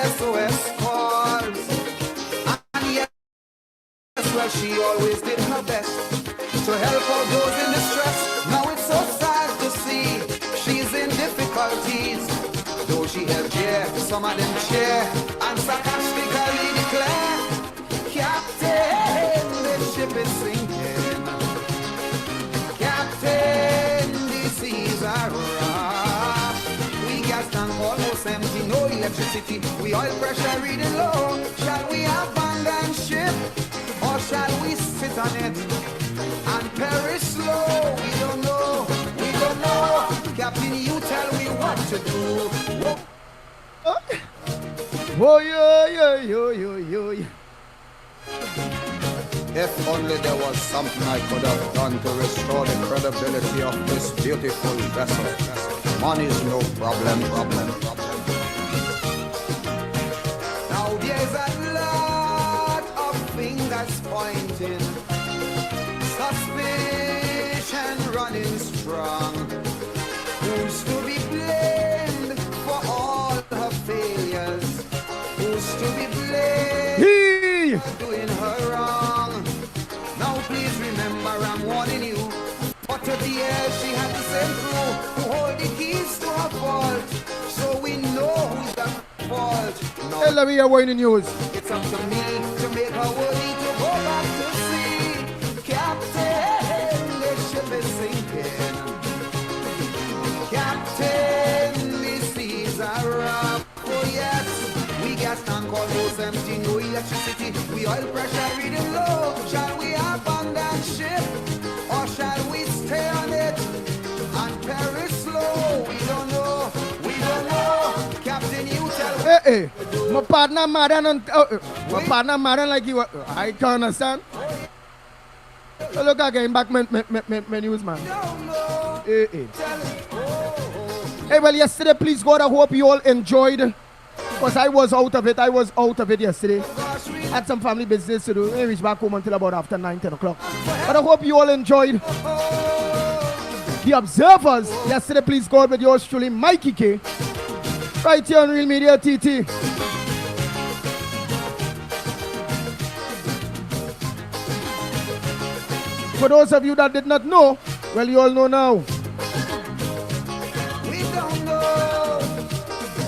SOS calls. And yes, well, she always did her best to help out those in distress. Now it's so sad to see she's in difficulties. Though she helped, yeah, some of them share and sarcastically declare, Captain, the ship is sinking. Captain, the seas are rough. We gas tank almost empty, no electricity. We oil pressure reading low. Shall we abandon ship or shall we sit on it and perish slow? We don't know. We don't know. Captain, you tell me what to do. Oh, yo. If only there was something I could have done to restore the credibility of this beautiful vessel. Money's no problem. Now there's a lot of fingers pointing, suspicion running strong. Who's to be blamed for all her failures? Who's to be blamed for doing her wrong? Now please remember I'm warning you. But to the air she had the same crew who hold the keys to her fault. So we know who's at fault. No, Let me hear what in the news. it's up to me to make her worthy to go back to sea. Captain, the ship is sinking. Captain, the seas are rough. Oh yes, we gas tank almost empty, no electricity. We oil pressure reading low. Shall we abandon ship or shall we stay on it and perish slow? We don't know. Captain, you tell me. Hey, my partner madden like you. I can't understand. So look again back my news, man. Hey. Hey, well, yesterday, please God, I hope you all enjoyed. Because I was out of it yesterday. Had some family business to do. I reached back home until about after 9-10 o'clock. But I hope you all enjoyed. The Observers, yesterday, please God, with yours truly, Mikey K. Right here on Real Media TT. For those of you that did not know, well, you all know now.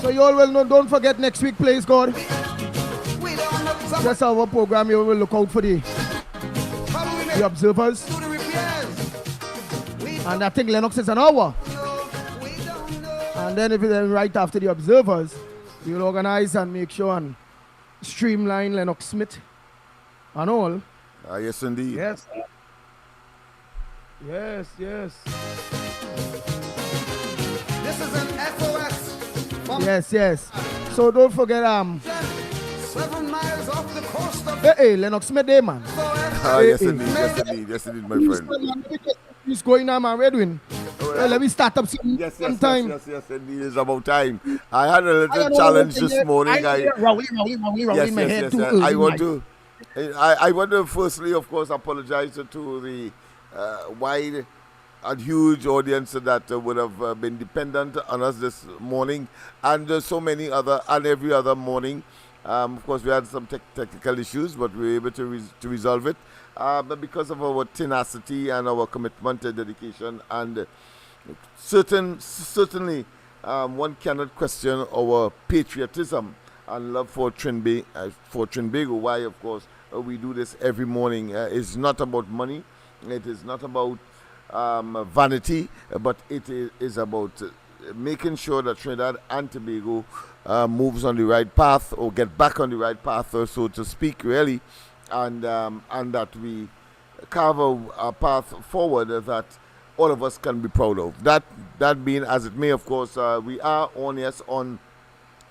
So you all will know, don't forget next week, please God. That's our program, you will look out for the Observers. And I think LENNOX is an hour. And then if it's right after the Observers, we'll organize and make sure and streamline LENNOX Smith and all. Yes, indeed. Yes. This is an SOS. Yes. So don't forget 7 miles off the coast of hey, LENNOX Smith Day, man. Yes, indeed, my friend. Who's going on, man? We're doing. Well, let me start up some time. Yes, indeed, it's about time. I had a little challenge this morning. I want to firstly, of course, apologize to the wide and huge audience that would have been dependent on us this morning, and so many other, and every other morning. Of course, we had some technical issues, but we were able to resolve it. But because of our tenacity and our commitment and dedication, and certainly one cannot question our patriotism and love for Tobago. Why, of course, we do this every morning. It's not about money. It is not about vanity, but it is about making sure that Trinidad and Tobago moves on the right path, or get back on the right path, or so to speak, really, and that we carve a path forward that all of us can be proud of. That being as it may, of course, we are on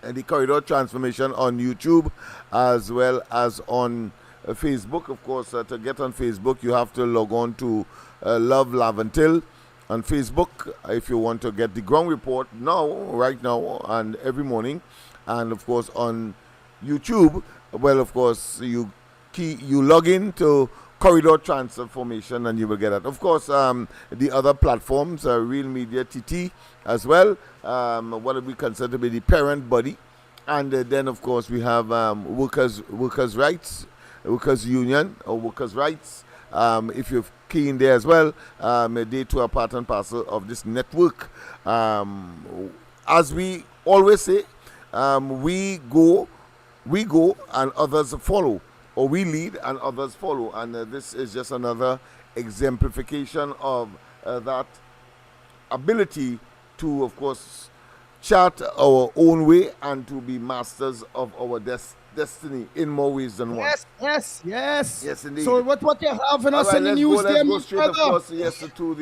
the Corridor Transformation on YouTube as well as on Facebook. Of course, to get on Facebook, you have to log on to Love Laventil on Facebook if you want to get the ground report right now, and every morning. And of course, on YouTube, well, of course, you log in to Corridor Transformation and you will get it. Of course, the other platforms, Real Media TT as well, what we consider to be the parent body And then, of course, we have workers' rights, workers' union, or workers' rights. If you're keen there as well, they too are part and parcel of this network. As we always say, we go and others follow, or we lead and others follow. And this is just another exemplification of that ability to, of course, chart our own way and to be masters of our destiny in more ways than one. Yes, indeed. So what you have in All us right, in the let's news go. there, Let's go my straight, of brother? course, yes, to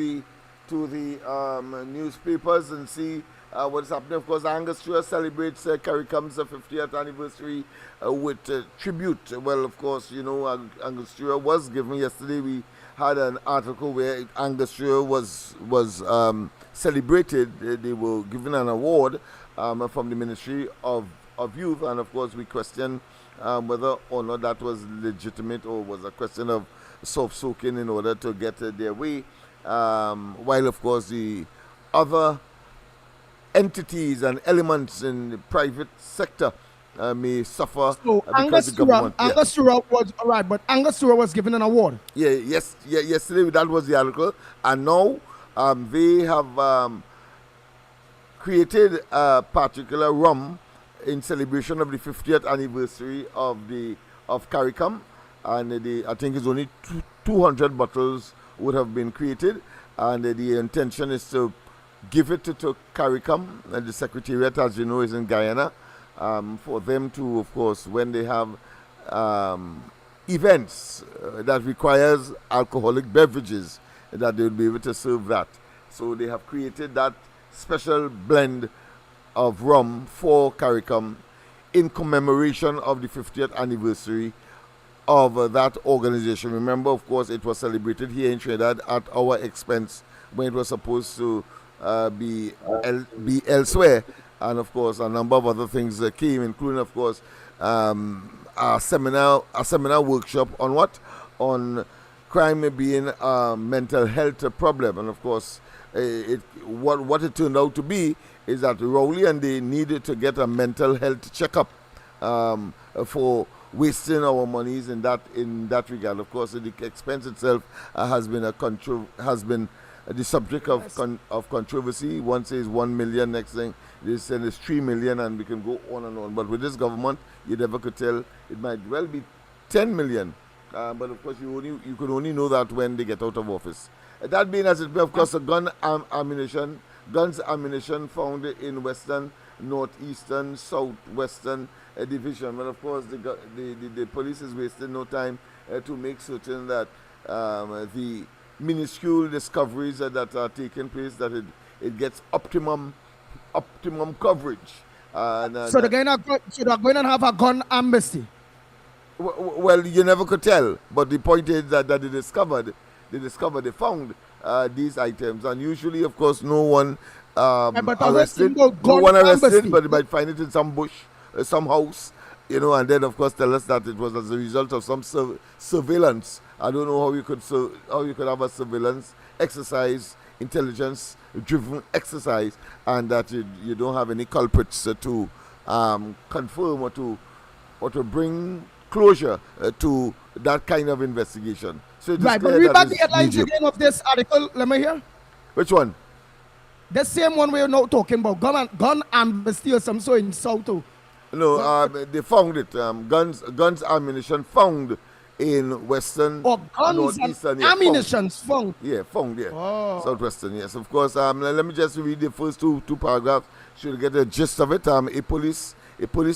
the newspapers and see what's happening. Of course, Angus Stewart celebrates CARICOM's 50th anniversary with tribute. Well, of course, you know, Angus Stewart was given yesterday. We had an article where Angus Stewart was celebrated. They were given an award from the Ministry of Youth, and of course, we question whether or not that was legitimate or was a question of soft soaking in order to get their way. While, of course, the other entities and elements in the private sector may suffer because the government. Angus Stewart was all right, but Angus Stewart was given an award. Yesterday that was the article, and now they have created a particular rum in celebration of the 50th anniversary of CARICOM, and I think it's only 200 bottles would have been created, and the intention is to give it to CARICOM, and the secretariat, as you know, is in Guyana, for them to, of course, when they have events that requires alcoholic beverages, that they will be able to serve that. So they have created that special blend of rum for CARICOM in commemoration of the 50th anniversary of that organization. Remember, of course, it was celebrated here in Trinidad at our expense when it was supposed to be elsewhere. And, of course, a number of other things came, including, of course, a seminar workshop on what? On crime being a mental health problem. And, of course, what it turned out to be is that Rowley and they needed to get a mental health checkup for wasting our monies in that regard. Of course, the expense itself has been the subject of controversy. One says 1 million, next thing they say it's 3 million, and we can go on and on. But with this government, you never could tell. It might well be 10 million. But of course, you could only know that when they get out of office. That being as it may, of course, guns ammunition found in Western, Northeastern, Southwestern division. But of course, the police is wasting no time to make certain that the minuscule discoveries that are taking place, that it gets optimum coverage. So they're going to have a gun amnesty. Well, you never could tell, but the point is that they found these items, and usually, of course, no one arrested, but they might find it in some bush, some house, and then, of course, tell us that it was as a result of some surveillance. I don't know how you could have a surveillance exercise, intelligence-driven exercise, and that you don't have any culprits to confirm or to bring closure to that kind of investigation. So right, but read back the headlines again of this article. Let me hear. Which one? The same one we're now talking about. Gun amnesty or some sort in South too. No, they found it. Guns, ammunition found in Western, Northeastern. Ammunition found. Yeah, found. Yeah, Southwestern. Yes, of course. Let me just read the first two paragraphs. Should get the gist of it. A police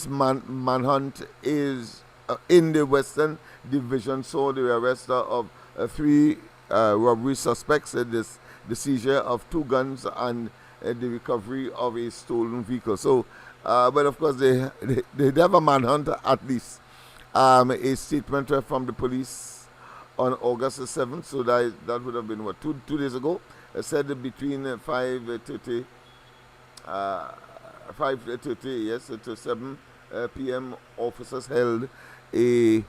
manhunt is in the Western Division saw the arrest of 3 robbery suspects, the seizure of 2 guns, and the recovery of a stolen vehicle. So, but of course, they have a manhunt at least. A statement from the police on August 7th, so that would have been, what, two days ago, said between 5:30 to 7 p.m. officers held a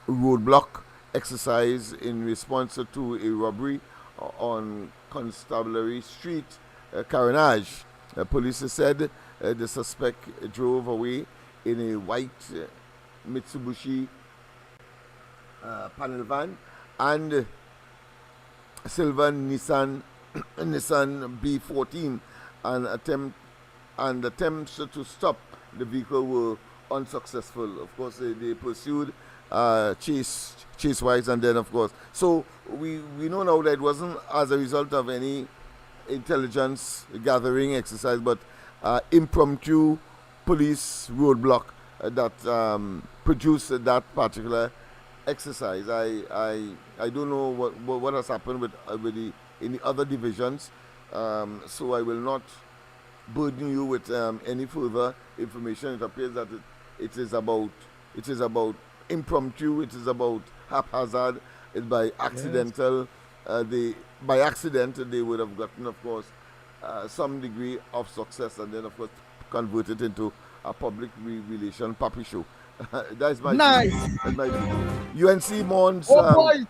roadblock exercise in response to a robbery on Constabulary Street, Carenage. Police said the suspect drove away in a white Mitsubishi panel van and silver Nissan B14, and attempts to stop the vehicle were unsuccessful. Of course, they pursued chase wise, and then of course, so we know now that it wasn't as a result of any intelligence gathering exercise, but impromptu police roadblock that produced that particular exercise. I don't know what has happened with in the other divisions, so I will not burden you with any further information. It appears that it is about impromptu. It is about haphazard. It's by accidental. By accident they would have gotten, of course, some degree of success, and then of course convert it into a public relation puppy show. That's my nice. view. That's my view. UNC Mons. Oh boy.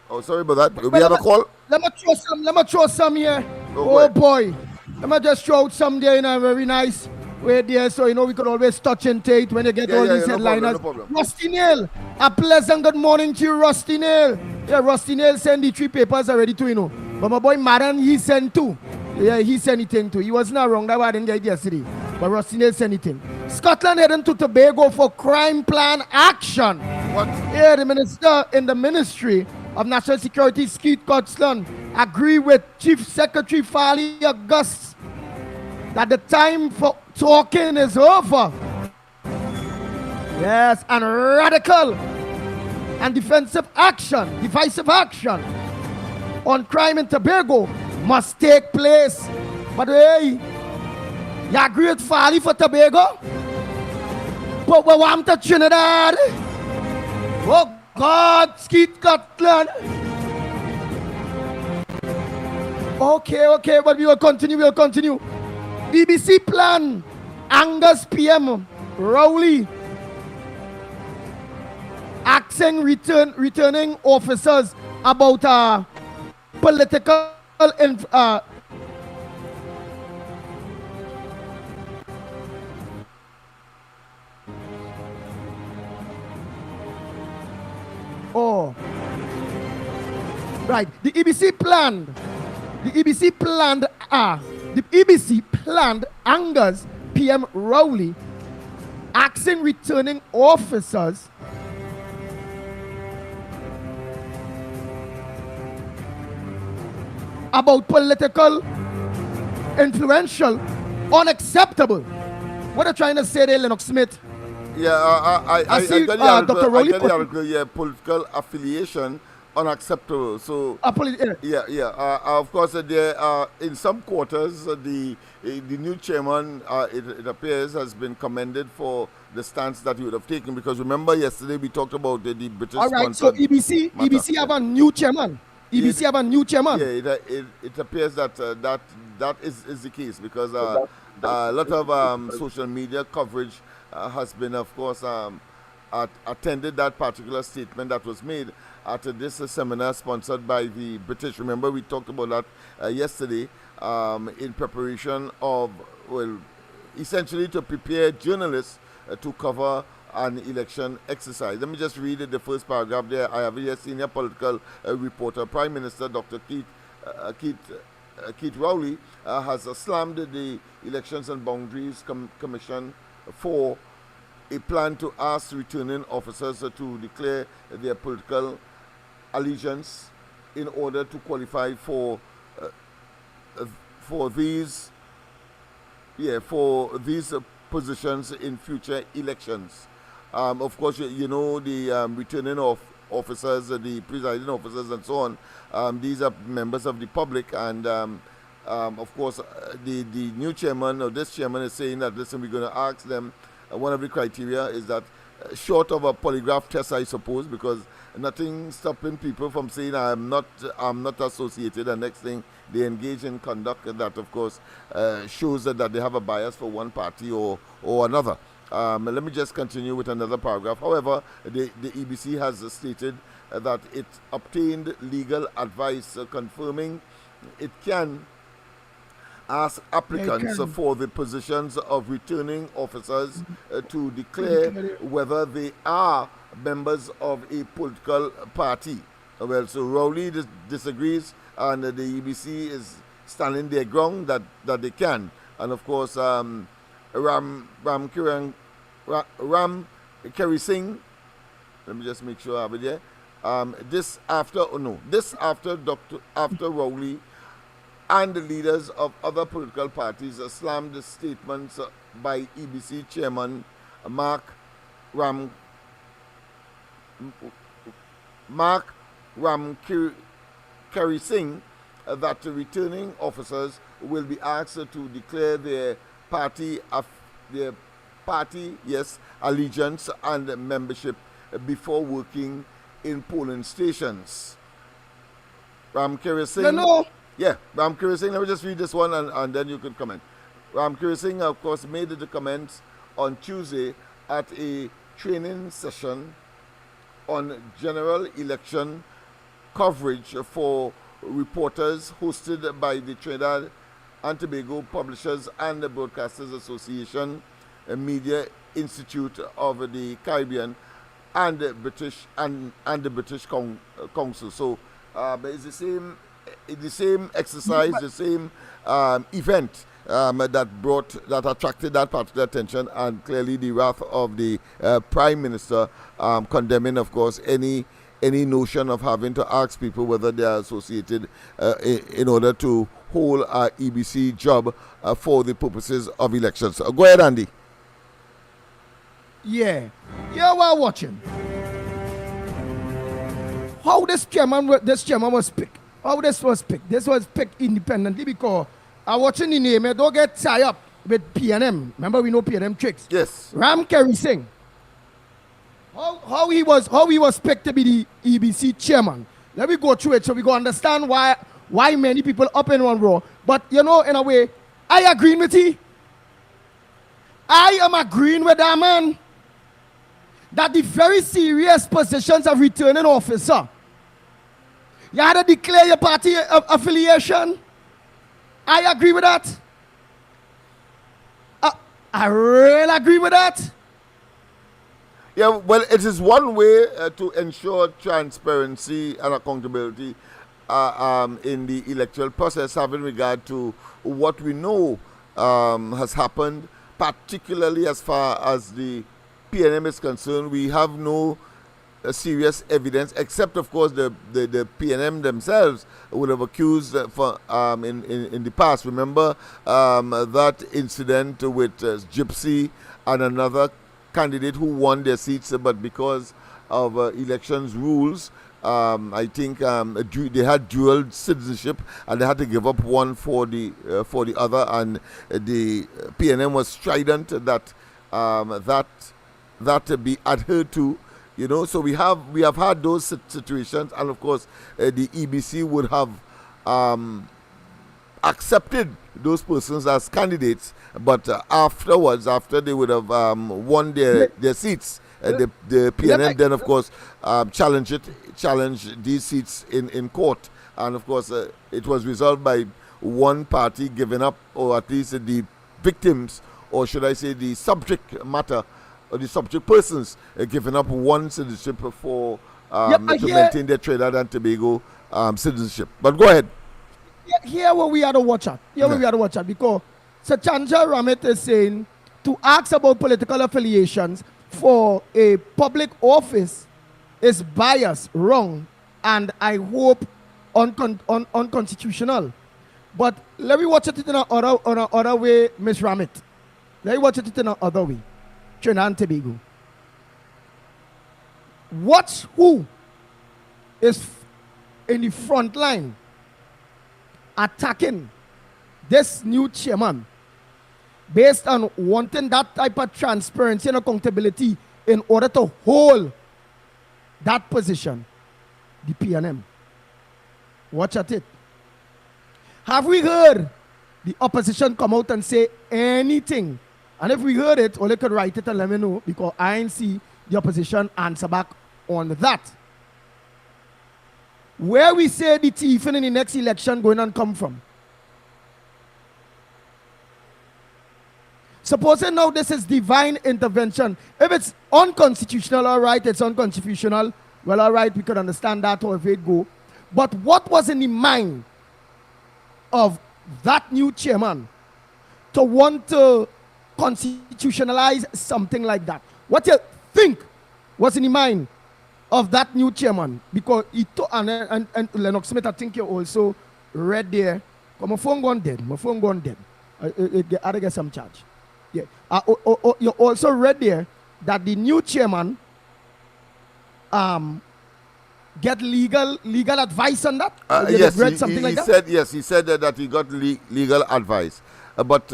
Oh, sorry about that. We have a call. Let me throw some here. Oh boy. Let me just throw out some there in a very nice way there, so we could always touch and take when you get all these headliners. No problem. Rusty Nail, a pleasant good morning to you, Rusty Nail. Yeah, Rusty Nail sent the 3 papers already too, But my boy Maran, he sent 2. Yeah, he sent anything too. He wasn't wrong, that why I didn't get it yesterday. But Rusty Nail sent anything. Scotland heading to Tobago for crime plan action. What? Yeah, the minister in the Ministry of National Security, Skeet Scotland, agree with Chief Secretary Farley August that the time for talking is over. Yes, and radical and divisive action on crime in Tobago must take place. But hey, you agree with Farley for Tobago? But we want to Trinidad. Oh God, Skeet Scotland. Okay, but we will continue. BBC plan Angus PM Rowley asking returning officers about political right. The EBC planned Angus PM Rowley asking returning officers about political influential unacceptable. What are you trying to say there, Lennox Smith? Yeah, I see get Dr. Rowley the article, yeah, political affiliation unacceptable. So of course there are in some quarters the new chairman it appears has been commended for the stance that he would have taken, because remember yesterday we talked about the British. All right, so EBC have a new chairman. Have a new chairman. Yeah, it appears that that is the case, because a lot of social media coverage has been, of course, attended that particular statement that was made at this seminar sponsored by the British. Remember, we talked about that yesterday in preparation of, essentially to prepare journalists to cover an election exercise. Let me just read the first paragraph there. I have here senior political reporter, Prime Minister Dr. Keith Rowley has slammed the Elections and Boundaries Commission for a plan to ask returning officers to declare their political allegiance in order to qualify for these positions in future elections. Of course, you know the returning officers, the presiding officers, and so on. These are members of the public, and of course, the new chairman or this chairman is saying that, listen, we're going to ask them. One of the criteria is that short of a polygraph test, I suppose, because nothing stopping people from saying I'm not associated, and next thing they engage in conduct that, of course, shows that they have a bias for one party or another. Let me just continue with another paragraph. However, the EBC has stated that it obtained legal advice confirming it can ask applicants for the positions of returning officers to declare whether they are members of a political party. Well, so Rowley disagrees, and the EBC is standing their ground that they can. And of course, Ram Kerry Singh, let me just make sure I have it here. This after Rowley and the leaders of other political parties slammed the statements by EBC Chairman Mark Ram Kerry Singh that the returning officers will be asked to declare their party allegiance and membership before working in polling stations. Ram Kerry Singh. Ram Kerry Singh. Let me just read this one and then you can comment. Ram Kerry Singh, of course, made the comments on Tuesday at a training session on general election coverage for reporters hosted by the Trinidad and Tobago Publishers and the Broadcasters Association, a Media Institute of the Caribbean, and the British Council. So it's the same exercise, the same event that attracted that particular attention, and clearly the wrath of the Prime Minister condemning, of course, any notion of having to ask people whether they are associated in order to hold a EBC job for the purposes of elections. Go ahead, Andy. Yeah, we're watching how this chairman was picked. How this was picked. This was picked independently because I'm watching the name. Don't get tied up with PNM. Remember, we know PNM tricks. Yes. Ram Kerry Singh. How he was picked to be the EBC chairman. Let me go through it so we go understand why many people up in one row. But in a way, I agree with you. I am agreeing with that man that the very serious positions of returning officer, you had to declare your party affiliation. I agree with that. I really agree with that. Yeah, well, it is one way to ensure transparency and accountability in the electoral process, having regard to what we know has happened, particularly as far as the PNM is concerned. We have no serious evidence, except, of course, the PNM themselves would have accused in the past. Remember that incident with Gypsy and another candidate who won their seats, but because of elections rules, I think they had dual citizenship and they had to give up one for the other, and the PNM was strident that to be adhered to. So we have had those situations, and of course the EBC would have accepted those persons as candidates, but afterwards, after they would have won their seats, the PNM then, of course, challenged these seats in court, and of course it was resolved by one party giving up, or at least the victims, or should I say the subject matter, or the subject persons giving up one citizenship for to maintain their Trinidad and Tobago citizenship. But go ahead. Here what we had to watch out. Because Sachanja Ramit is saying to ask about political affiliations for a public office is biased, wrong, and I hope unconstitutional. But let me watch it in another way, Ms. Ramit. Let me watch it in another way. Trinidad and Tobago. Watch who is in the front line attacking this new chairman based on wanting that type of transparency and accountability in order to hold that position. The PNM. Watch at it. Have we heard the opposition come out and say anything? And if we heard it, only could write it and let me know, because I ain't see the opposition answer back on that. Where we say the thief in the next election going to come from? supposing now this is divine intervention. If it's unconstitutional, all right, it's unconstitutional. Well, all right, we could understand that or if it go. But what was in the mind of that new chairman to want to constitutionalize something like that? What you think was in the mind of that new chairman? Because he and Lennox Smith, I think you also read there. My phone gone dead. My phone gone dead. I had to get some charge. Yeah. You also read there that the new chairman get legal advice on that. Yes, read something like that. Said yes. He said that he got legal advice, but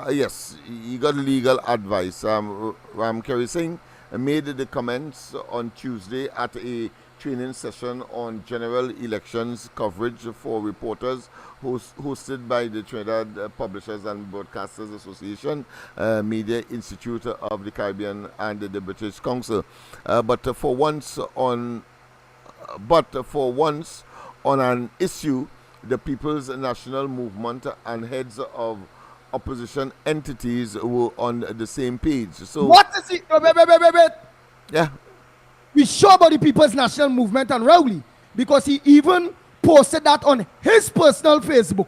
yes, he got legal advice. Ram Kerry Singh made the comments on Tuesday at a training session on general elections coverage for reporters hosted by the Trinidad Publishers and Broadcasters Association, Media Institute of the Caribbean, and the British Council. But for once on an issue, the People's National Movement and heads of opposition entities were on the same page. So what is it? Wait. Yeah. We sure about the People's National Movement and Rowley because he even posted that on his personal Facebook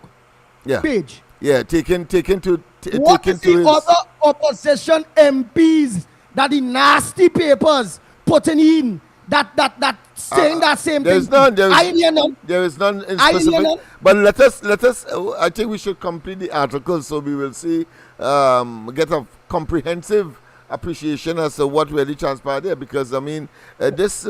page. Yeah, taken to what is the other opposition MPs that the nasty papers putting in that saying that same there thing? Is none. There is none in specific. None. But let us. I think we should complete the article so we will see get a comprehensive appreciation as to what really transpired there. Because I mean, this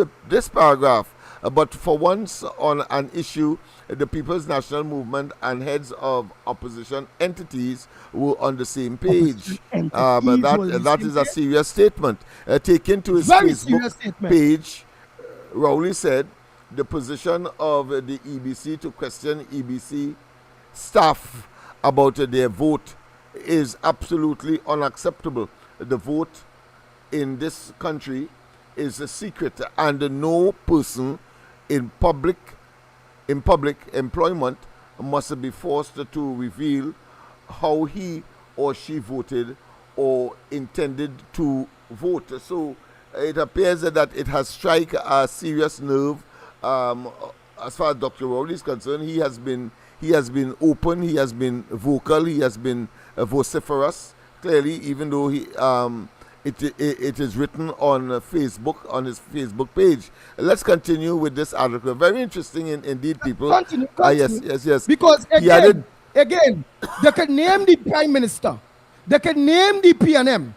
paragraph. But for once on an issue, the People's National Movement and heads of opposition entities were on the same page. That is a serious statement. Taken to his Facebook page, Rowley said the position of the EBC to question EBC staff about their vote is absolutely unacceptable. The vote in this country is a secret, and no person in public employment must be forced to reveal how he or she voted or intended to vote. So it appears that it has struck a serious nerve. As far as Dr. Rowley is concerned, he has been open, he has been vocal, he has been vociferous. Clearly, even though it is written on Facebook, on his Facebook page. Let's continue with this article. Very interesting indeed, people. Continue. Yes. Because again, they could name the Prime Minister, they could name the PNM,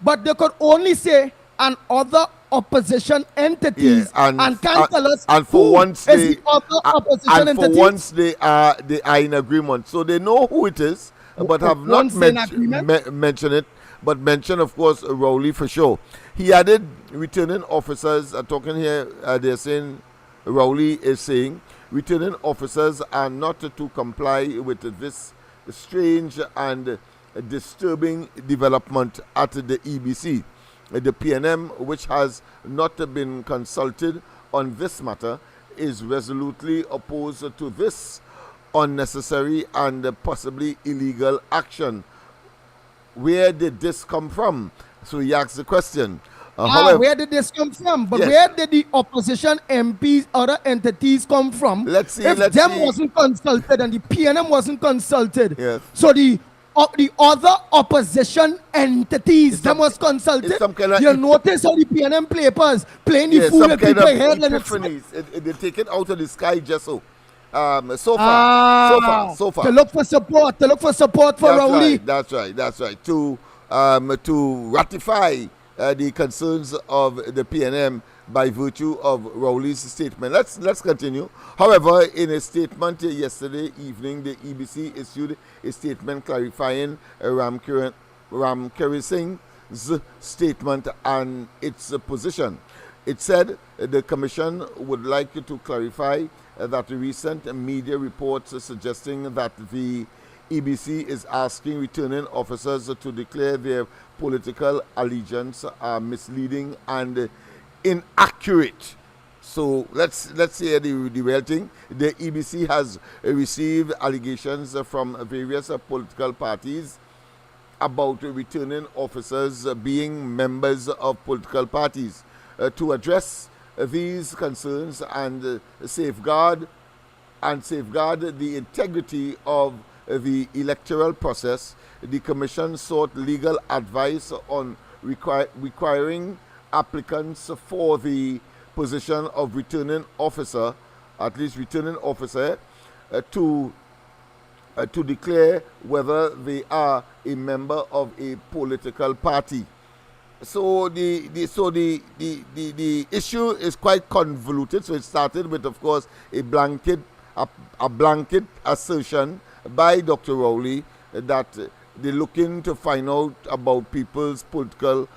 but they could only say and other opposition entities and can't tell us for once the other opposition entities. For once they are in agreement, so they know who it is, but have not mentioned it. But mention, of course, Rowley for sure. He added returning officers are talking here. They're saying Rowley is saying returning officers are not to comply with this strange and disturbing development at the EBC. The PNM, which has not been consulted on this matter, is resolutely opposed to this unnecessary and possibly illegal action. Where did this come from? So he asked the question. However, where did this come from? But where did the opposition MPs, other entities come from? Let's see. Wasn't consulted and the PNM wasn't consulted. Yes. So the other opposition entities, them was consulted. You'll notice how the PNM papers playing the fool with people head. They take it out of the sky just so. So far. To look for support for Rowley. That's right. To ratify the concerns of the PNM by virtue of Rowley's statement. Let's continue. However, in a statement yesterday evening, the EBC issued a statement clarifying Ram Kerry Singh's statement and its position. It said the Commission would like to clarify that recent media reports suggesting that the EBC is asking returning officers to declare their political allegiance are misleading and inaccurate. So let's hear the real thing. The EBC has received allegations from various political parties about returning officers being members of political parties. To address these concerns and safeguard the integrity of the electoral process, the Commission sought legal advice on requiring applicants for the position of returning officer, at least returning officer, to declare whether they are a member of a political party. So the issue is quite convoluted. So it started with, of course, a blanket assertion by Dr. Rowley that they're looking to find out about people's political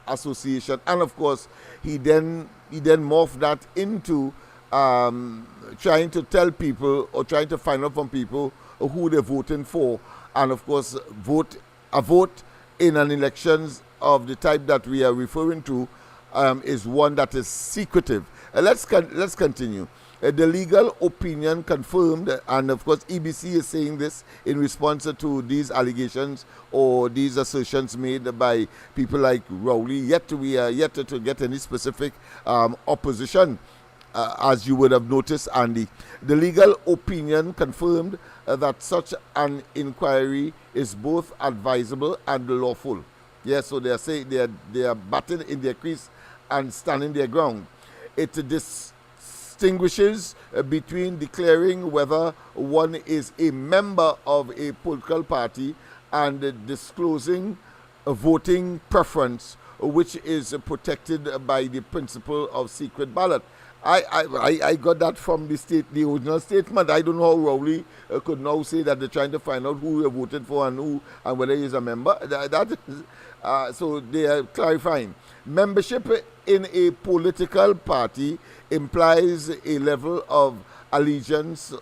association, and of course he then morphed that into trying to tell people or trying to find out from people who they're voting for, and of course a vote in an elections of the type that we are referring to is one that is secretive. Let's continue. The legal opinion confirmed, and of course EBC is saying this in response to these allegations or these assertions made by people like Rowley. We are yet to get any specific opposition, as you would have noticed, Andy. The legal opinion confirmed that such an inquiry is both advisable and lawful. Yes, so they are saying they are batting in their crease and standing their ground. It distinguishes between declaring whether one is a member of a political party and disclosing a voting preference, which is protected by the principle of secret ballot. I got that from the original statement. I don't know how Rowley could now say that they're trying to find out who they voted for and whether he's a member. So they are clarifying. Membership in a political party implies a level of allegiance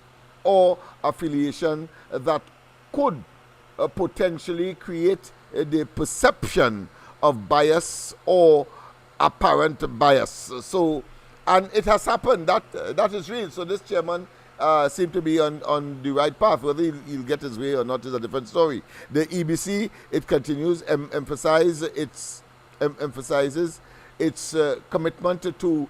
or affiliation that could potentially create the perception of bias or apparent bias. So, and it has happened. That is real. So this chairman seemed to be on the right path. Whether he'll get his way or not is a different story. The EBC, it continues, emphasizes its commitment to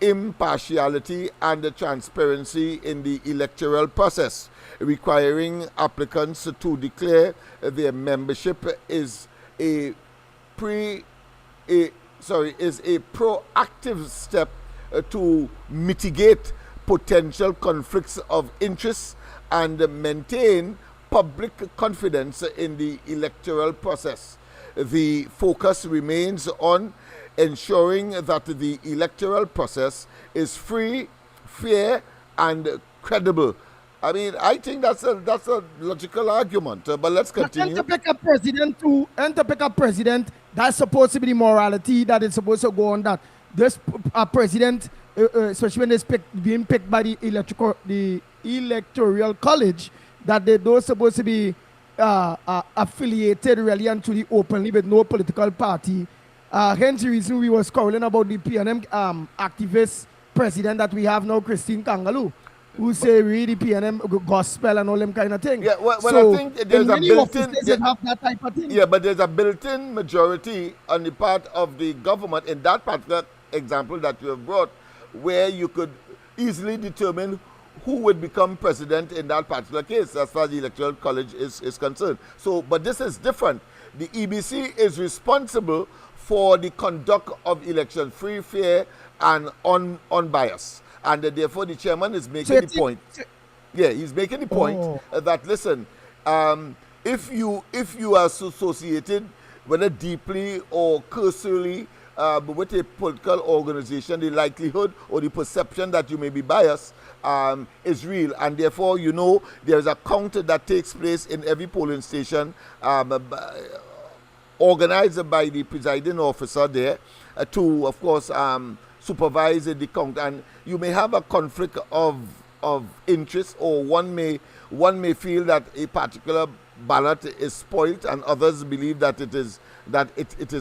impartiality and transparency in the electoral process, requiring applicants to declare their membership is a proactive step to mitigate potential conflicts of interest and maintain public confidence in the electoral process. The focus remains on ensuring that the electoral process is free, fair, and credible. I mean, I think that's a logical argument, but let's continue. And to pick a president, that's supposed to be the morality that is supposed to go on that. This president, especially when it's being picked by the electoral college, that they don't supposed to be affiliated really and truly openly with no political party. Hence the reason we was quarreling about the PNM activist president that we have now, Christine Kangaloo, who say really PNM gospel and all them kind of thing. Yeah, well so I think there's a built-in have that type of thing. Yeah, but there's a built-in majority on the part of the government in that particular example that you have brought, where you could easily determine who would become president in that particular case as far as the electoral college is concerned. So, but this is different. The EBC is responsible for the conduct of elections, free, fair, and unbiased. And therefore, the chairman is making the point. Yeah, he's making the point that, listen, if you are associated, whether deeply or cursorily, with a political organization, the likelihood or the perception that you may be biased is real. And therefore, you know, there is a count that takes place in every polling station, organized by the presiding officer there to, of course, supervise the count. And you may have a conflict of interest, or one may feel that a particular ballot is spoiled, and others believe that it is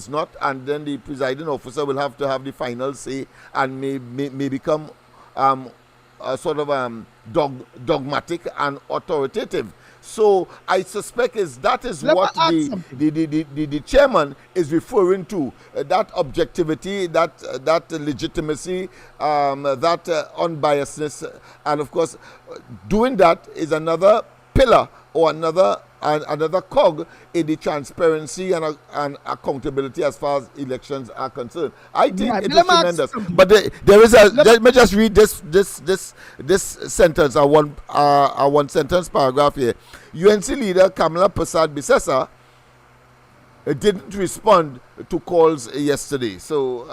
not, and then the presiding officer will have to have the final say and may become sort of dogmatic and authoritative. So I suspect that is Let me what ask the, something. the chairman is referring to. That objectivity, that legitimacy, that unbiasedness, and of course, doing that is another pillar or another cog in the transparency and accountability as far as elections are concerned. I think Right, it let is me ask tremendous. something. But there is a. Let me just read this sentence. One sentence paragraph here. UNC leader Kamala Prasad Bisesa didn't respond to calls yesterday. So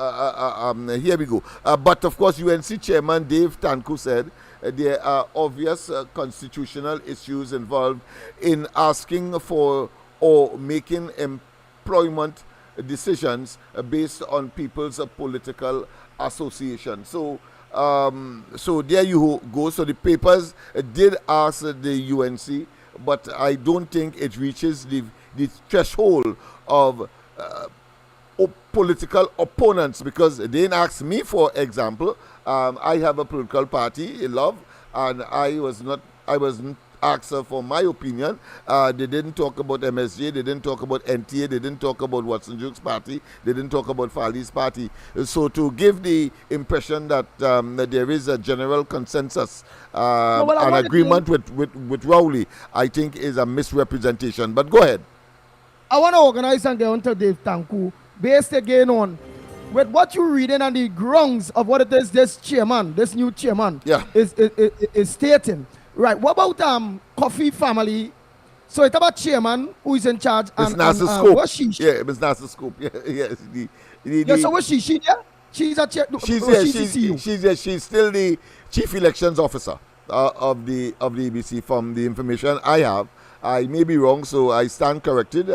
here we go. But of course, UNC chairman Dave Tanku said there are obvious constitutional issues involved in asking for or making employment decisions based on people's political association. So there you go. So the papers did ask the UNC, but I don't think it reaches the threshold of political opponents, because they didn't ask me, for example. I have a political party, Love, and I wasn't asked for my opinion. They didn't talk about MSJ, they didn't talk about NTA, they didn't talk about Watson Duke's party, they didn't talk about Fali's party. So to give the impression that there is a general consensus and agreement with Rowley, I think is a misrepresentation. But go ahead. I want to organize and get onto Dave Tanku based again on with what you're reading and the grounds of what it is this new chairman Yeah. is stating. Right. What about Coffee family? So it's about chairman who is in charge It's and Nasser Scope. what's she? Yeah, it's Nasser Scope. Yeah, yes. So what's she? She there? She's a chair. She's she's still the chief elections officer of the EBC from the information I have. I may be wrong, so I stand corrected.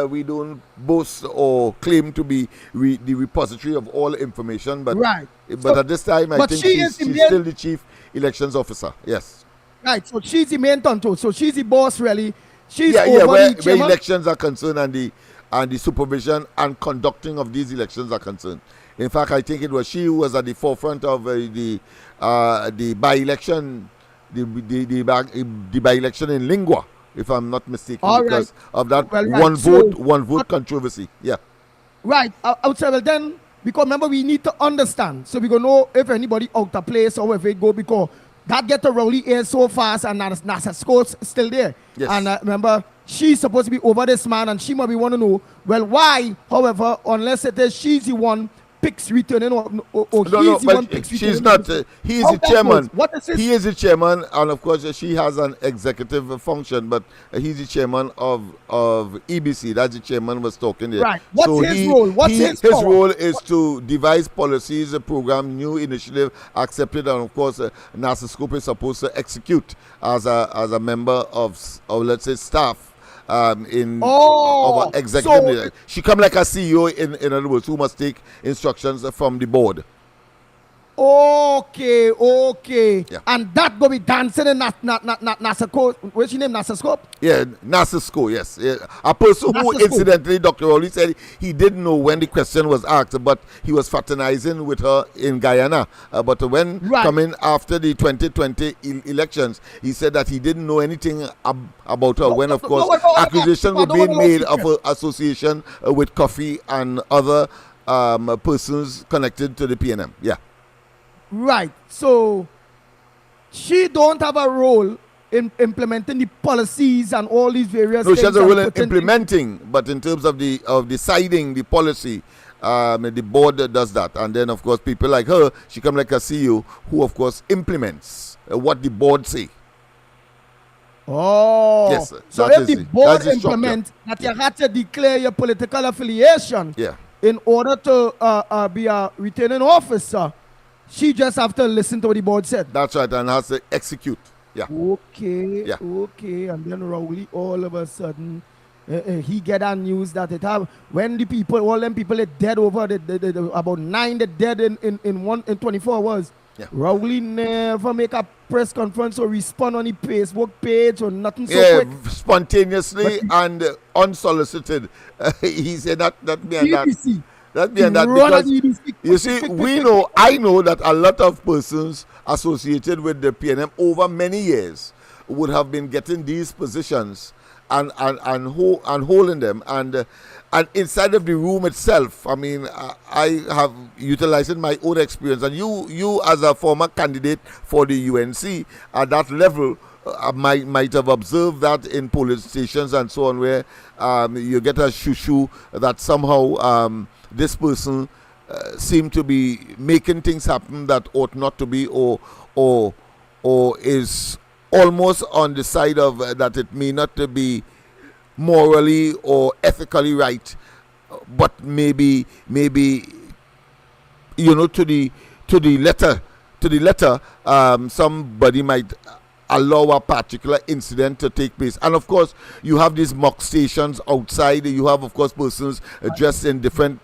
We don't boast or claim to be the repository of all information, but Right. But at this time, I think she's still the chief elections officer. Yes. Right. So she's the main tonto. So she's the boss, really. She's Where the chairman. elections are concerned and the supervision and conducting of these elections are concerned. In fact, I think it was she who was at the forefront of the by-election, the by-election in Lingua, if I'm not mistaken, All because of that Well, right. one vote controversy. Yeah. Right. I would say, well, then, because remember, we need to understand. So we going to know if anybody out of place or if it go, because that get to Rowley air so fast and Nasser Scott's still there. Yes. And remember, she's supposed to be over this man and she might be want to know, well, why, however, unless it is she's the one picks returning or he's the one picks returning. She's not. He is the chairman. What is he is the chairman, and of course she has an executive function, but he's the chairman of EBC. That's the chairman was talking there. Right. What's his role? What's his his power? role is to devise policies, a program, new initiative accepted, and of course Nasser Scope is supposed to execute as a member of let's say staff. In our executive, so she come like a CEO in other words, who must take instructions from the board. Okay. Yeah. And that go be dancing in Nasser Scope. What's your name, Nasser Scope? Yeah, Nasser Scope, yes. Yeah. A person who Nasser Scope. incidentally, Dr. Rowley said he didn't know when the question was asked, but he was fraternizing with her in Guyana. But when coming after the 2020 elections, he said that he didn't know anything about her when, of course, accusations were being made of her association with Coffee and other persons connected to the PNM. Yeah. Right. So she don't have a role in implementing the policies and all these various No, things. she has a role in and putting- implementing, but in terms of deciding the policy, the board does that. And then, of course, people like her, she come like a CEO who, of course, implements what the board say. Oh. Yes, So that if is the it. board That's the structure. implement that you had to declare your political affiliation Yeah. in order to be a returning officer, she just have to listen to what the board said. That's right, and has to execute. Yeah. Okay, Yeah. okay. And then Rowley, all of a sudden, he get a news that it have, when the people, all them people are dead over, about 9 that dead in 24 hours. Yeah. Rowley never make a press conference or respond on the Facebook page or nothing so Yeah, quick. spontaneously and unsolicited. He said that me and that. BBC. That me and that Run at because EBC. you see, I know that a lot of persons associated with the PNM over many years would have been getting these positions and holding them, and inside of the room itself. I mean, I have utilized my own experience, and you as a former candidate for the UNC at that level might have observed that in police stations and so on, where you get a shoo that somehow this person seemed to be making things happen that ought not to be, or is almost on the side of that it may not be morally or ethically right, but maybe to the letter somebody might allow a particular incident to take place. And of course, you have these mock stations outside. You have, of course, persons dressed in different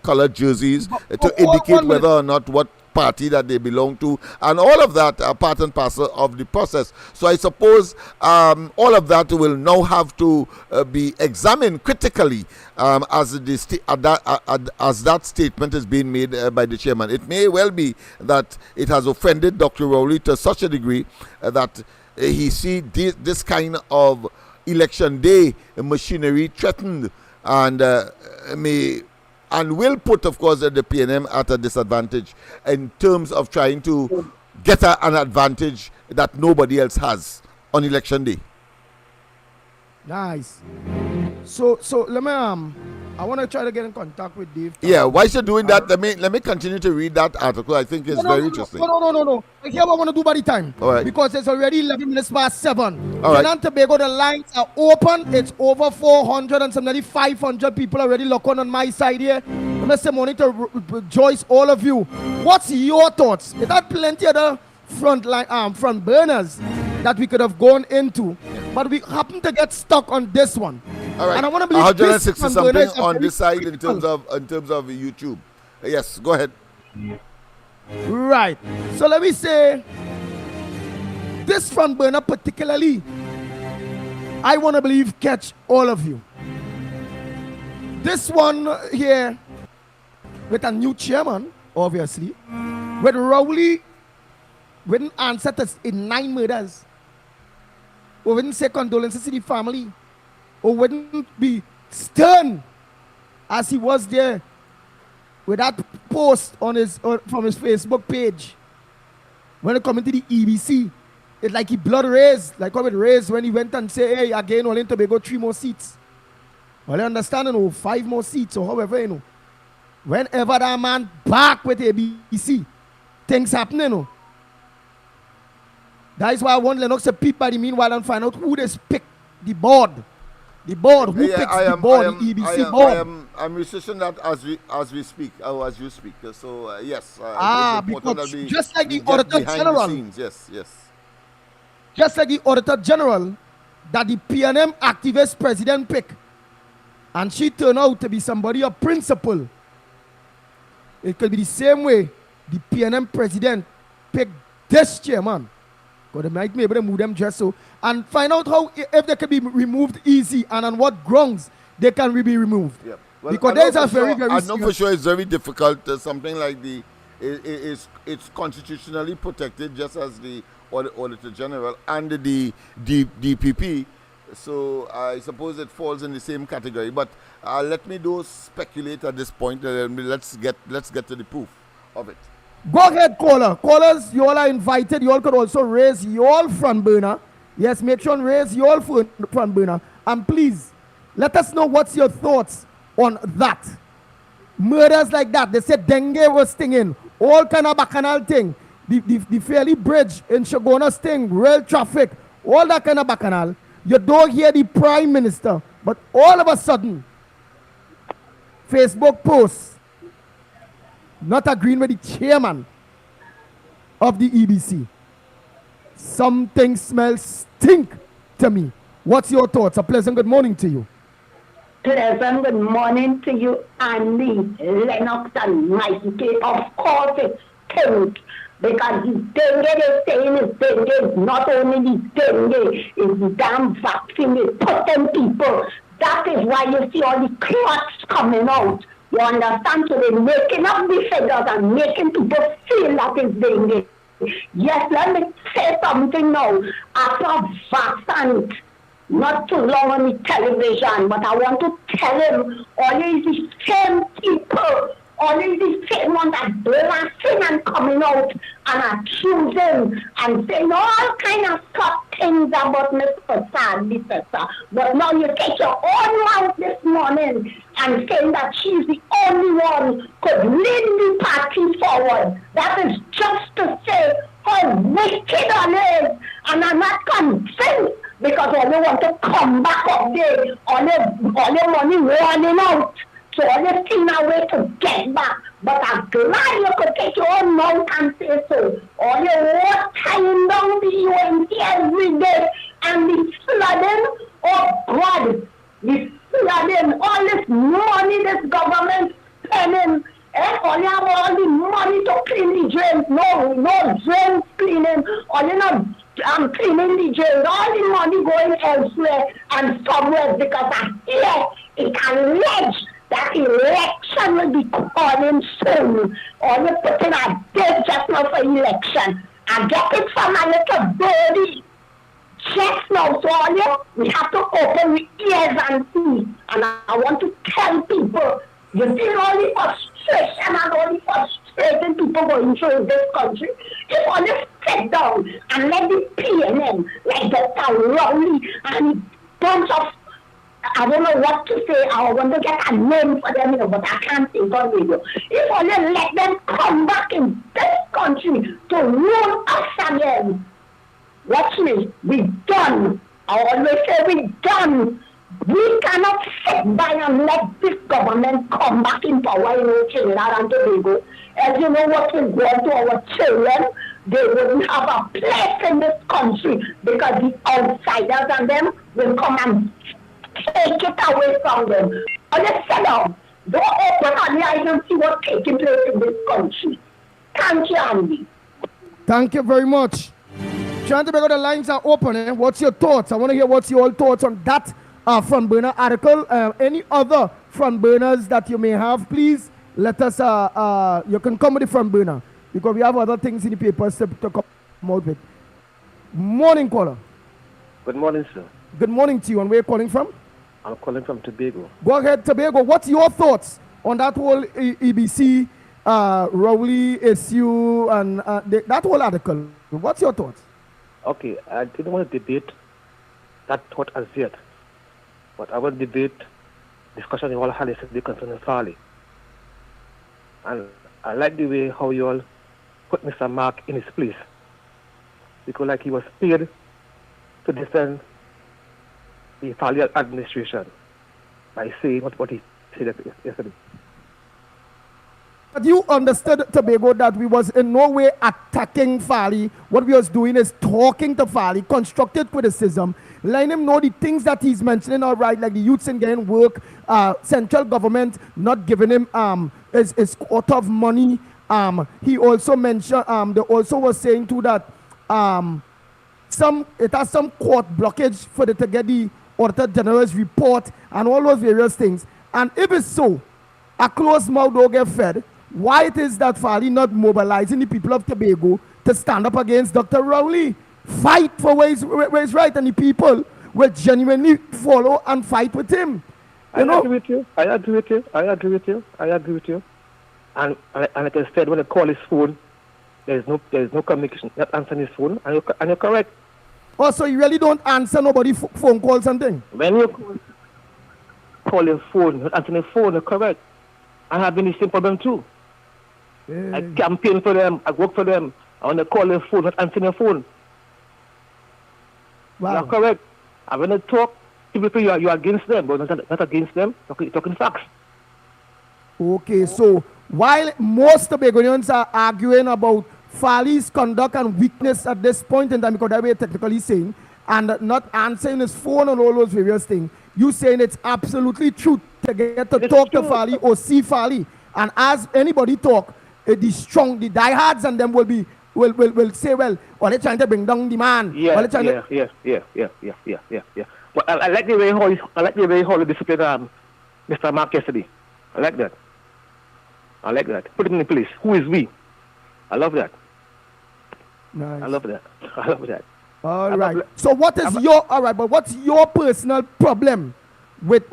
colored jerseys to indicate whether or not what party that they belong to, and all of that are part and parcel of the process. So I suppose all of that will now have to be examined critically as that statement is being made by the chairman. It may well be that it has offended Dr. Rowley to such a degree that he see this kind of election day machinery threatened, and will put, of course, the PNM at a disadvantage in terms of trying to get an advantage that nobody else has on election day. Nice. So let me I want to try to get in contact with Dave. Yeah, while you're doing that, let me continue to read that article. I think it's very interesting. No. Here's what I want to do by the time. All right. Because it's already 11 minutes past 7. All right. Trinidad and Tobago, the lines are open. It's over 400 and somebody 500 people already locked on my side here. Mr. Morning to Joyce, all of you. What's your thoughts? Is that plenty of the front burners that we could have gone into, but we happen to get stuck on this one. All right. And I want to believe 160 something on this side in terms of YouTube. Yes, go ahead. Right. So let me say, this front burner particularly, I want to believe catch all of you. This one here, with a new chairman, obviously, with Rowley wouldn't answer to in 9 murders, or wouldn't say condolences to the family, or wouldn't be stern as he was there with that post on from his Facebook page. When it come into the EBC, it's like he blood raised, like how it raised when he went and say, hey, again, only Tobago 3 more seats. Well, I understand, 5 more seats, or however, whenever that man back with ABC, things happening, That is why I want Lennox to peep by the meanwhile and find out who they pick the board. The board, who picks the board, the EBC board. I'm researching that as we speak, as you speak. So yes. Because just like the Auditor General. Yes. Just like the Auditor General, that the PNM activist president pick, and she turned out to be somebody of principle. It could be the same way the PNM president picked this chairman. Because they might be able to move them just so, and find out how, if they can be removed easy and on what grounds they can be removed. Yeah. Well, because there's a very I know for sure it's very difficult. Something like it's constitutionally protected, just as the Auditor General and the DPP. So I suppose it falls in the same category. But let me speculate at this point. Let's get to the proof of it. Go ahead, caller. Callers, you all are invited. You all could also raise your front burner. Yes, make sure and raise your front burner. And please, let us know what's your thoughts on that. Murders like that. They said dengue was stinging. All kind of bacchanal thing. The Fairley Bridge in Shagona sting. Rail traffic. All that kind of bacchanal. You don't hear the Prime Minister. But all of a sudden, Facebook posts not agreeing with the chairman of the EBC. Something smells stink to me. What's your thoughts? A pleasant good morning to you. Pleasant good morning to you, Andy, Lennox, and Mikey. Of course it's stink. Because the dengue they're saying is dengue. It's not only the dengue, it's the damn vaccine they put in people. That is why you see all the clots coming out. You understand? So they're making up the figures and making people feel that it's dengue. Yes, let me say something now. After Vassant, not too long on the television, but I want to tell him, always the same people, always the same one that blasting and coming out and accusing and saying all kind of tough things about Mr. Sandy, sister. But now you take your own mouth this morning and saying that she's the only one could lead the party forward. That is just to say how wicked it is. And I'm not convinced because all they want to come back up there, all your money running out. So all they see a way to get back. But I'm glad you could take your own mouth and say so. All your work tying down the UNC every day and the flooding, oh God, the flooding, all this money this government spending. All you have all the money to clean the drains. No drains cleaning. All you know, I'm cleaning the drains. All the money going elsewhere and somewhere because I hear it alleged that election will be calling soon. All you put in a date just now for election. I get it from a little birdie. Just now, so all you, we have to open the ears and see. And I want to tell people, you see all the frustration and all the frustrated people going through in this country. If all you sit down and let the PNM, like Dr. Rowley and a bunch of, I don't know what to say, I want to get a name for them, but I can't think on radio. If all you let them come back in this country to rule us again, watch me, we done. I always say we done. We cannot sit by and let this government come back in power in Trinidad and Tobago. As you know what will go to our children, they wouldn't have a place in this country because the outsiders and them will come and take it away from them. Or just sit down. Don't open on the eyes and see what's taking place in this country. Thank you, Andy. Thank you very much. Trying to make the lines are open. Eh? What's your thoughts? I want to hear what's your thoughts on that front burner article. Any other front burners that you may have, please let us, you can come with the front burner because we have other things in the papers to come out with. Morning, caller. Good morning, sir. Good morning to you. And where are you calling from? I'm calling from Tobago. Go ahead, Tobago. What's your thoughts on that whole EBC, Rowley issue and that whole article? What's your thoughts? Okay, I didn't want to debate that thought as yet, but I will debate discussion in all had yesterday concerning Farley. And I like the way how you all put Mr. Mark in his place, because like he was paid to defend the Farley administration by saying what he said yesterday. But you understood, Tobago, that we was in no way attacking Farley. What we was doing is talking to Farley, constructive criticism, letting him know the things that he's mentioning, all right, like the youths in getting work, central government not giving him his quota of money. He also mentioned, they also was saying too that it has some court blockage for the to get the Auditor General's report and all those various things. And if it's so, a closed mouth don't get fed. Why it is that Farley not mobilizing the people of Tobago to stand up against Dr. Rowley? Fight for what is right, and the people will genuinely follow and fight with him. I agree with you. And like I said, when I call his phone, there's no communication. Not answering his phone, and you're correct. Oh, so you really don't answer nobody phone calls and things? When you call your phone, not answering the phone, you're correct. I have been the same problem too. I campaign for them, I work for them. I want to call their phone, not answering their phone. Wow. You're correct. I want to talk, people you're against them, but not against them, you're talking facts. Okay, so while most Tobagonians are arguing about Farley's conduct and weakness at this point in time, because that way technically saying, and not answering his phone and all those various things, you saying it's absolutely true to get to talk to Farley or see Farley, and as anybody talk, the diehards and them will say, well, they're trying to bring down the man. Yeah. But I like the way how you discipline Mr. Mark yesterday. I like that. Put it in place. Who is we? I love that. Nice. I love that. I love that. All I'm right. not- So what is your all right? But what's your personal problem with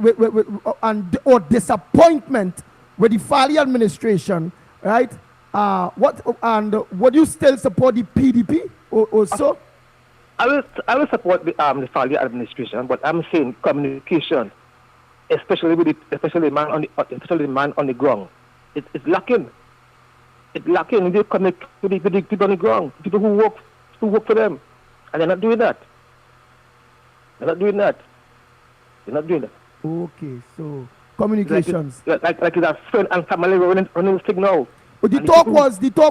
and or disappointment with the Farley administration, right? What and would you still support the PDP or so? I will support the Farley administration, but I'm saying communication, especially with especially the man on the ground, it's lacking. It's lacking. We connect with the people on the ground, people who work for them, and they're not doing that. They're not doing that. Okay, so communications. Like that friend and family running the signal. But the talk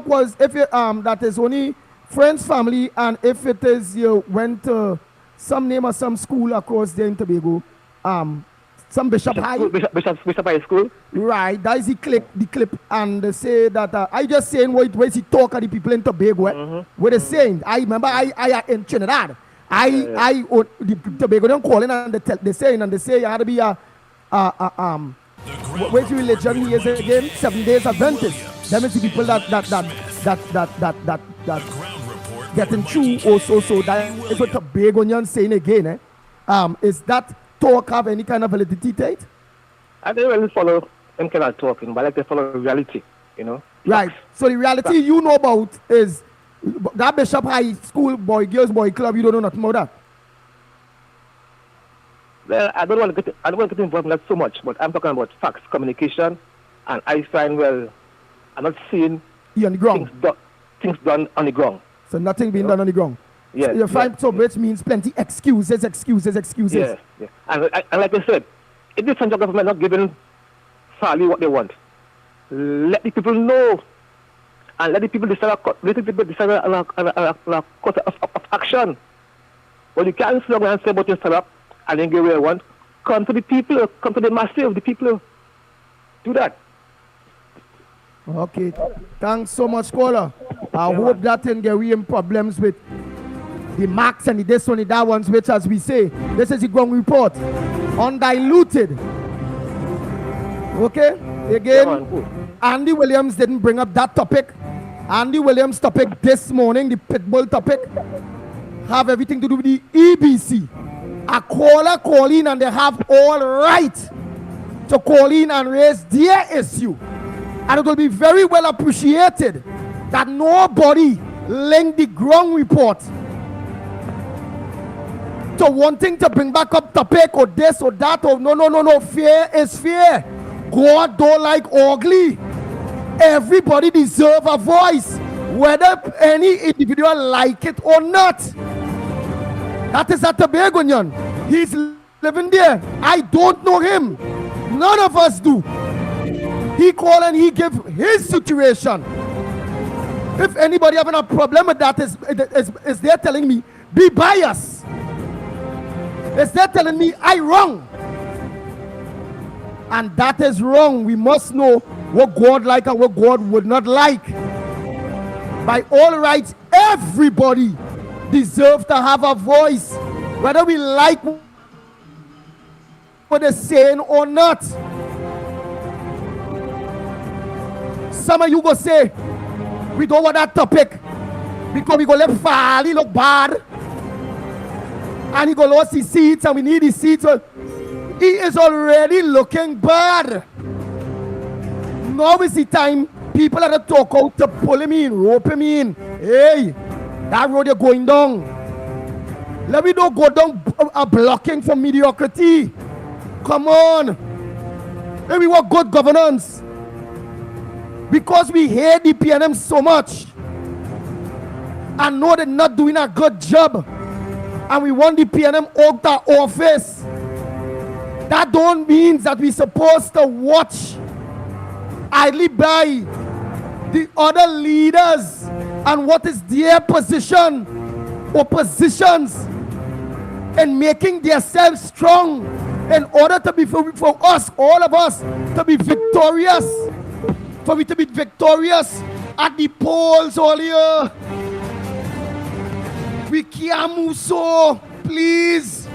was if you that is only friends, family, and if it is you went to some name or some school across there in Tobago, some Bishop High. Bishop High School. Right, that is the clip, and they say that I just saying what he talk at the people in Tobago. What they saying? I remember I in Trinidad. The Tobago don't call in and they say you had to be which religion he is again? 7 Days Adventist. That means the people that getting through also. So that is what Tobagonians saying again. Is that talk have any kind of validity, Tate? I don't really follow them kind of talking, but I like to follow reality, you know. Right. So the reality you know about is that Bishop High School girls boy club. You don't know nothing about that. Well, I don't want to get involved in that so much, but I'm talking about facts, communication, and I find I'm not seeing On the ground. things done on the ground. So nothing being done on the ground. Yes. So you find so which means plenty excuses. Yeah. And like I said, if the central government not giving Farley what they want, let the people know, and let the people decide on a course of action. Well, you can't slow down and say about yourself and then get where you want. Come to the people, come to the massive, the people. Do that. Okay. Thanks so much, caller. I hope that didn't get real problems with the marks and the this one, the that ones, which as we say, this is the ground report. Undiluted. Okay? Again, Andy Williams didn't bring up that topic. Andy Williams' topic this morning, the pitbull topic, have everything to do with the EBC. A caller call in and they have all right to call in and raise their issue. And it will be very well appreciated that nobody linked the ground report to wanting to bring back up topic or this or that or no. Fear is fear. God don't like ugly. Everybody deserve a voice, whether any individual like it or not. That is a Tobagonian. He's living there. I don't know him. None of us do. He call and he give his situation. If anybody having a problem with that is they're telling me be biased. Is they're telling me I wrong. And that is wrong. We must know what God like and what God would not like. By all rights, everybody deserves to have a voice, whether we like what they're saying or not. Some of you go say, we don't want that topic because we go let Farley look bad and he go lost his seats and we need his seats. He is already looking bad. Now is the time people are to talk out to pull him in, rope him in. Hey, that road you're going down. Let me don't go down blocking for mediocrity. Come on. Maybe want good governance. Because we hate the PNM so much and know they're not doing a good job and we want the PNM out of office. That don't mean that we're supposed to watch idly by the other leaders and what is their position or positions in making themselves strong in order to be for us, all of us, to be victorious. For me to be victorious at the polls all year. We can't move so, please.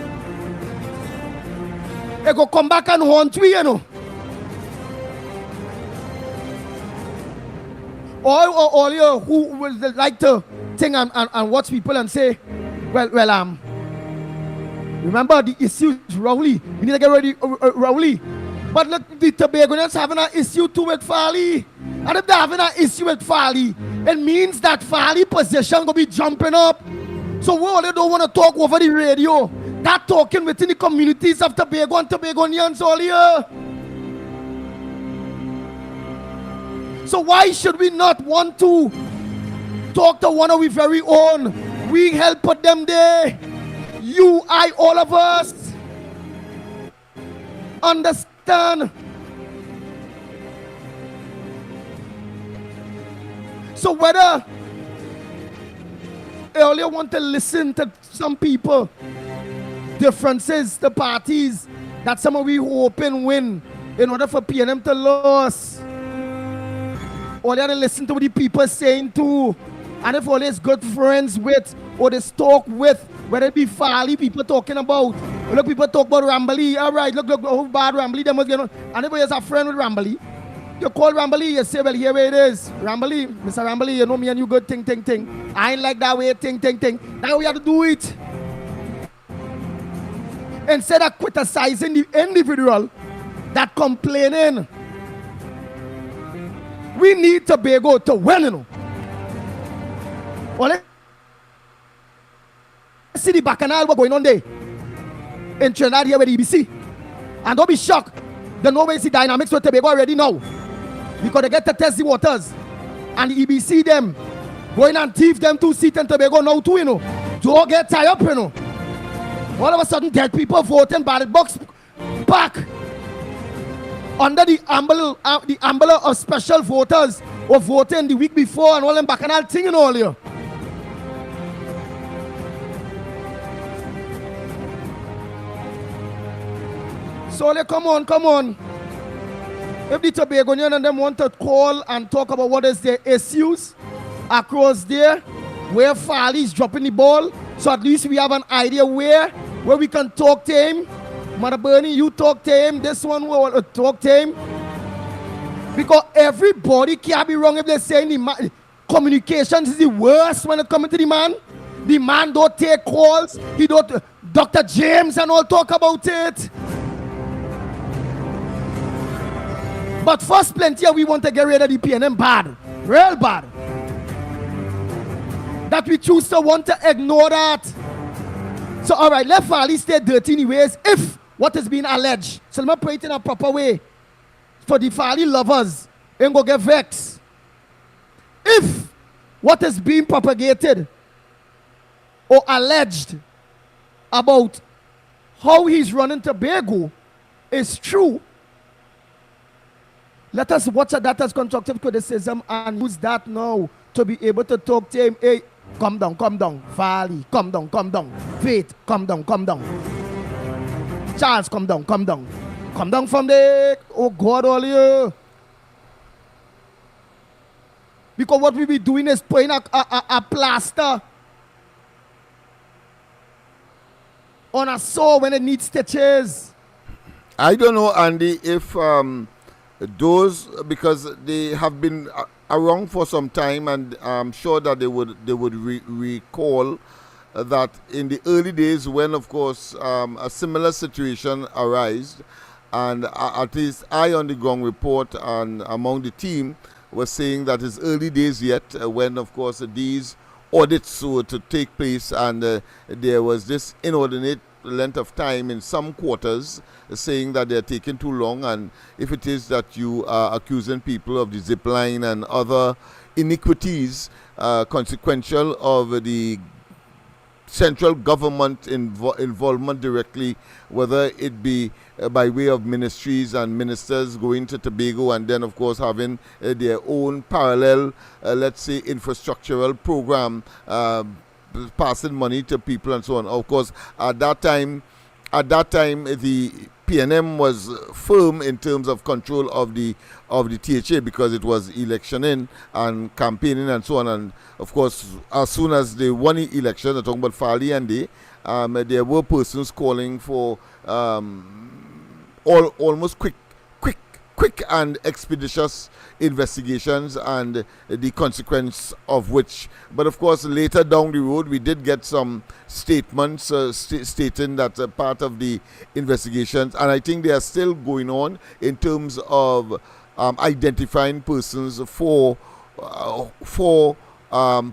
They go come back and haunt we, you know. All you who would like to thing and watch people and say, well, remember the issue is Rowley. We need to get ready, Rowley. But look, the Tobagonians having an issue too with Farley. And if they're having an issue with Farley, it means that Farley position gonna be jumping up. So we only don't want to talk over the radio. That talking within the communities of Tobago and Tobagonians all here. So why should we not want to talk to one of our very own? We help put them there. You, I, all of us. Understand? So whether I only want to listen to some people, differences, the parties that some of we hoping win in order for PNM to lose. Or they listen to what the people saying too. And if all these good friends with or they talk with, whether it be Farley, people talking about. Look, people talk about Rambly. All right, look, how bad Rambly them was getting. And if there's a friend with Rambly, you call Rambly, you say, well, here it is. Rambly, Mr. Rambly, you know me and you good thing. I ain't like that way, thing. Now we have to do it. Instead of criticizing the individual that complaining, we need Tobago to win, you know. Well, let's see the bacchanal what's going on there in Trinidad here with the EBC. And don't be shocked. They know where the dynamics with Tobago already now. Because they get to test the waters. And the EBC them going and thief them 2 seats in Tobago now too, you know. Don't get tied up, you know. All of a sudden, dead people voting ballot box back under the umbrella of special voters who voting the week before and all them bacchanal thing and all here. So come on. If the Tobagonian and them want to call and talk about what is their issues across there, where Farley is dropping the ball, so at least we have an idea where we can talk to him. Mother Bernie, you talk to him. This one will talk to him. Because everybody can't be wrong if they're saying the communications is the worst when it comes to the man. The man don't take calls. He don't. Dr. James and all talk about it. But first plenty we want to get rid of the PNM bad. Real bad. That we choose to want to ignore that. So all right, let Farley stay dirty anyways if what is being alleged. So let me put it in a proper way. For the Farley lovers, ain't go get vexed. If what is being propagated or alleged about how he's running Tobago is true, let us watch that as constructive criticism and use that now to be able to talk to him. Hey, come down. Farley, come down. Faith, come down. Charles, come down. Come down from the, oh God, all you. Because what we be doing is putting a plaster on a sore when it needs stitches. I don't know, Andy, if those, because they have been around for some time, and I'm sure that they would recall that in the early days when, of course, a similar situation arose, and at least I on the ground report and among the team was saying that it's early days yet when, of course, these audits were to take place, and there was this inordinate length of time in some quarters saying that they're taking too long, and if it is that you are accusing people of the zip line and other iniquities consequential of the central government involvement directly, whether it be by way of ministries and ministers going to Tobago and then of course having their own parallel, let's say, infrastructural program, passing money to people and so on. Of course, at that time, the PNM was firm in terms of control of the THA because it was electioning and campaigning and so on. And of course, as soon as they won the election, I'm talking about Farley and they, there were persons calling for almost quick quick and expeditious investigations, and the consequence of which. But of course, later down the road, we did get some statements stating that part of the investigations, and I think they are still going on in terms of identifying persons for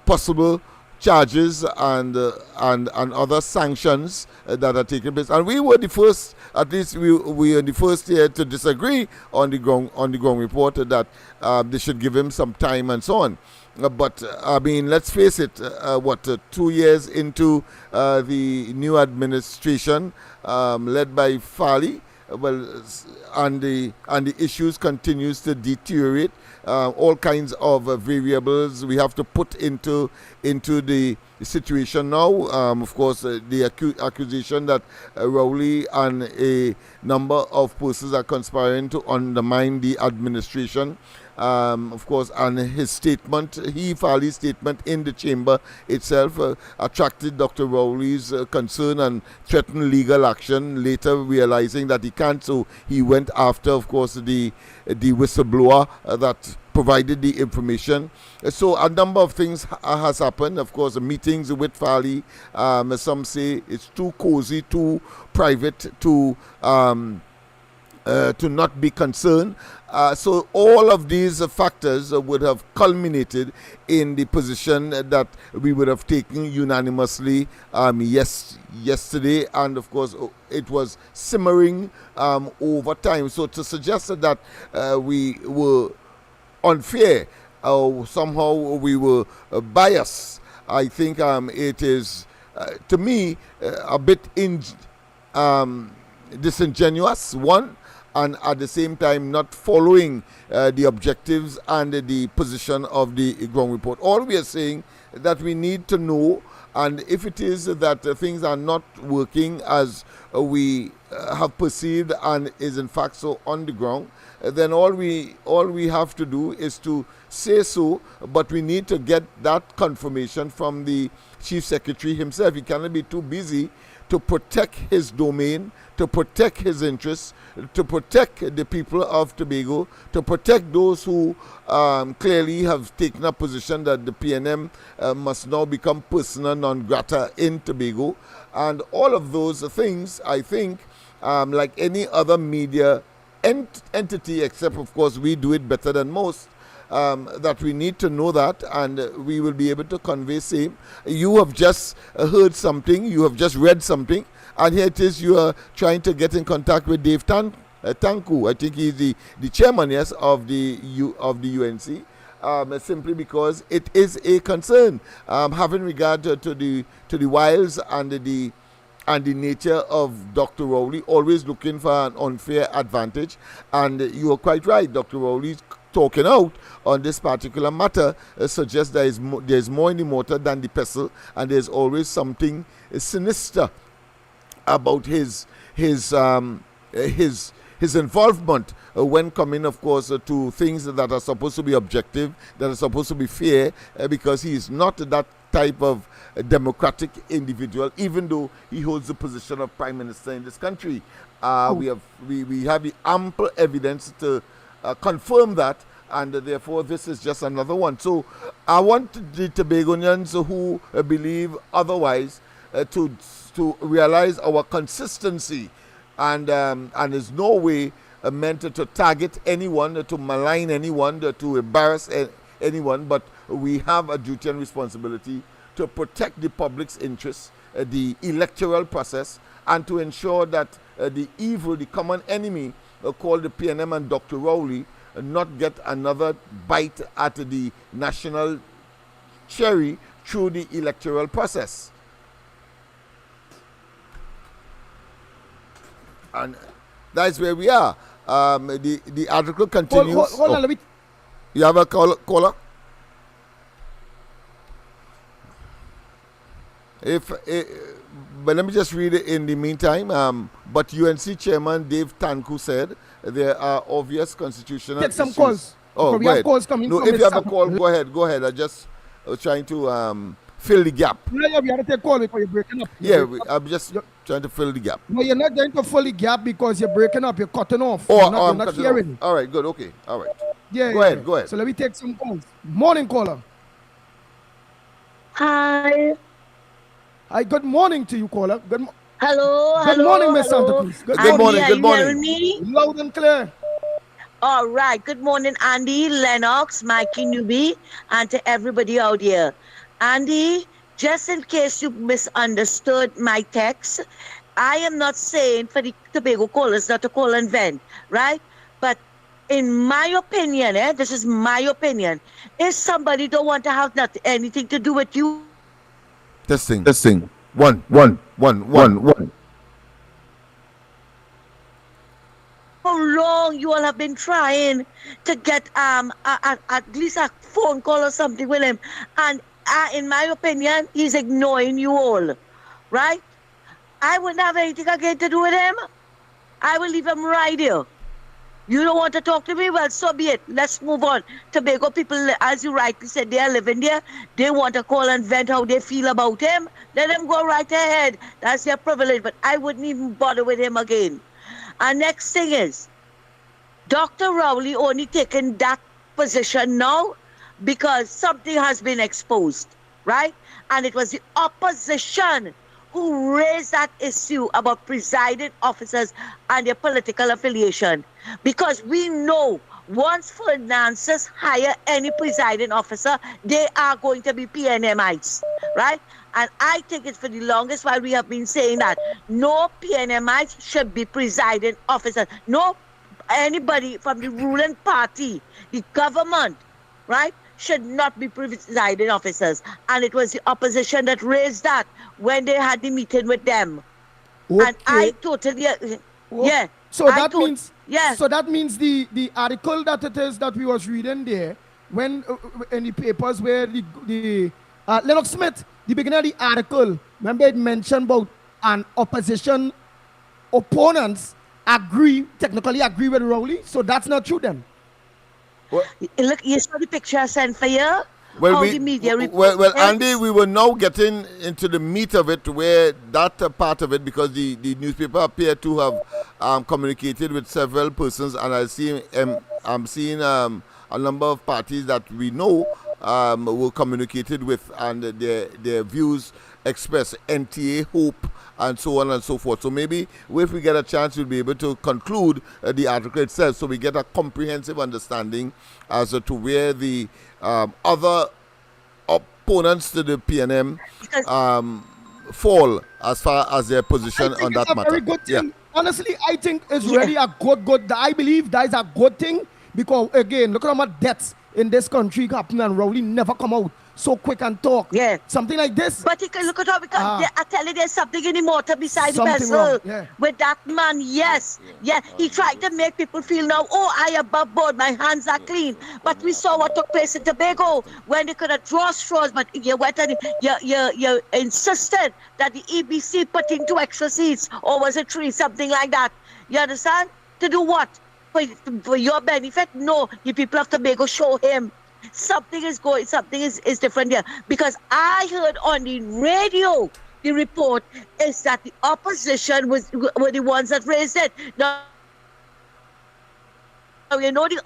possible charges and other sanctions that are taking place. And we were the first, at least we were the first here to disagree on the ground report that they should give him some time and so on. But I mean, let's face it. 2 years into the new administration led by Farley, and the issues continues to deteriorate. All kinds of variables we have to put into the situation now. Of course, the accusation that Rowley and a number of persons are conspiring to undermine the administration. Of course, and his statement, Farley's statement in the chamber itself attracted Dr. Rowley's concern and threatened legal action, later realizing that he can't, so he went after, of course, the whistleblower that provided the information. So a number of things has happened. Of course, meetings with Farley, some say it's too cozy, too private to not be concerned. So all of these factors would have culminated in the position that we would have taken unanimously yesterday, and of course it was simmering over time. So to suggest that we were unfair or somehow we were biased, I think it is to me a bit disingenuous, one, and at the same time not following the objectives and the position of the ground report. All we are saying that we need to know, and if it is that things are not working as we have perceived and is in fact so on the ground, then all we have to do is to say so, but we need to get that confirmation from the Chief Secretary himself. He cannot be too busy to protect his domain, to protect his interests, to protect the people of Tobago, to protect those who clearly have taken a position that the PNM must now become persona non grata in Tobago. And all of those things, I think, like any other media entity, except of course we do it better than most, that we need to know that, and we will be able to convey same. You have just heard something, you have just read something, and here it is, you are trying to get in contact with Dave Tanku. I think he's the chairman, yes, of the UNC, simply because it is a concern, having regard to the wiles and the nature of Dr. Rowley, always looking for an unfair advantage. And you are quite right, Dr. Rowley's talking out on this particular matter suggests there's more in the mortar than the pestle, and there's always something sinister about his involvement when coming, of course, to things that are supposed to be objective, that are supposed to be fair, because he is not that type of democratic individual, even though he holds the position of Prime Minister in this country. We have the ample evidence to confirm that, and therefore this is just another one. So I want the Tobagonians who believe otherwise to realize our consistency, and is no way meant to target anyone, to malign anyone, to embarrass anyone, but we have a duty and responsibility to protect the public's interests, the electoral process, and to ensure that the evil, the common enemy called the PNM and Dr. Rowley, not get another bite at the national cherry through the electoral process. And that's where we are. The article continues. Hold on, let me. You have a caller? But let me just read it in the meantime. But UNC Chairman Dave Tanku said there are obvious constitutional Take some issues. calls. Oh, we go have ahead. calls coming No, from if the you have a staff. call, go ahead. I just was trying to fill the gap. Yeah, we have to take call before you're breaking up. Yeah, I'm just Trying to fill the gap. No, you're not going to fully gap because you're breaking up. You're cutting off. Oh, You're I'm not cutting hearing. off. All right, good. Okay, all right. Yeah, Go yeah, ahead, yeah. go ahead. So let me take some calls. Morning, caller. Hi. Hi, good morning to you, caller. Hello, Good morning, hello, Miss Santa hello. Cruz. Good Good morning. Andy, morning, are good you hearing morning. me? Loud and clear. All right. Good morning, Andy, Lennox, Mikey Newbie, and to everybody out here. Andy, just in case you misunderstood my text, I am not saying for the Tobago callers not to call and vent, right? But in my opinion, this is my opinion, if somebody don't want to have anything to do with you, Testing. Testing. One, One, one, one. one, one. how long you all have been trying to get at least a phone call or something with him, and in my opinion, he's ignoring you all, right? I wouldn't have anything again to do with him. I will leave him right here. You don't want to talk to me? Well, so be it. Let's move on. Tobago people, as you rightly said, they are living there. They want to call and vent how they feel about him. Let them go right ahead. That's their privilege. But I wouldn't even bother with him again. Our next thing is, Dr. Rowley only taken that position now because something has been exposed, right? And it was the opposition who raised that issue about presiding officers and their political affiliation. Because we know once finances hire any presiding officer, they are going to be PNMites, right? And I think it's for the longest while we have been saying that no PNMites should be presiding officers. No anybody from the ruling party, the government, right, should not be presiding officers. And it was the opposition that raised that when they had the meeting with them. Okay. And I totally, yeah. So that means, yeah. So that means the article that it is that we was reading there, when in the papers where the Lennox Smith, the beginning of the article, remember it mentioned about an opposition opponents technically agree with Rowley. So that's not true then. Look, you saw the picture I sent for you? Well, the media well, Andy, we were now getting into the meat of it, where that part of it, because the newspaper appeared to have communicated with several persons, and I'm seeing a number of parties that we know were communicated with, and their views expressed. NTA, Hope, and so on and so forth. So maybe if we get a chance, we'll be able to conclude the article itself, so we get a comprehensive understanding as to where the other opponents to the PNM fall as far as their position on that matter. Very good thing. Yeah. Honestly, I think it's really a good. I believe that is a good thing because again, look at how much deaths in this country happen and Rowley never come out so quick and talk. Yeah. Something like this. But you can look at how, because I tell you, there's something in the motor beside the Something vessel. wrong, With that man, yes. Yeah. He tried to make people feel now, oh, I above board, my hands are clean. But we saw what took place in Tobago when they could have drawn straws, but you went and you insisted that the EBC put in 2 extra seats, or was it 3, something like that. You understand? To do what? For your benefit? No. The people of Tobago show him something is different here, because I heard on the radio the report is that the opposition were the ones that raised it. Now you know the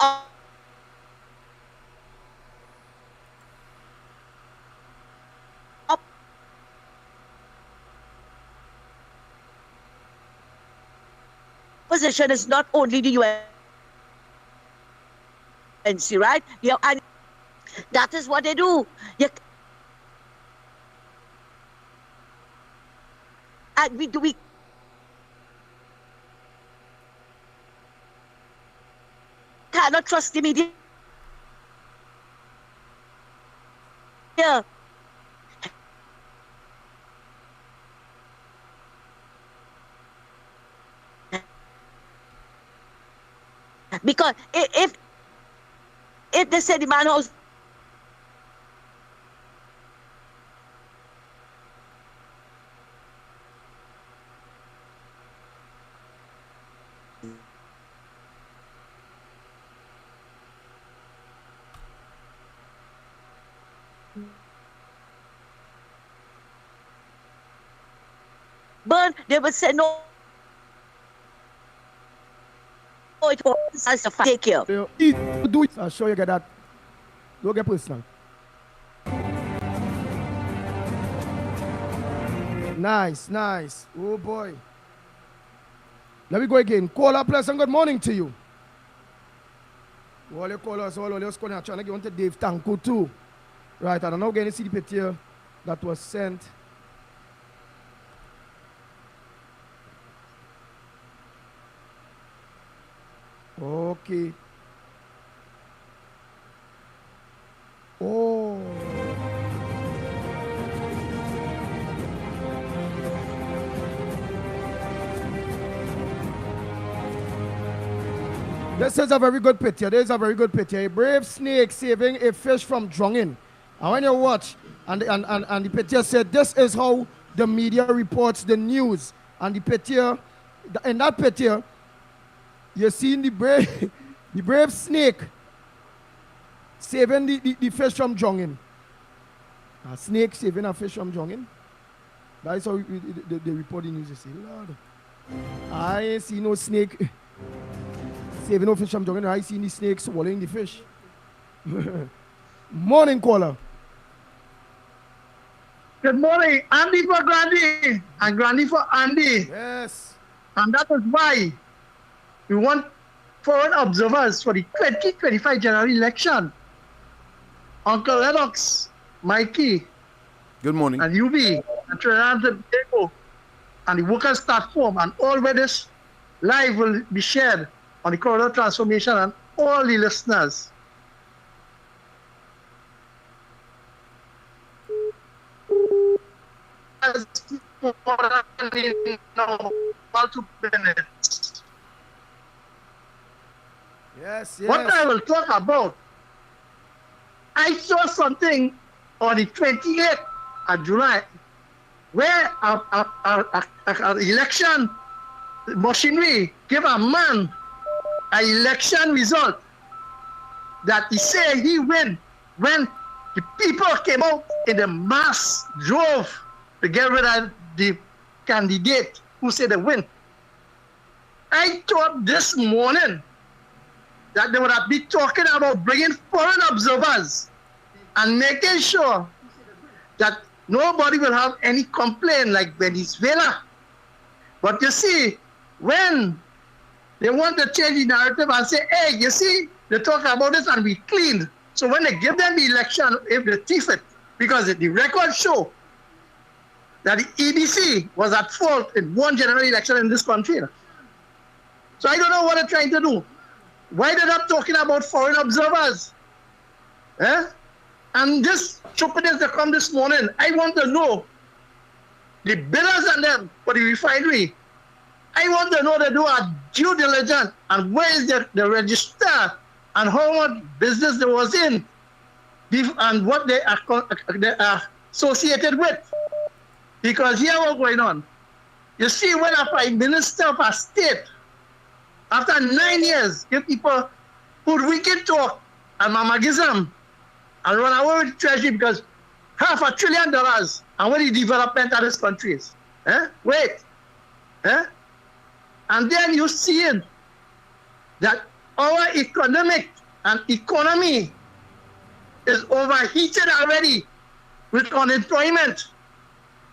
opposition is not only the UNC, right? Yeah, and that is what they do. And we cannot trust the media. Yeah. Because if they say the man house burn, they will say no. It was as a take care. Do it. I'll show you get that. Don't get personal. Nice, nice. Oh boy. Let me go again. Caller, pleasant good morning to you. All the callers, all the callers, trying to get on to Dave Tanko too. Right, and I'm now getting to see the picture that was sent. Okay. Oh. This is a very good picture. This is a very good picture. A brave snake saving a fish from drowning. And when you watch, and the picture said, this is how the media reports the news. And the picture, in that picture, you see the brave snake saving the fish from drowning. A snake saving a fish from drowning. That is how they report the news. You see, Lord, I ain't see no snake saving no fish from drowning. I see the snake swallowing the fish. Morning, caller. Good morning, Andy for Grandy and Grandy for Andy. Yes. And that is why we want foreign observers for the 2025 general election. Uncle LENNOX, Mikey, Good morning. and UB, and Trinidad and Tobago, and the workers' platform, and all where this live will be shared on the corridor transformation and all the listeners. About 2 minutes. Yes, What I yes. will talk about, I saw something on the 28th of July where an election machinery gave a man an election result that he said he win when the people came out in the mass drove to get rid of the candidate who said they win. I thought this morning that they would have been talking about bringing foreign observers and making sure that nobody will have any complaint like Venezuela. But you see, when they want to change the narrative and say, hey, you see, they talk about this and we cleaned. So when they give them the election, if they thief it, because the records show that the EBC was at fault in one general election in this country. So I don't know what they're trying to do. Why they're not talking about foreign observers? Eh? And this stupidness that come this morning, I want to know the bidders and them for the refinery. I want to know they do a due diligence and where is the register and how much business there was in and what they are associated with. Because here what's going on. You see, when a prime minister of a state, after 9 years, give people who wicked talk and mamagism and run away with treasury because $500 billion and what the development of this country is. Eh? Wait. Eh? And then you see it, that our economy is overheated already with unemployment.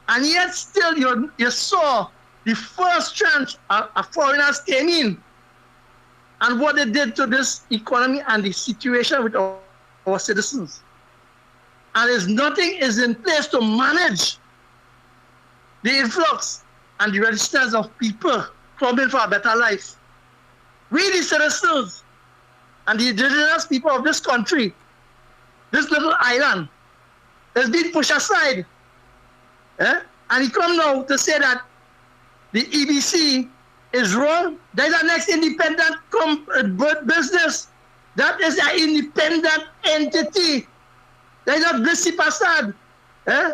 And yet still you saw the first tranche of foreigners came in and what they did to this economy and the situation with our citizens. And there's nothing is in place to manage the influx and the registers of people coming for a better life. We, the citizens and the indigenous people of this country, this little island, has been pushed aside. Eh? And he come now to say that the EBC is wrong. There's a next independent business. That is an independent entity. There's not Blissy Passad. Eh?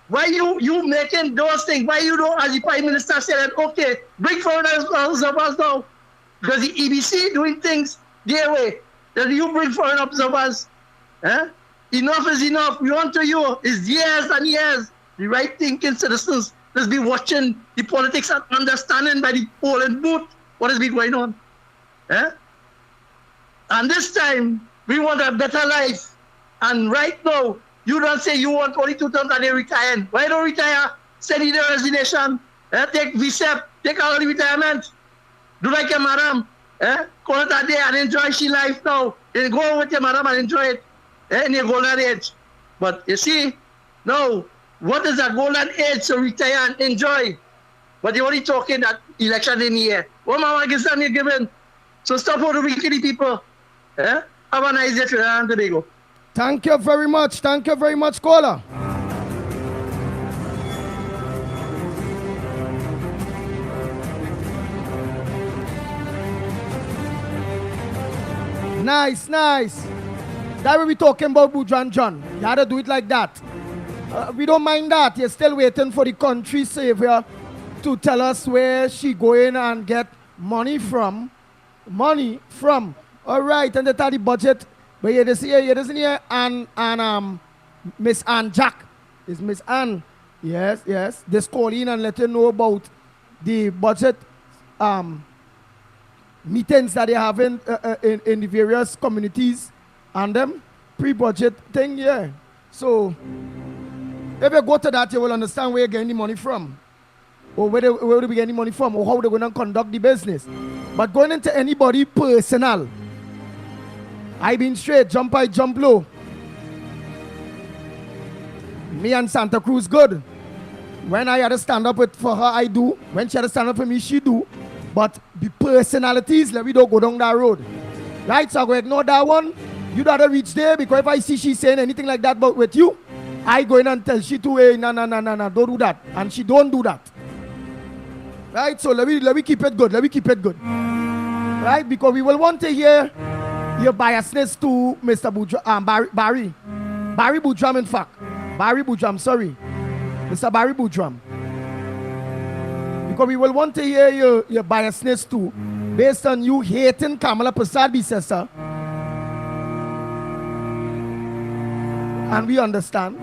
Why you making those things? Why you don't, as the Prime Minister said, okay, bring foreign observers now? Because the EBC doing things their way. Then you bring foreign observers. Eh? Enough is enough. We want to you is years and years. The right thinking citizens let's be watching the politics and understanding by the polling booth what has been going on. Eh? And this time, we want a better life. And right now, you don't say you want only 2 terms and they retire. Why don't retire? Send in the resignation. Take VSEP. Take all the retirement. Do like your madam. Call it a day and enjoy she life now. Then go on with your madam and enjoy it in your golden age. But you see, no. What is a golden age to retire and enjoy? But you're only talking that election in here. What mama gets done you're giving? So stop all the wicked people. Have a nice day, Trinidad and Tobago. Thank you very much. Thank you very much, caller. Nice, nice. That will be talking about Bujan John. You had to do it like that. We don't mind that. You're still waiting for the country savior to tell us where she going and get money from. Money from. All right, and that's the budget. But you listen here, and Miss Ann Jack. Is Miss Ann. Yes, yes. Just call in and let you know about the budget meetings that they have in the various communities and them pre-budget thing, yeah. So if you go to that, you will understand where you're getting the money from, or where they be getting money from, or how they're going to conduct the business. But going into anybody personal, I been straight, jump high, jump low. Me and Santa Cruz good. When I had to stand up for her, I do. When she had to stand up for me, she do. But the personalities, let me don't go down that road. Right, so I go ignore that one. You gotta reach there, because if I see she saying anything like that but with you, I go in and tell she to, hey, no, don't do that. And she don't do that. Right, so let me keep it good. Let me keep it good. Right, because we will want to hear your biasness to Mr. Barry Boudram, in fact. Barry Boudram, sorry. Mr. Barry Boudram. Because we will want to hear your biasness too, based on you hating Kamala Prasad, sister. And we understand.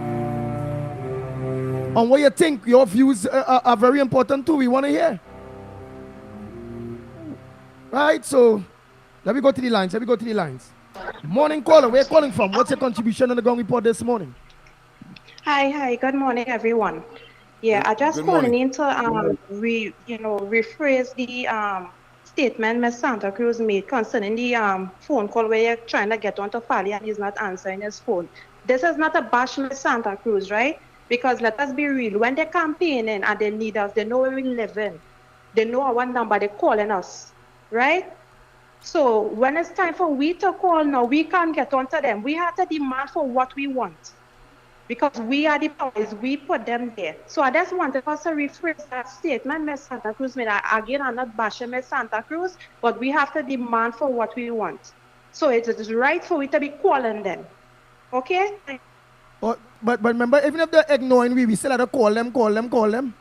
And what you think, your views are very important too. We want to hear. Right, so let me go to the lines. Morning caller, where you calling from? What's your contribution on the ground report this morning? Hi, good morning, everyone. Yeah, I just calling in to rephrase the statement Ms. Santa Cruz made concerning the phone call where you're trying to get onto Fali and he's not answering his phone. This is not a bash Ms. Santa Cruz, right? Because let us be real, when they're campaigning and they need us, they know where we live in. They know our number, they're calling us, right? So when it's time for we to call now, we can't get onto them. We have to demand for what we want. Because we are the powers, we put them there. So I just wanted us to rephrase that statement Ms. Santa Cruz made. Again, I'm not bashing Ms. Santa Cruz, but we have to demand for what we want. So it is right for we to be calling them. Okay? But remember, even if they're ignoring we still have to call them.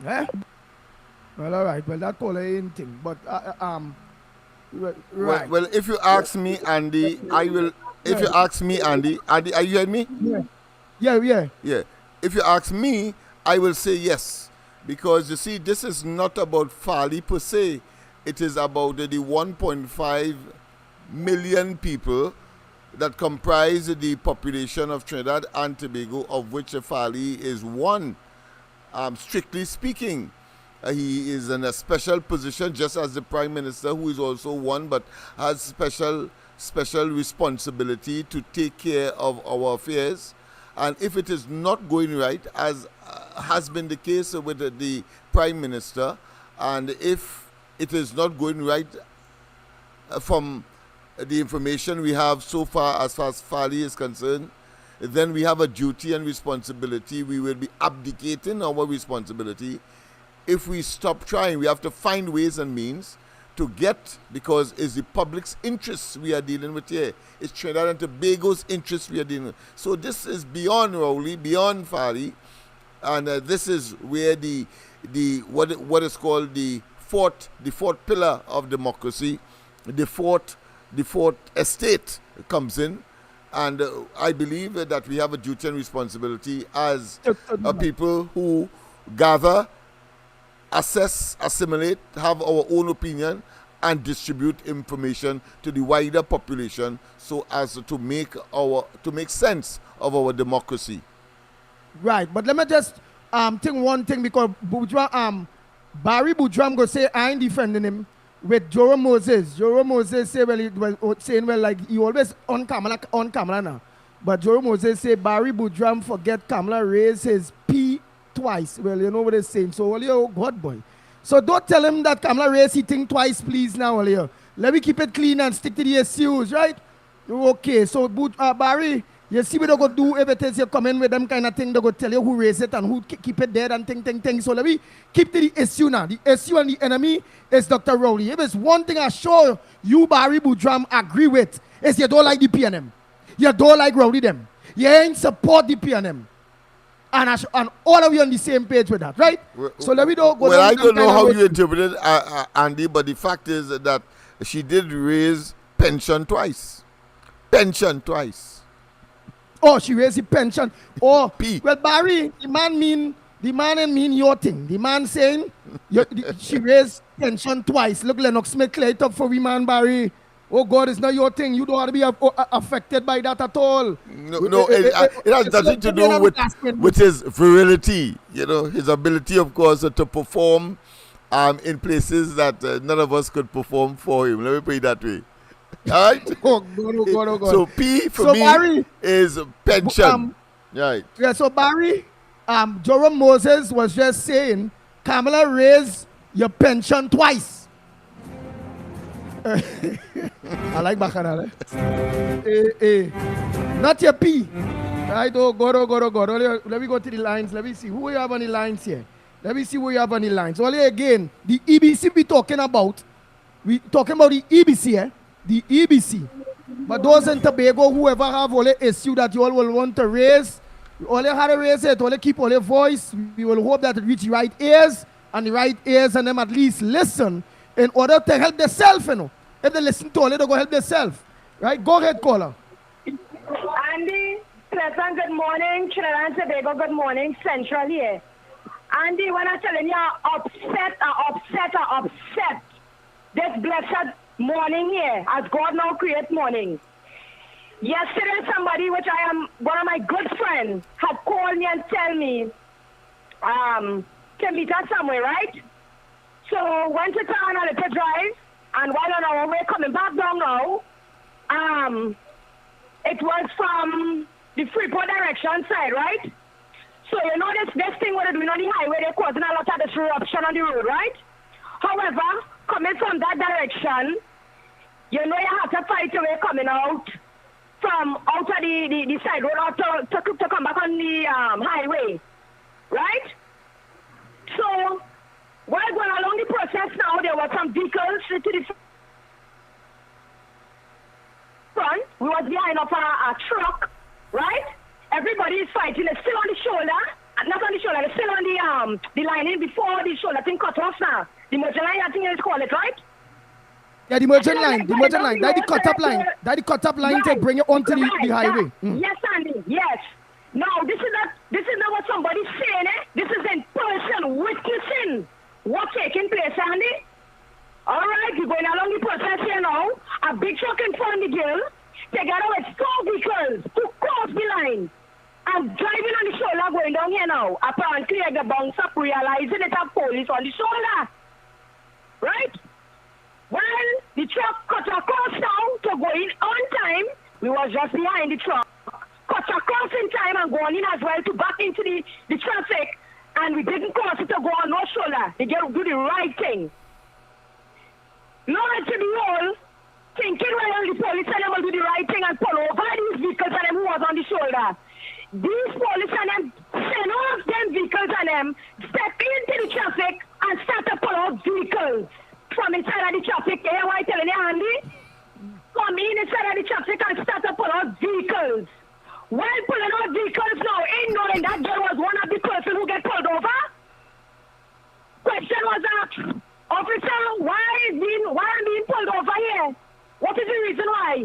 Yeah? Well, all right. Well, that caller ain't thing. But, right. Well, if you ask me, Andy, I will... If you ask me, Andy, are you hearing me? Yeah. If you ask me, I will say yes. Because you see, this is not about Fali per se. It is about the 1.5 million people that comprise the population of Trinidad and Tobago, of which Fali is one. Strictly speaking, he is in a special position, just as the Prime Minister, who is also one, but has special responsibility to take care of our affairs. And if it is not going right, as has been the case with the Prime Minister, and if it is not going right from the information we have so far as Fali is concerned, then we have a duty and responsibility. We will be abdicating our responsibility if we stop trying. We have to find ways and means to get, because it's the public's interests we are dealing with here. It's Trinidad and Tobago's interests we are dealing with. So this is beyond Rowley, beyond Fali, and this is where the what is called the fourth pillar of democracy, the fourth estate comes in, And I believe that we have a duty and responsibility as To people who gather, assess, assimilate, have our own opinion, and distribute information to the wider population so as to make sense of our democracy. Right, but let me just think one thing, because Barry Boudram go say I ain't defending him with Joro Moses. Joro Moses say saying like he always on camera now. But Joro Moses say Barry Boudram forget Kamala raise his P twice. Well, you know what they're saying. So well, God boy. So don't tell him that Kamala raise he thing twice, please now. Well, let me keep it clean and stick to the issues, right? Okay, so Barry, you see what they go do if it is you come in with them kind of thing, they go tell you who raised it and who keep it dead and thing. So let me keep to the issue now. The issue and the enemy is Dr. Rowley. If it's one thing I sure you, Barry Boudram, agree with, is you don't like the PNM. You don't like Rowley them. You ain't support the PNM. And all of you on the same page with that, right? So let me go well, I don't know how you interpret it, Andy, but the fact is that she did raise pension twice. Oh, she raised the pension. Oh, P. Well, Barry, the man ain't mean your thing. The man saying she raised pension twice. Look, Lennox Smith clear it up for we, man, Barry. Oh, God, it's not your thing. You don't want to be affected by that at all. No, it has nothing to do with his virility. You know, his ability, of course, to perform in places that none of us could perform for him. Let me put it that way. All right? Oh, God. So P for me Barry, is pension. Right. Yeah, so Barry, Joram Moses was just saying, Kamala raised your pension twice. I like Bacana. Not your P. Right, oh God. Let me go to the lines. Let me see who we have on the lines here. Let me see who you have on the lines. Only again, the EBC we talking about the EBC here. The EBC. But those in Tobago, whoever have all the issue that you all will want to raise, you only have to raise it, only keep all the voice. We will hope that it reach the right ears, and the right ears and them at least listen in order to help themselves, you know. If they listen to all, they go help themselves. Right? Go ahead, caller. Andy, pleasant good morning. Trinidad and Tobago, good morning. Central here. Andy, when I'm telling you, upset. This blessed morning here, as God now create morning. Yesterday, somebody, which I am one of my good friends, had called me and tell me, can meet us somewhere, right? So went to town on a little drive, and while on our way coming back down now, it was from the Freeport direction side, right? So you know this thing what they're doing on the highway, they're causing a lot of disruption on the road, right? However, coming from that direction, you know you have to fight your way coming out from out of the side road out to come back on the highway, right? So while going along the process now, there were some vehicles to the front. We was behind of a truck, right? Everybody is fighting. It's still on the shoulder. Not on the shoulder. It's still on the lining before the shoulder thing cut off now. The merchant line, I think it's called it, right? Yeah, the merchant line. That's the cut-up line. That's the cut-up line right. To bring it onto the highway. Yes, Andy. Yes. Now, this is not what somebody's saying, eh? This is in person witnessing what's taking place, Andy. All right, we're going along the process here now. A big truck in front of the girl, together with 4 vehicles to cross the line. And driving on the shoulder going down here now. Apparently, I get bounce up realizing it have police on the shoulder. Right? Well, the truck cut across now to go in on time. We was just behind the truck. Cut across in time and going in as well to back into the traffic. And we didn't cross it to go on no shoulder. They get to do the right thing. Lord to the wall, thinking well the police and them will do the right thing and pull over these vehicles and them who was on the shoulder. These police and them send off them vehicles and them step into the traffic and start to pull out vehicles from inside of the traffic. Hear what I telling you, Andy? Come in inside of the traffic and start to pull out vehicles. While pulling out vehicles now, ain't knowing that girl was one of the person who get pulled over. Question was asked, officer, why I'm being pulled over here? What is the reason why?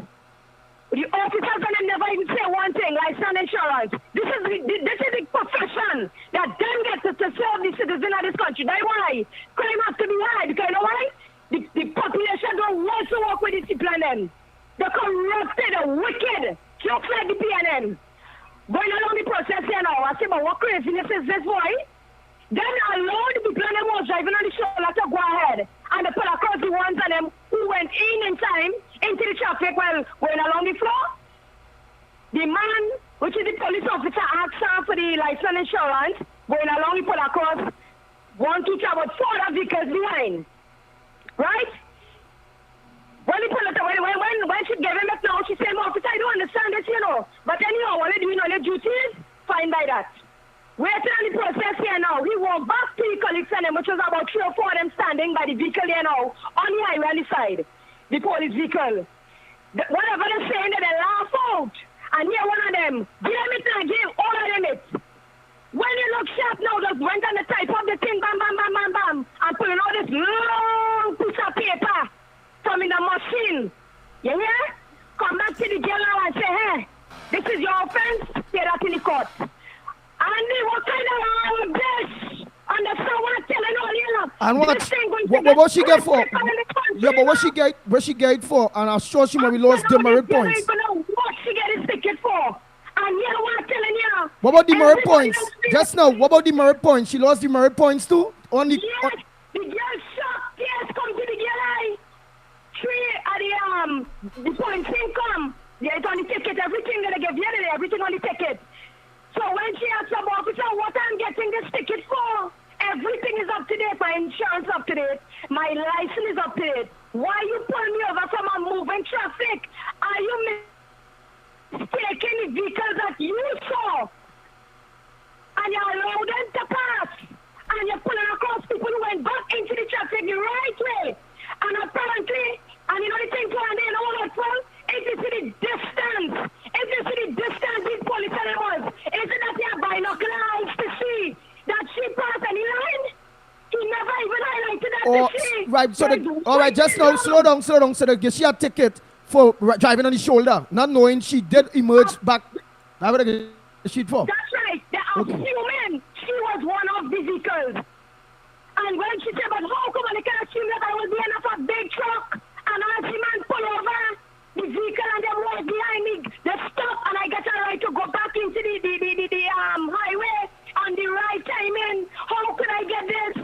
The officers and them never even say one thing, license insurance. This is the profession that them get to serve the citizens of this country. That's why crime has to be high. Because you know why? The population don't want to work with these people and them. They're corrupted, they're wicked, just like the PNM. Going along the process here now, I say, but what craziness is this, boy? Then allow the people and them was driving on the shoulder to go ahead. And they pull across the ones of them who went in time into the traffic while going along the floor. The man, which is the police officer, asked her for the license insurance, going along, he pull across 1, 2, 3, about 4 other vehicles behind. Right? When he pull it, when she gave him it now, she said, officer, I don't understand this, you know. But anyhow, what they doing on their duties, fine by that. Waiting on the process here now. He walked back to the colleagues and them, which was about 3 or 4 of them standing by the vehicle here now, on the highway on the side, the police vehicle. Whatever they're saying, they laugh out. And here one of them, give them it and give all of them it. When you look sharp now, just went on the type of the thing, bam, bam, bam, bam, bam, and pulling all this long piece of paper from in the machine. You hear? Come back to the jail now and say, hey, this is your offense, pay that in the court. Andy, what kind of this? Understand what I'm telling all you? And what she get for? Yeah, but what she get it for? And I'm sure she maybe lost demerit points. I don't even know what she get his ticket for. And you know what I'm telling you? What about demerit points? Just now, what about demerit points? She lost demerit points too? On the, yes, the girl shocked. Yes, come to the girl eye. 3 at the points income. Yeah, it's on the ticket. Everything that I gave yesterday, everything on the ticket. So when she asked the officer what I'm getting this ticket for, everything is up to date. My insurance is up to date. My license is up to date. Why you pull me over from a moving traffic? Are you mistaking the vehicles that you saw? And you allow them to pass. And you're pulling across people who went back into the traffic the right way. And apparently, and you know the thing for and they know what for? If you see the distance, the police animals, is it that you have binoculars to see that she passed any line? He never even highlighted that to see. Right, so all right, just now, slow down. So she had a ticket for driving on the shoulder, not knowing she did emerge back. That's what I get the sheet for. That's right. The assuming she was one of the vehicles. And when she said, but how come I can assume that I will be enough a big truck? And I see man pull over the vehicle and them walk behind me. They stop and I get a right to go back into the highway on the right timing. How could I get this?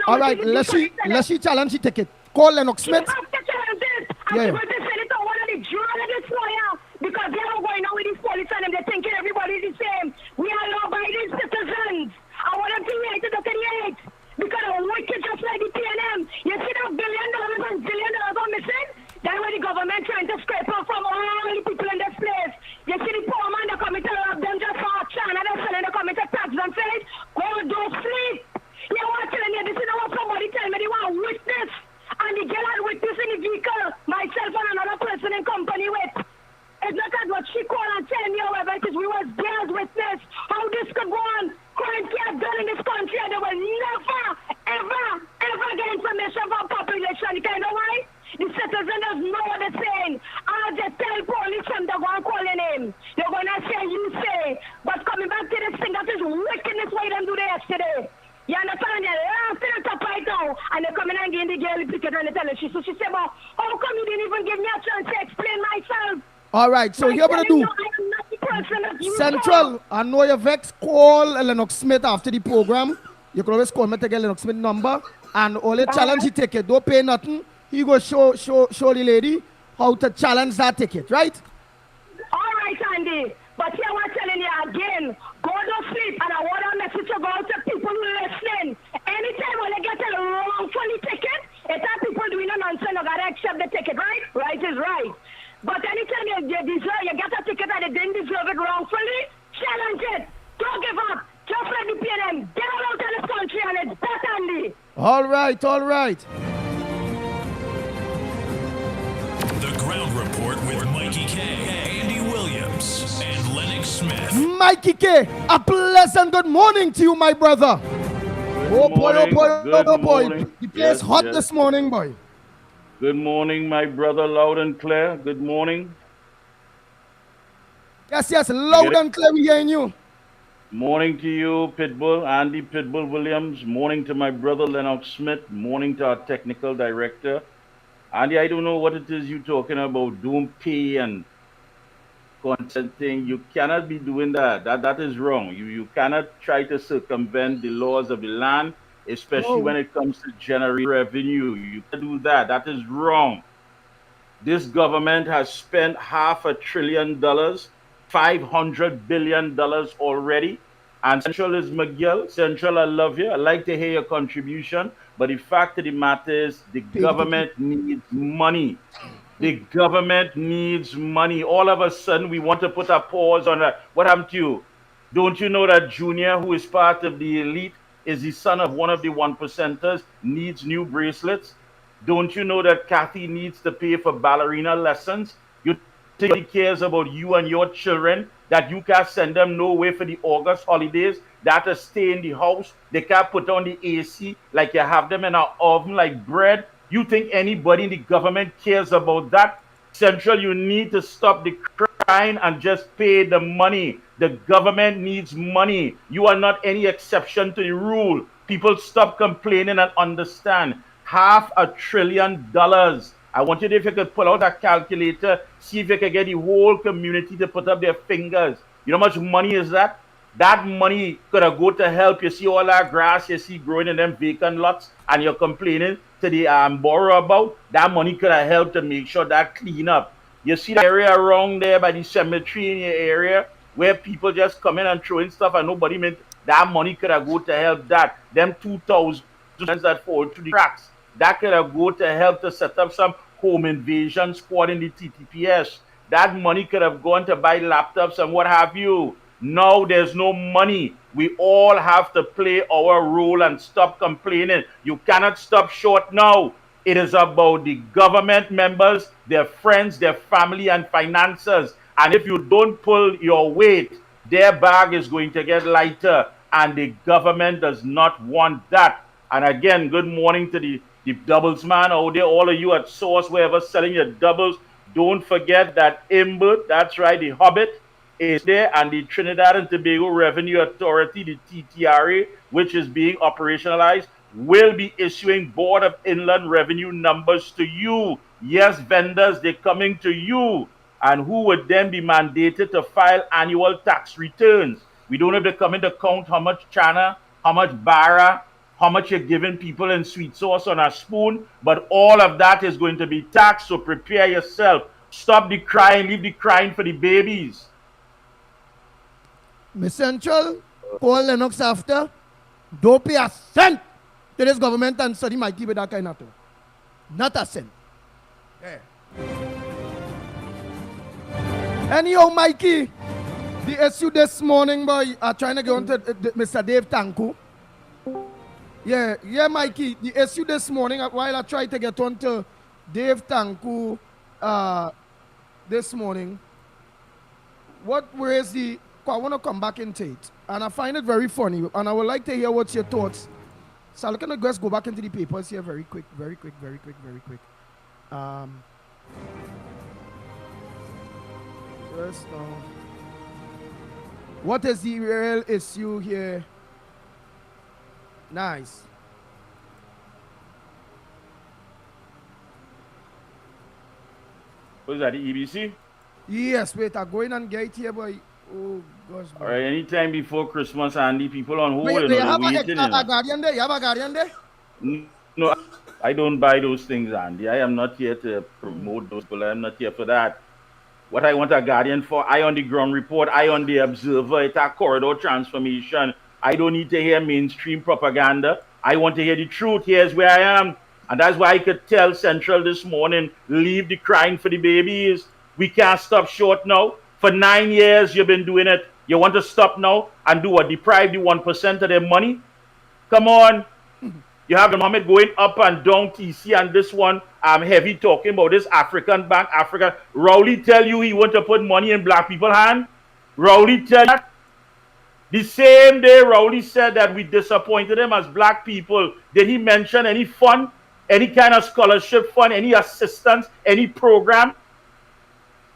All right, let's see challenge the ticket. Call LENNOX Smith. Yeah. Because they are going on with these police and they're thinking everybody is the same. We are law-abiding citizens. I want them to wait to the 38. Because of wicked just like the PNM. You see that $1 billion and $1 billion are missing? That's why the government trying to scrape up from all the people in this place. You see the poor man that come to rob them just for China. They're selling the come to tax them face. Go do sleep. You know what I'm telling you? This is what somebody tell me they want to witness. And the girl had witness in the vehicle. Myself and another person in company with. It's not that what she called and tell me, however, it is we was there as witness. How this could go on. Crimes get done in this country and they will never, ever get information from population. You know why? The citizens don't know what they're saying. I'll just tell police them they're going to call your name. They're going to say, you say. But coming back to this thing, that is wickedness why they do that yesterday. You understand? They're laughing at top right now. And they're coming and getting the girl the ticket and they tell her. So she said, well, how come you didn't even give me a chance to explain myself? All right, so you're going to do Central. I know your vex. Call LENNOX Smith after the program. You can always call me to get LENNOX Smith number. And all the challenge the ticket. Don't pay nothing. He go show the lady how to challenge that ticket, right? All right, Andy. But here I'm telling you again, go to sleep. And I want a message to go to people who listening. Anytime when they get a wrongfully ticket, it's not people doing a nonsense. You got to accept the ticket, right? Right is right. But anytime you get a ticket and they didn't deserve it wrongfully, challenge it. Don't give up. Just like the PNM. Get out of this country and it's that, Andy. All right. The Ground Report with Mikey K, Andy Williams, and LENNOX Smith. Mikey K, a pleasant good morning to you, my brother. Good morning. The place hot this morning, boy. Good morning, my brother, loud and clear. Good morning. Yes, You get loud it? and clear, we hearing you. Morning to you, Pitbull, Andy Pitbull Williams. Morning to my brother, Lennox Smith. Morning to our technical director. Andy, I don't know what it is you're talking about, doom pay and consenting. You cannot be doing that. That is wrong. You cannot try to circumvent the laws of the land, especially Oh, when it comes to generating revenue. You can't do that. That is wrong. This government has spent $500 billion, $500 billion already. And Central is McGill. Central, I love you. I like to hear your contribution. But the fact of the matter is, the pay the ticket. government needs money. The government needs money. All of a sudden, we want to put a pause on that. What happened to you? Don't you know that Junior, who is part of the elite, is the son of one of the one percenters, needs new bracelets? Don't you know that Kathy needs to pay for ballerina lessons? You think he cares about you and your children, that you can't send them nowhere for the August holidays, that to stay in the house? They can't put on the AC like you have them in an oven like bread. You think anybody in the government cares about that? Central, you need to stop the crying and just pay the money. The government needs money. You are not any exception to the rule. People, stop complaining and understand. $500 billion. I want you to, if you could pull out a calculator, see if you can get the whole community to put up their fingers. You know how much money is that? That money could have go to help. You see all that grass you see growing in them vacant lots, and you're complaining to the borrower about that money could have helped to make sure that clean up. You see that area around there by the cemetery in your area where people just come in and throwing stuff and nobody meant that money could have go to help that. Them 2,000 that fall through the cracks. That could have go to help to set up some home invasion squad in the TTPS. That money could have gone to buy laptops and what have you. Now there's no money. We all have to play our role and stop complaining. You cannot stop short now. It is about the government members, their friends, their family, and finances. And if you don't pull your weight, their bag is going to get lighter. And the government does not want that. And again, good morning to the doubles man out there, all of you at Source, wherever selling your doubles. Don't forget that Imbut, that's right, the Hobbit, is there, and the Trinidad and Tobago Revenue Authority, the TTRA, which is being operationalized, will be issuing Board of Inland Revenue numbers to you. Yes, vendors, they're coming to you, and who would then be mandated to file annual tax returns. We don't have to come in to count how much chana, how much bara, how much you're giving people in sweet sauce on a spoon, but all of that is going to be taxed, so prepare yourself. Stop the crying, leave the crying for the babies. Miss Central, call Lennox after. Don't pay a cent to this government and study Mikey with that kind of thing. Not a cent. Yeah. Anyhow, Mikey, the issue this morning, boy, are trying to get on to Mr. Dave Tanku. Yeah, Mikey, the issue this morning, while I tried to get on to Dave Tanku this morning, where is the, I want to come back into it, and I find it very funny, and I would like to hear what's your thoughts. So I'm going to just go back into the papers here very quick. First, what is the real issue here? Nice. What is that, the EBC? Yes, wait, I'm going and get it here, boy. Oh, gosh. All right, anytime before Christmas, Andy, people on hold, Wait, you you know, have they're waiting. a guardian there? You have a guardian there? No, I don't buy those things, Andy. I am not here to promote those people. I am not here for that. What I want a guardian for, I on the ground report, I on the observer, it's a corridor transformation. I don't need to hear mainstream propaganda. I want to hear the truth. Here's where I am. And that's why I could tell Central this morning, leave the crying for the babies. We can't stop short now. For 9 years, you've been doing it. You want to stop now and do what? Deprive the 1% of their money? Come on. You have the Mohammed going up and down TC, and this one, I'm heavy talking about this African bank, Africa. Rowley tell you he want to put money in black people's hand? Rowley tell you that? The same day Rowley said that we disappointed him as black people, did he mention any fund? any kind of scholarship fund, any assistance, any program?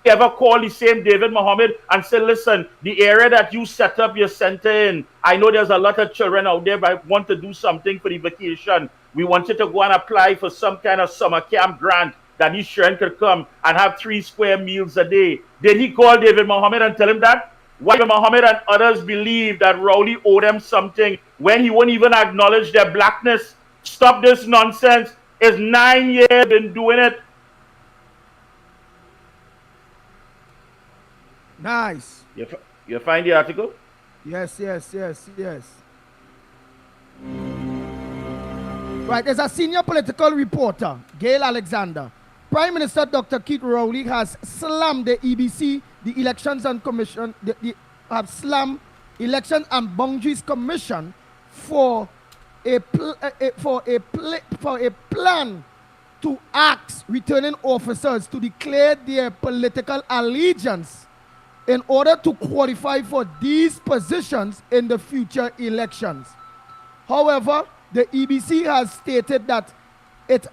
Ever call the same David Mohammed and say, listen, the area that you set up your center in, I know there's a lot of children out there that want to do something for the vacation. We want you to go and apply for some kind of summer camp grant that these children could come and have 3 square meals a day. Did he call David Mohammed and tell him that? Why David Mohammed and others believe that Rowley owed them something when he won't even acknowledge their blackness? Stop this nonsense. It's 9 years been doing it. Nice. You find the article? Yes. Right, there's a senior political reporter, Gail Alexander. Prime Minister Dr. Keith Rowley has slammed the EBC, the Elections and Commission, have slammed Election and Boundaries Commission for a plan to ask returning officers to declare their political allegiance in order to qualify for these positions in the future elections. However, the EBC has stated that it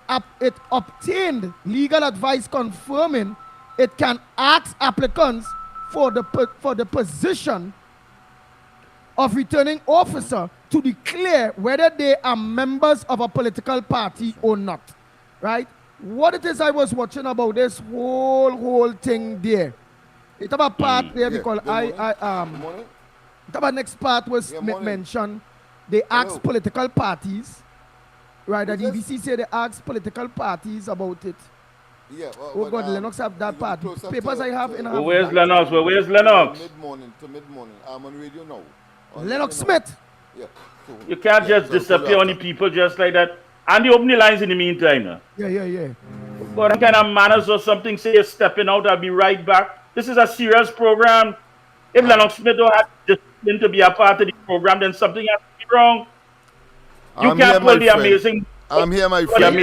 obtained legal advice confirming it can ask applicants for the position of returning officer to declare whether they are members of a political party or not. Right? What it is I was watching about this whole thing there. It's about part there because the next part was mentioned. They asked political parties, right? The EBC said they asked political parties about it. Yeah. Oh God, Lennox have that part. Papers I have in hand. Where's Lennox? Where's Lennox? Mid-morning. I'm on radio now. Lennox Smith. Yeah. You can't just disappear on the people just like that. And you open the lines in the meantime. Yeah. What kind of manners or something? Say you're stepping out, I'll be right back. This is a serious program. If Lennox Smith don't have discipline to be a part of the program, then something has to be wrong. You can't pull the amazing. I'm here, my friend.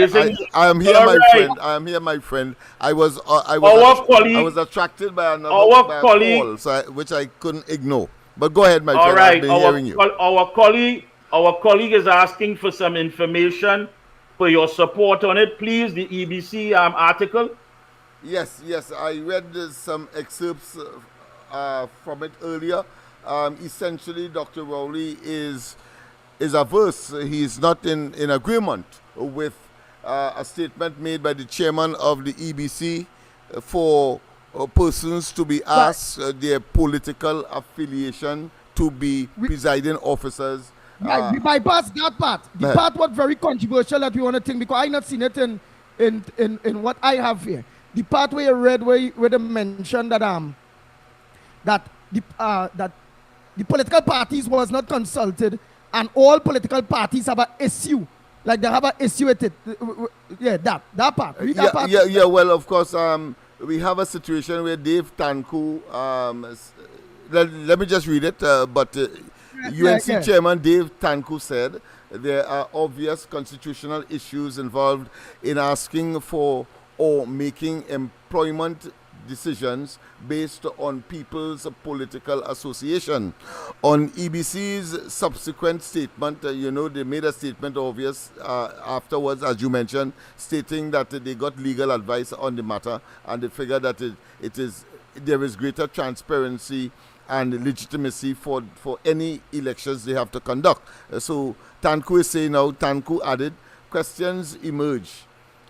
I am here, my friend. I was attracted by another call, which I couldn't ignore. But go ahead, my friend. All right. I've been hearing you. Our colleague is asking for some information for your support on it. Please, the EBC article. Yes. I read some excerpts from it earlier. Essentially, Dr. Rowley is averse. He's not in agreement with a statement made by the chairman of the EBC for persons to be asked their political affiliation to be presiding officers. We bypass that part. The part was very controversial that we want to think because I not seen it in what I have here. The part where you read where they mentioned that the political parties was not consulted and all political parties have an issue. Like they have an issue with it. Yeah, that part. Read that part. Yeah, well, of course, we have a situation where Dave Tanku, let me just read it, UNC Chairman Dave Tanku said there are obvious constitutional issues involved in asking for or making employment decisions based on people's political association. On EBC's subsequent statement, they made a statement obvious afterwards, as you mentioned, stating that they got legal advice on the matter and they figured that there is greater transparency and legitimacy for any elections they have to conduct. So Tanku is saying now, Tanku added, questions emerge.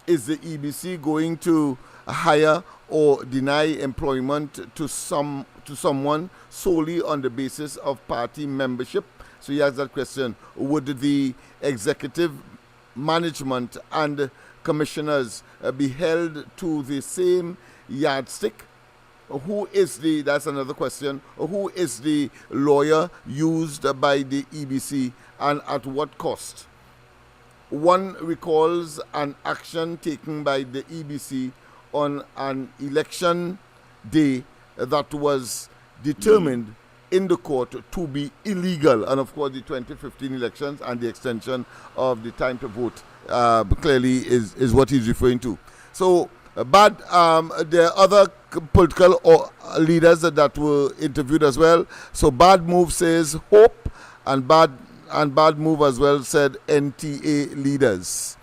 Is the EBC going to hire or deny employment to someone solely on the basis of party membership? So he asked that question. Would the executive management and commissioners be held to the same yardstick? That's another question. Who is the lawyer used by the EBC and at what cost? One recalls an action taken by the EBC on an election day that was determined in the court to be illegal. And of course, the 2015 elections and the extension of the time to vote clearly is what he's referring to. So, but there are other political leaders that were interviewed as well. So, Bad Move says hope, and Bad Move as well said NTA leaders.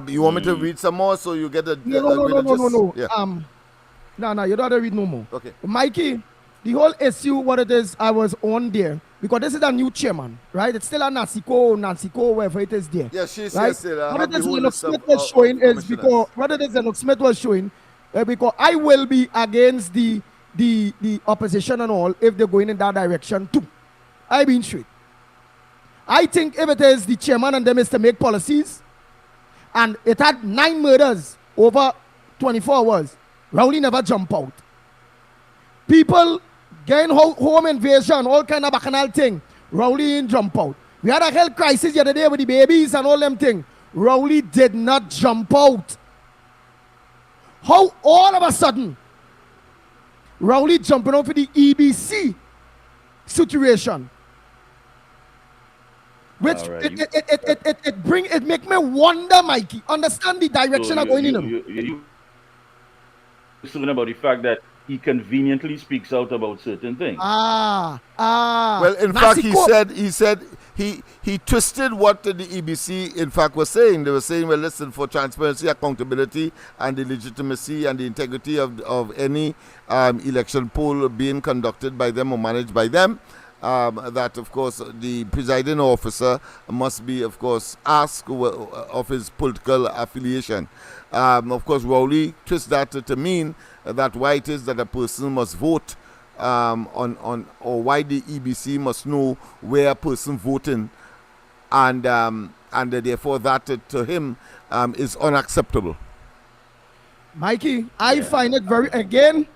You want me to read some more so you get a No. Yeah. No, you don't have to read no more. Okay. Mikey, the whole issue, what it is, I was on there because this is a new chairman, right? It's still a Nansiko, wherever it is there. Yeah, she's right? still. What Have it is the whole Lennox list of- Smith was of showing is commissioners. because what it is Lennox Smith was showing because I will be against the opposition and all if they're going in that direction too. I been straight. I think if it is the chairman and them is to make policies, and it had 9 murders over 24 hours, Rowley never jump out. People getting home invasion, all kind of bacchanal thing, Rowley didn't jump out. We had a health crisis the other day with the babies and all them thing. Rowley did not jump out. How all of a sudden, Rowley jumping out for the EBC situation? Which Alright, it make me wonder, Mikey. Understand the direction I'm going in. You're talking about the fact that he conveniently speaks out about certain things. Well, in fact, he said he twisted what the EBC in fact was saying. They were saying, well, listen, for transparency, accountability, and the legitimacy and the integrity of any election poll being conducted by them or managed by them, that, of course, the presiding officer must be, of course, asked of his political affiliation. Of course, Rowley twists that to mean that why it is that a person must vote on or why the EBC must know where a person voting, and therefore that to him is unacceptable. Mikey, I find it very, again,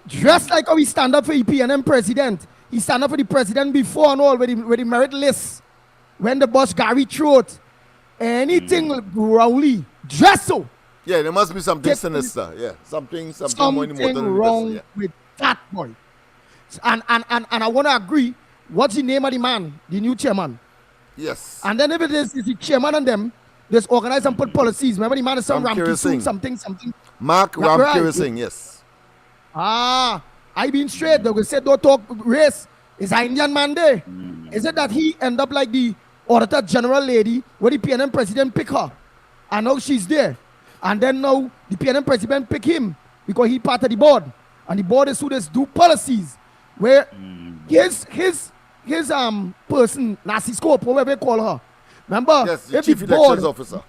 just like how we stand up for EPNM president, he stand up for the president before and all with the merit list. When the boss Gary Throat, anything Rowley, just so. Yeah, there must be something sinister. Yeah, something more important than wrong this, with that boy. And I want to agree. What's the name of the man, the new chairman? Yes. And then if it is the chairman and them, just organize and put policies. Remember the man is some Ramkir Singh. something. Mark Ramkir Singh, yes. I been straight. They will say don't talk race. Is an Indian man there? Is it that he end up like the Auditor General lady where the PNM president pick her? And now she's there. And then now the PNM president pick him because he part of the board. And the board is who just do policies where his person, Nasi Scope, whatever they call her. Remember, yes, the if chief the board, elections officer.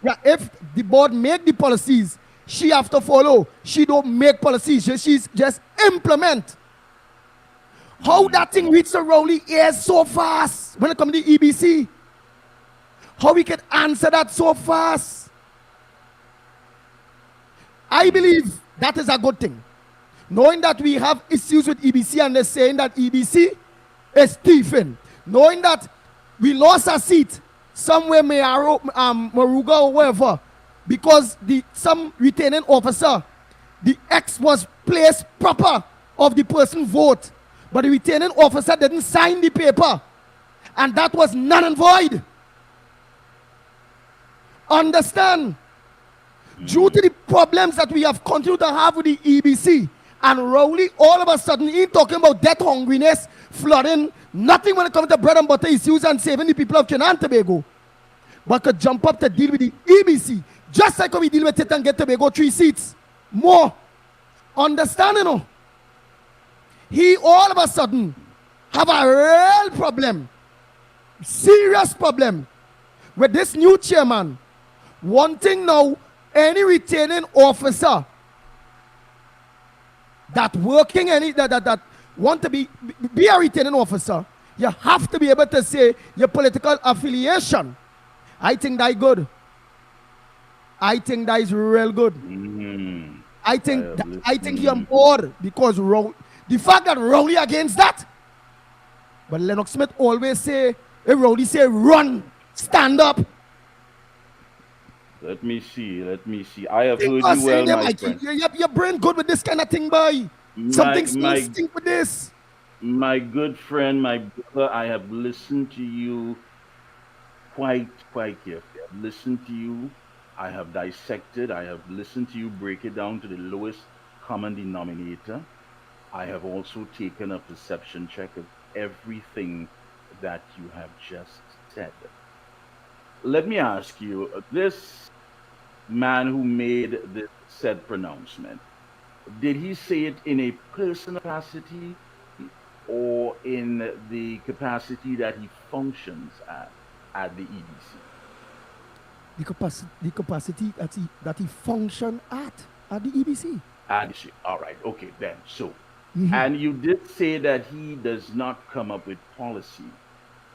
Yeah, if the board make the policies, she have to follow. She don't make policies. She's just implement. How that thing reach the Rowley ears so fast when it comes to the EBC? How we can answer that so fast? I believe that is a good thing. Knowing that we have issues with EBC and they're saying that EBC is thieving. Knowing that we lost a seat somewhere, Maruga or wherever, because some retaining officer, the X was placed proper of the person vote, but the retaining officer didn't sign the paper, and that was null and void. Understand? Due to the problems that we have continued to have with the EBC, and Rowley, all of a sudden, he talking about death hungriness, flooding, nothing when it comes to bread and butter issues and saving the people of Trinidad and Tobago, but could jump up to deal with the EBC, just like how we deal with it and get Tobago 3 seats more. Understand, you know? He all of a sudden have a real problem, serious problem, with this new chairman wanting now any retaining officer that working that want to be a retaining officer, you have to be able to say your political affiliation. I think that is good. I think that is real good. I think you're on board because the fact that Rowley against that, but Lennox Smith always say, if Rowley say run, stand up. Let me see. I have heard you well, my friend. Your brain good with this kind of thing, boy. Something stink with this. My good friend, my brother, I have listened to you quite carefully. I've listened to you. I have dissected. I have listened to you break it down to the lowest common denominator. I have also taken a perception check of everything that you have just said. let me ask you, this man who made this said pronouncement, did he say it in a personal capacity or in the capacity that he functions at the EBC? The capacity that he function at the EBC. All right, okay, then. So, Mhm. and you did say that he does not come up with policy.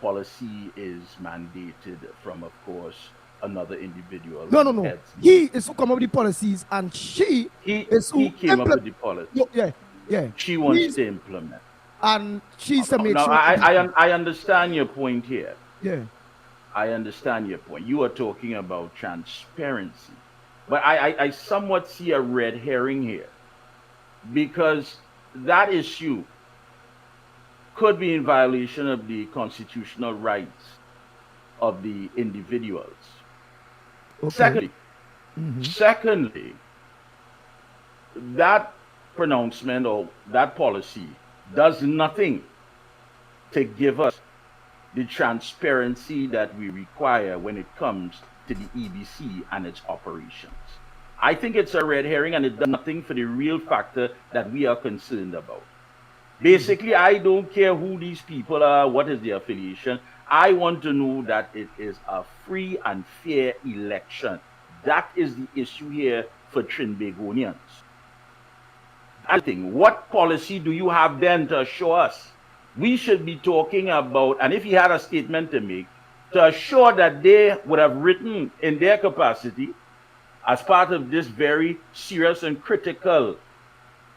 Policy is mandated from, of course, another individual. No, who no, no. heads He is who come up with the policies, and she is he who came up with the policy. Yeah, yeah. She wants He's- to implement. and she's to make Now, sure. it happens. I understand your point here. Yeah. I understand your point. You are talking about transparency. But I somewhat see a red herring here because that issue could be in violation of the constitutional rights of the individuals. Okay. Secondly, that pronouncement or that policy does nothing to give us the transparency that we require when it comes to the EBC and its operations. I think it's a red herring and it does nothing for the real factor that we are concerned about. Basically, I don't care who these people are, what is their affiliation. I want to know that it is a free and fair election. That is the issue here for Trinbagonians. I think, what policy do you have then to assure us? We should be talking about, and if he had a statement to make, to assure that they would have written in their capacity as part of this very serious and critical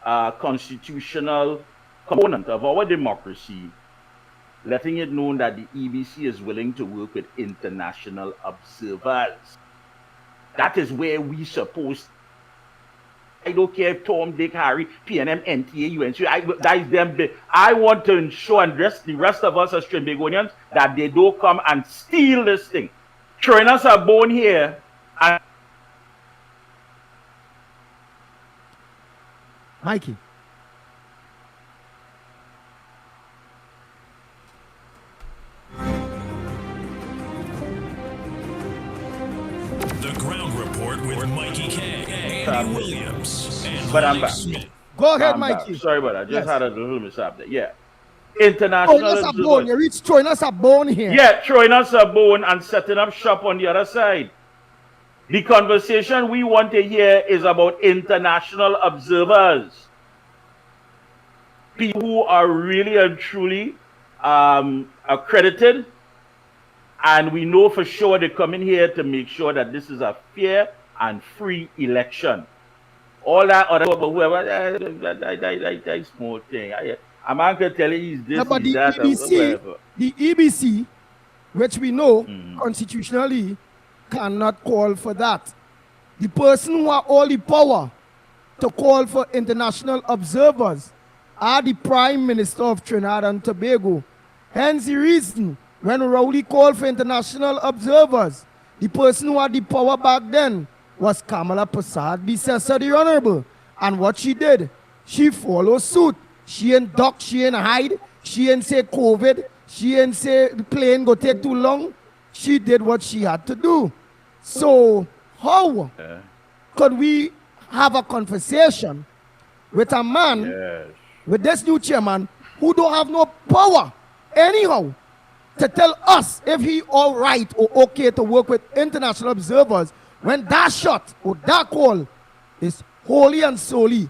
constitutional component of our democracy, letting it known that the EBC is willing to work with international observers. That is where we supposed. I don't care if Tom, Dick, Harry, PNM, NTA, UNC, that is them. I want to ensure and the rest of us as Trinbagonians that they don't come and steal this thing. Throwing us a bone here and Mikey. The Ground Report with Mikey K, Andy Williams, and But I'm Lennox back. Smith. Go ahead, I'm Mikey. back. Sorry about that. I just Yes. had a little mishap there. Yeah. Throwing International us a observers. bone. You reach throwing us a bone here. Yeah, throwing us a bone and setting up shop on the other side. The conversation we want to hear is about international observers. People who are really and truly accredited. And we know for sure they come in here to make sure that this is a fair and free election. All that other whoever, that small thing. I'm not going to tell you he's this, Yeah, but he's that, or whatever. the EBC, which we know constitutionally cannot call for that. The person who have all the power to call for international observers are the Prime Minister of Trinidad and Tobago. Hence the reason when Rowley called for international observers, the person who had the power back then was Kamala Prasad, the Cesar the Honorable. And what she did, she followed suit. She ain't duck, she ain't hide, she ain't say COVID, she ain't say the plane go take too long. She did what she had to do. So how could we have a conversation with a man, Yes. with this new chairman, who don't have no power anyhow to tell us if he all right or okay to work with international observers when that shot or that call is wholly and solely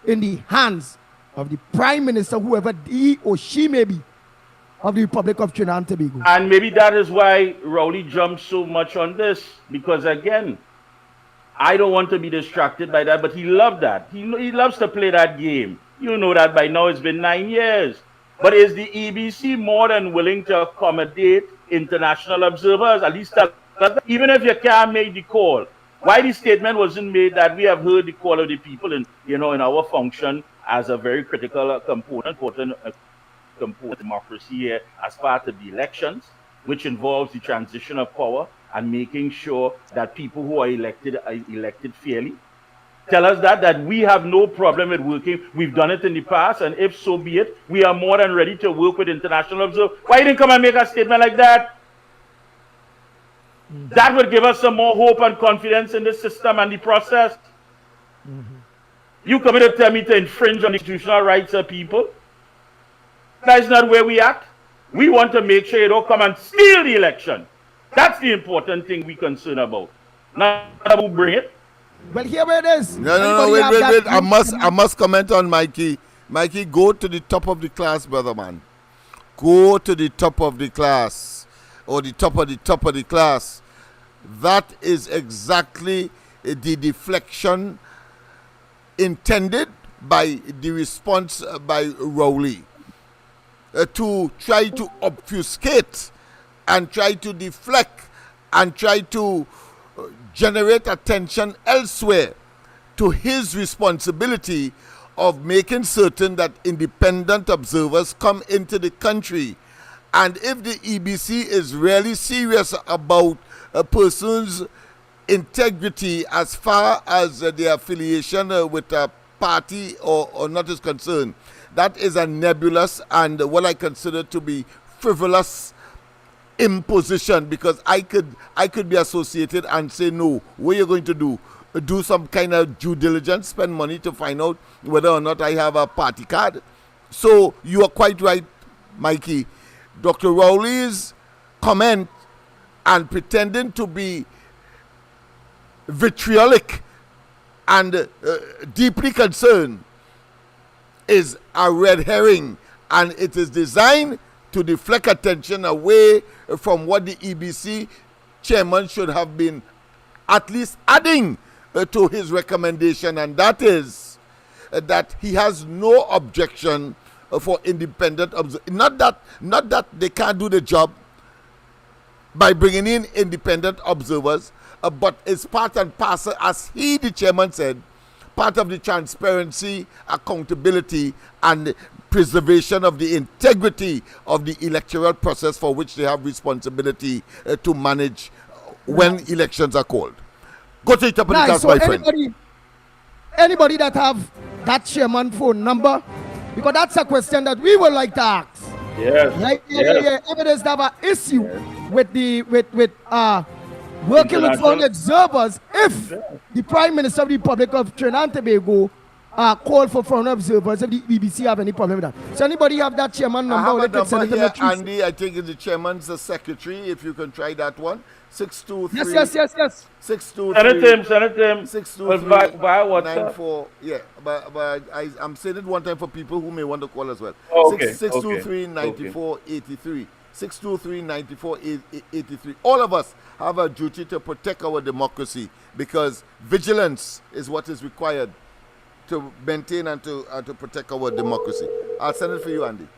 in the hands of the Prime Minister, whoever he or she may be, of the Republic of Trinidad and Tobago. And maybe that is why Rowley jumped so much on this. Because again, I don't want to be distracted by that, but he loved that. He loves to play that game. You know that by now it's been 9 years. But is the EBC more than willing to accommodate international observers? At least tell us, even if you can't make the call. Why the statement wasn't made that we have heard the call of the people in our function as a very critical component of democracy here as part of the elections, which involves the transition of power and making sure that people who are elected fairly. Tell us that we have no problem with working. We've done it in the past, and if so be it, we are more than ready to work with international observers. Why you didn't come and make a statement like that? That would give us some more hope and confidence in the system and the process. You come in to tell me to infringe on the constitutional rights of people? That's not where we at. We want to make sure you don't come and steal the election. That's the important thing we concern about. Not about bring it. Well, here it is. No, wait. I must comment on Mikey. Mikey, go to the top of the class, brother man. Go to the top of the class. Or the top of the class. That is exactly the deflection intended by the response by Rowley. To try to obfuscate and try to deflect and try to generate attention elsewhere to his responsibility of making certain that independent observers come into the country. And if the EBC is really serious about a person's integrity as far as their affiliation with a party or not is concerned, that is a nebulous and what I consider to be frivolous imposition, because I could be associated and say, no, what are you going to do? Do some kind of due diligence, spend money to find out whether or not I have a party card. So you are quite right, Mikey. Dr. Rowley's comment and pretending to be vitriolic and deeply concerned is a red herring, and it is designed to deflect attention away from what the EBC chairman should have been at least adding to his recommendation, and that is that he has no objection for independent observers. Not that they can't do the job by bringing in independent observers, but it's part and parcel, as he, the chairman, said, part of the transparency, accountability, and preservation of the integrity of the electoral process for which they have responsibility to manage when elections are called. Go to the top of the class, so my friend. Anybody that have that chairman phone number, because that's a question that we would like to ask. Yes. Right? Yes. Yeah. If it is have an issue with the working with foreign observers, if the Prime Minister of the Republic of Trinidad and Tobago call for foreign observers, if the BBC have any problem with that. So anybody have that chairman number? I have a number here, Andy. I think it's the chairman's the secretary. If you can try that one. 623. Yes. 623. Send it to him. 623. By WhatsApp. 94. Yeah, but I'm saying it one time for people who may want to call as well. Okay. 623 94 83. 623 94 83. All of us have a duty to protect our democracy, because vigilance is what is required to maintain and to protect our democracy. I'll send it for you, Andy.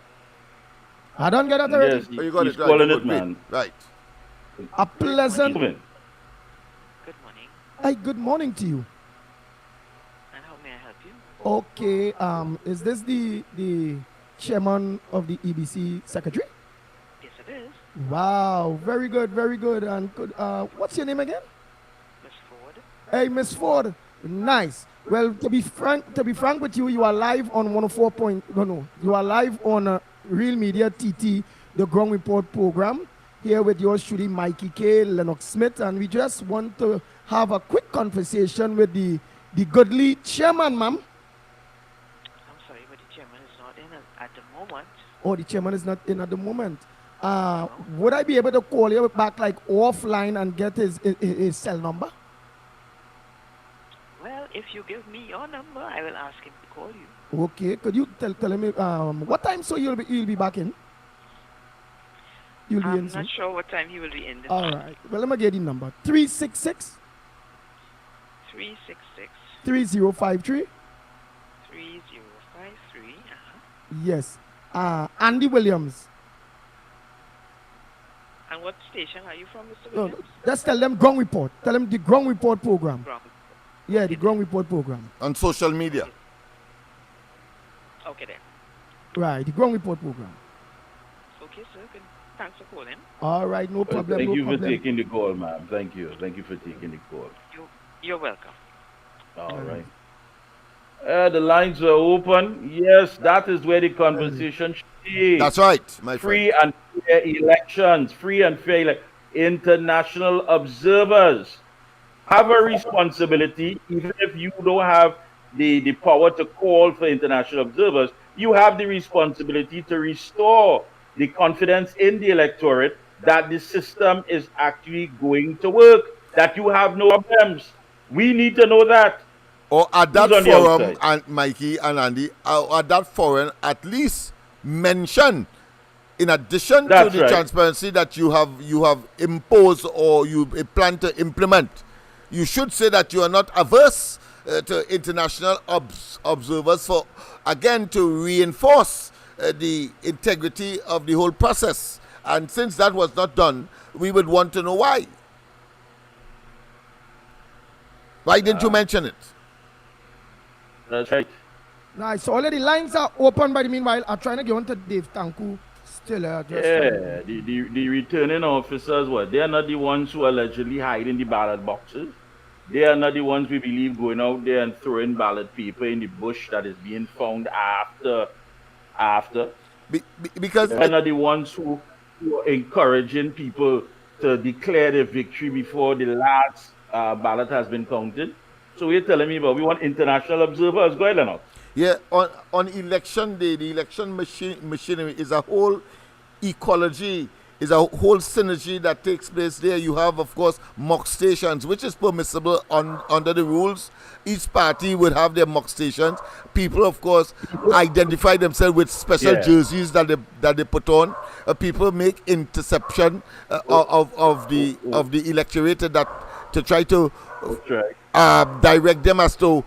I don't get it already. Yes, You got he's it, right? calling Good, it, man. Right. A pleasant. Good morning. Hi, good morning to you. And how may I help you? Okay. Is this the chairman of the EBC secretary? Yes, it is. Wow, very good. And good. What's your name again? Miss Ford. Hey, Miss Ford. Nice. Well, to be frank with you, you are live on 104. You are live on Real Media TT, the Ground Report program, here with yours truly, Mikey K, LENNOX Smith, and we just want to have a quick conversation with the goodly chairman, ma'am. I'm sorry, but the chairman is not in at the moment. Oh, the chairman is not in at the moment. Would I be able to call you back like offline and get his cell number? Well, if you give me your number, I will ask him to call you. Okay, could you tell me what time so you'll be back in? You'll be in I'm soon? not sure what time he will be in. All right. Well, let me get the number. 366 366 3053. 3053. Yes. Andy Williams. And what station are you from, Mr. No, Williams? just tell them Ground Report. Tell them the Ground Report program. Ground. Yeah, the Ground Report program. On social media. Okay then. Right, the Ground Report program. Okay, sir. Thanks for calling. All right, no problem. Thank no you problem. for taking the call, ma'am. Thank you for taking the call. You're welcome. All right. The lines are open. Yes, that is where the conversation should be. That's right, my friend. Free and fair elections. international observers have a responsibility, even if you don't have the power to call for international observers, you have the responsibility to restore the confidence in the electorate that the system is actually going to work, that you have no problems. We need to know that. Or at Who's that on the forum, outside? and Mikey and Andy, at that forum, at least mention, in addition to That's the right. transparency that you have imposed or you plan to implement, you should say that you are not averse to international observers for, again, to reinforce the integrity of the whole process. And since that was not done, we would want to know why. Why didn't you mention it? That's right. Nice. So already lines are open, but meanwhile, I'm trying to get on to Dave Tanku. Still, Yeah, the returning officers, what? They are not the ones who allegedly hide in the ballot boxes. They are not the ones we believe going out there and throwing ballot paper in the bush that is being found after. Because they're not the ones who are encouraging people to declare their victory before the last ballot has been counted. So you're telling me about we want international observers? Go ahead, Lennox. Yeah, on election day, the election machinery is a whole ecology, is a whole synergy that takes place there. You have, of course, mock stations, which is permissible under the rules. Each party would have their mock stations. People, of course, identify themselves with special jerseys that they put on. People make interception of the electorate that to try to direct them as to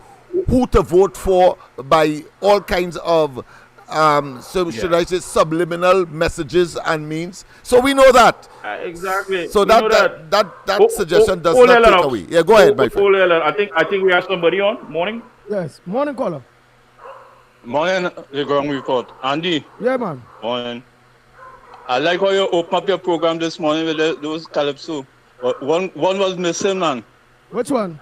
who to vote for by all kinds of should I say subliminal messages and means. So we know that. Exactly. So that suggestion does not take away. Yeah, go ahead, my friend. I think we have somebody on. Morning. Yes, morning caller. Morning, the ground report. Andy. Yeah, man. Morning. I like how you open up your program this morning with those calypso. But one was missing, man. Which one?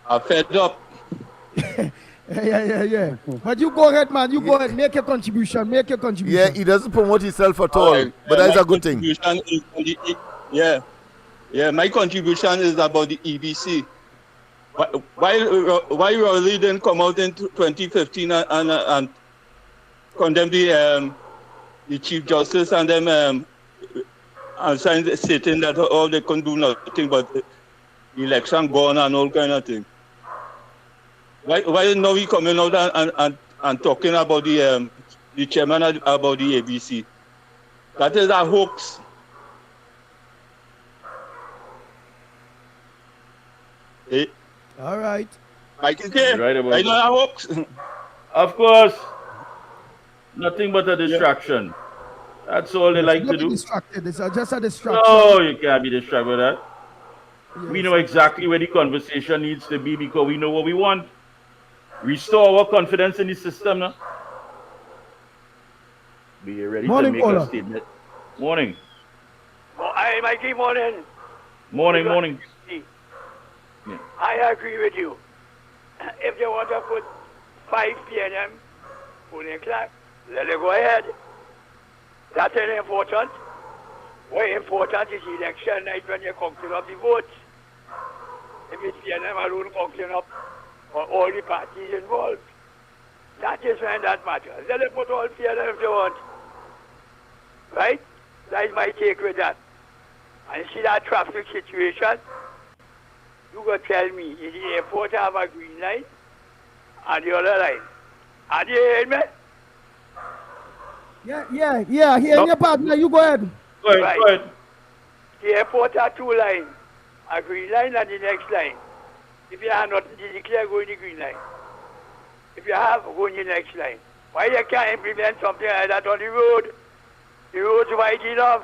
I fed up. Yeah. But you go ahead, man. You go ahead. Make your contribution. Yeah, he doesn't promote himself at all. But that's a good thing. Yeah, my contribution is about the EBC. Why Rowley didn't come out in 2015 and condemn the Chief Justice and them and stating that all they couldn't do nothing but election gone and all kind of thing. Why now he coming out and talking about the chairman about the ABC? That is a hoax. Hey. All right. I can say right about I know a hoax. Of course. Nothing but a distraction. That's all they like to do. Distracted. It's just a distraction. No, you can't be distracted with that. Yes. We know exactly where the conversation needs to be because we know what we want. Restore our confidence in the system now. Be ready to make a statement. Morning. Hi, Mikey, morning. Morning. Yeah. I agree with you. If they want to put 5 p.m. polling clock, let it go ahead. That's important. What important is election night when you're counting up the votes. If it's p.m. alone counting up for all the parties involved, that is when that matters. Let them put all p.m. if they want. Right? That is my take with that. And see that traffic situation, you go tell me, is the airport have a green line and the other line? Are you hearing me? Yeah. Hearing your partner, you go ahead. Go ahead. The airport have 2 lines, a green line and the next line. If you have not declare, go in the green line. If you have, go in the next line. Why you can't implement something like that on the road? The road's wide enough.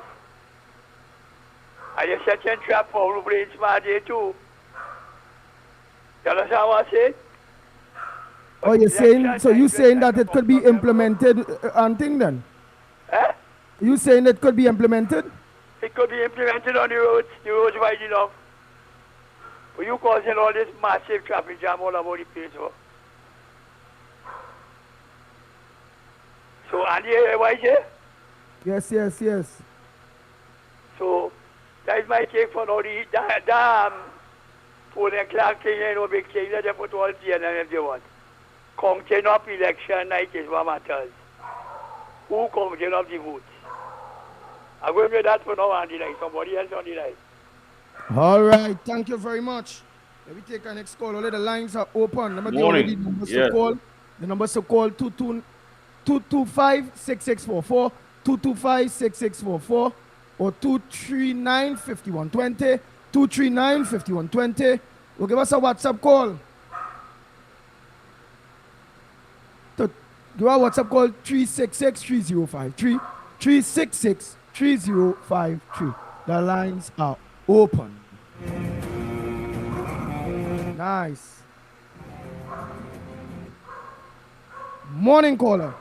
And you set a trap for who plays smart day too. You understand what I say? Oh, you're saying, so you're saying that it could be implemented on thing then? Eh? You saying it could be implemented? It could be implemented on the roads wide enough. But you causing all this massive traffic jam all over the place. So, Andy, why is it? Yes. So that is my take for now. The Paul and Clark thing, you know, big thing that they put all CNN if they want. Counting up election night is what matters. Who counting up the votes? I'm going with that for now on the line. Somebody else on the line. All right, thank you very much. Let me take our next call. All the lines are open. Let me give you the numbers to call. The numbers to call 225-6644, 225-6644, or 239-5120, 239-5120. Or give us a WhatsApp call. Give our WhatsApp call 366-3053, 366-3053. The lines are open. Nice. Morning caller.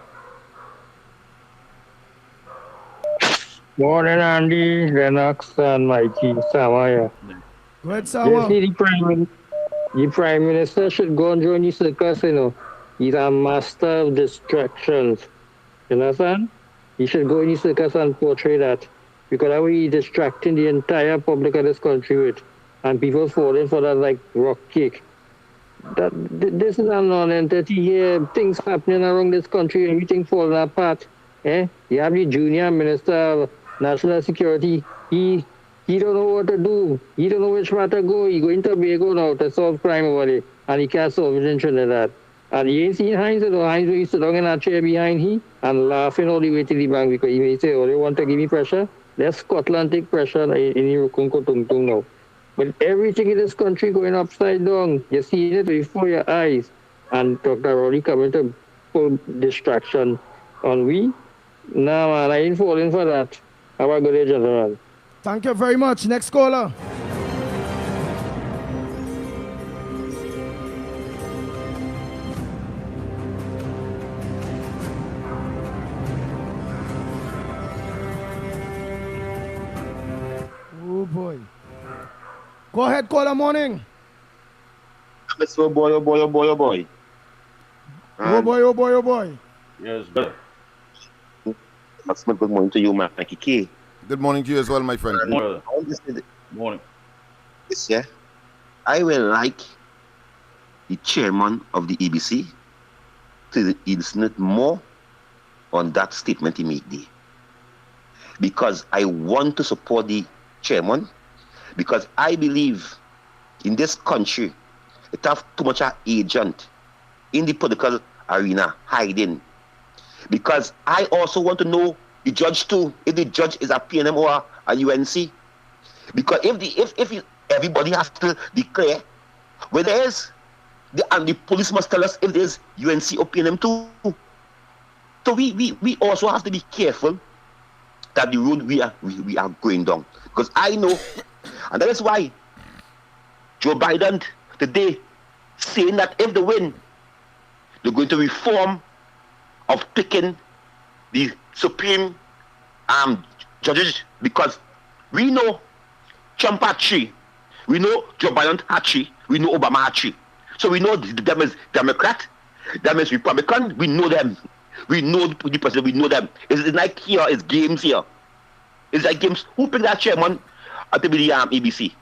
Morning, Andy, Lennox, and Mikey. Samaya. Go ahead, Sama. The Prime Minister should go and join the circus, you know. He's a master of distractions. You understand? He should go in the circus and portray that. Because that way he's distracting the entire public of this country with. And people falling for that like rock cake. This is a non-entity here. Things happening around this country, everything falling apart. You have the junior minister of national security. He don't know what to do. He don't know which way to go. He going to Tobago now to solve crime over there. And he can't solve it in Trinidad. And he ain't seen Heinz, though. Heinz will sit down in that chair behind him and laughing all the way to the bank because he may say, oh, they want to give me pressure? Let Scotland take pressure in the Rukunko Tung Tung now. But everything in this country going upside down. You see it before your eyes. And Dr. Rowley coming to pull distraction on we. No, man, I ain't falling for that. Have a good day, gentlemen. Thank you very much. Next caller. Oh boy. Go ahead, caller. Morning. Oh boy, oh boy, oh boy, oh boy. Oh boy, oh boy, oh boy. Yes, good. Maximum, good morning to you, Mikey K. Good morning to you as well, my friend. Morning. Yes, yeah. I will like the chairman of the EBC to listen more on that statement he made there. Because I want to support the chairman, because I believe in this country, it have too much agent in the political arena hiding. Because I also want to know the judge too, if the judge is a PNM or a UNC. Because if everybody has to declare where there is, and the police must tell us if there's UNC or PNM too. So we also have to be careful that the road we are going down. Because I know, and that is why Joe Biden today saying that if they win, they're going to reform of picking the Supreme judges, because we know Trump had 3, we know Joe Biden had 3, we know Obama had 3. So we know them as Democrat, them as Republican, we know them. We know the president, we know them. It's like here, it's games here. It's like games. Who picked that chairman to be the ABC?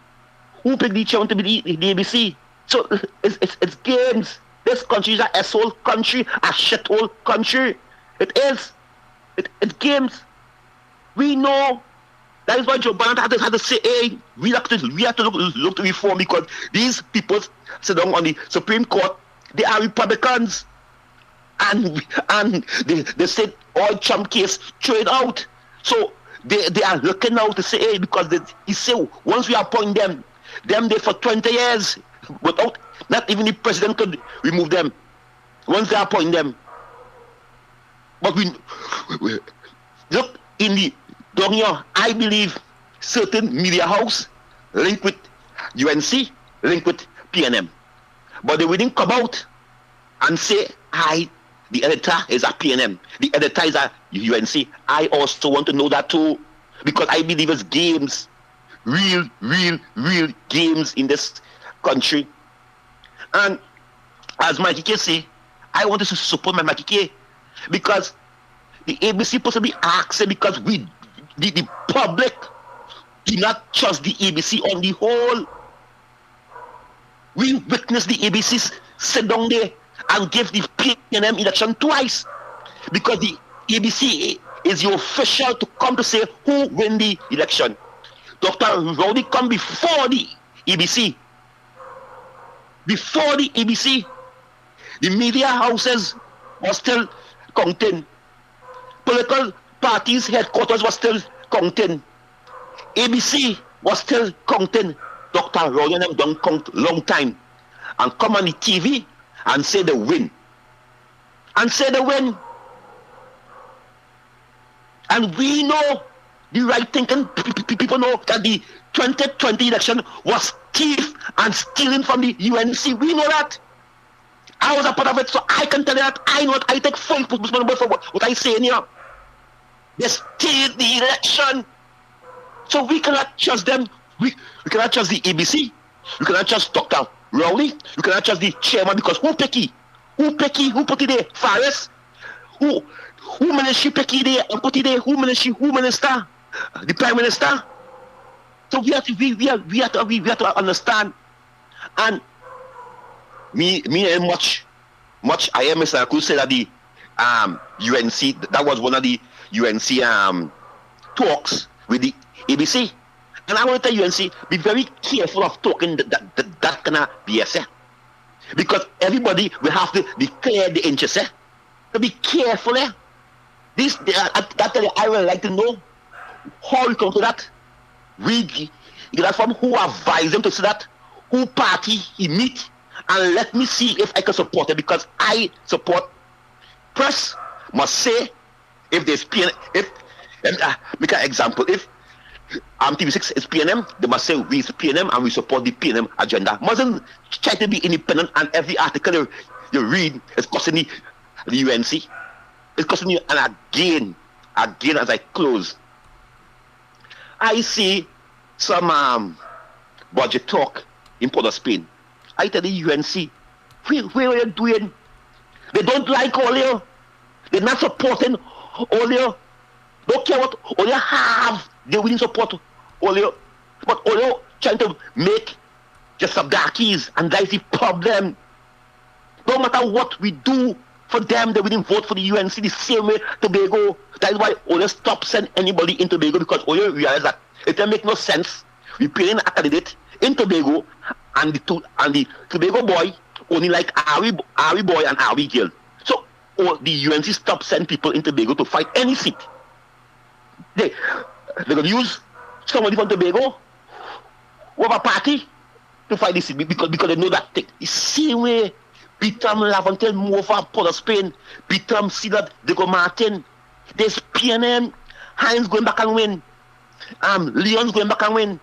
Who picked the chairman to be the ABC? So it's games. This country is an asshole country, a shithole country. It is. It's games. We know. That is why Joe Biden had to say, hey, we have to look to reform, because these people sit down on the Supreme Court, they are Republicans. And they said all Trump case throw it out. So they are looking now to say, hey, because he said once we appoint them there for 20 years without, not even the president could remove them once they appoint them. But we look in the down here, I believe certain media house linked with UNC, linked with PNM. But they wouldn't come out and say, the editor is a PNM, the editor is a UNC. I also want to know that too, because I believe it's games, real games in this country. And as Mikey K say, I want to support my Mikey K, because the ABC supposed to be asking, because the public do not trust the ABC on the whole. We witnessed the ABC sit down there and give the PNM election twice because the ABC is the official to come to say who win the election. Dr. Rowley come before the ABC. Before the ABC, the media houses were still counting. Political parties' headquarters were still counting. ABC was still counting. Dr. Rowley and them don't count long time. And come on the TV and say they win. And say they win. And we know, the right thinking people know that the 2020 election was thief and stealing from the UNC. We know that. I was a part of it, so I can tell you that. I know it. I take full responsibility for what I say in here. They steal the election. So we cannot trust them. We cannot trust the ABC. We cannot trust Dr. Rowley. We cannot trust the chairman because who picky? Who picky? Who put it there? Faris? Who minister picky there and put it there? Who minister? The Prime Minister? So we have to understand. And me much I am Mr. Cruz said that the UNC, that was one of the UNC talks with the ABC. And I want to tell UNC, be very careful of talking that kind of BS. Because everybody will have to declare the interest. So be careful. I would like to know how we come to that. We get that from who advised them to see that, who party he meet, and let me see if I can support it because I support press must say if there's PNM, make an example, if TV6 is PNM, they must say we is PNM and we support the PNM agenda. Mustn't try to be independent and every article you read is costing the UNC. It's costing you. And again as I close, I see some budget talk in Port of Spain. I tell the UNC, where are you doing? They don't like Olio. They're not supporting Olio. Don't care what Olio have. They willing to support Olio. But Olio trying to make just some darkies, and that's the problem. No matter what we do for them, they wouldn't vote for the UNC the same way Tobago. That's why Olio stopped sending anybody in Tobago because Olio realized that it doesn't make no sense. We paying a candidate in Tobago and the Tobago boy only like Ari boy and Ari girl. So the UNC stopped sending people in Tobago to fight any seat. They're going to use somebody from Tobago with a party to fight this seat because they know that the same way Bitam Lavantel move for Port of Spain, Bitam Silat, Diego Martin, there's PNM, Hines going back and win, Leon's going back and win,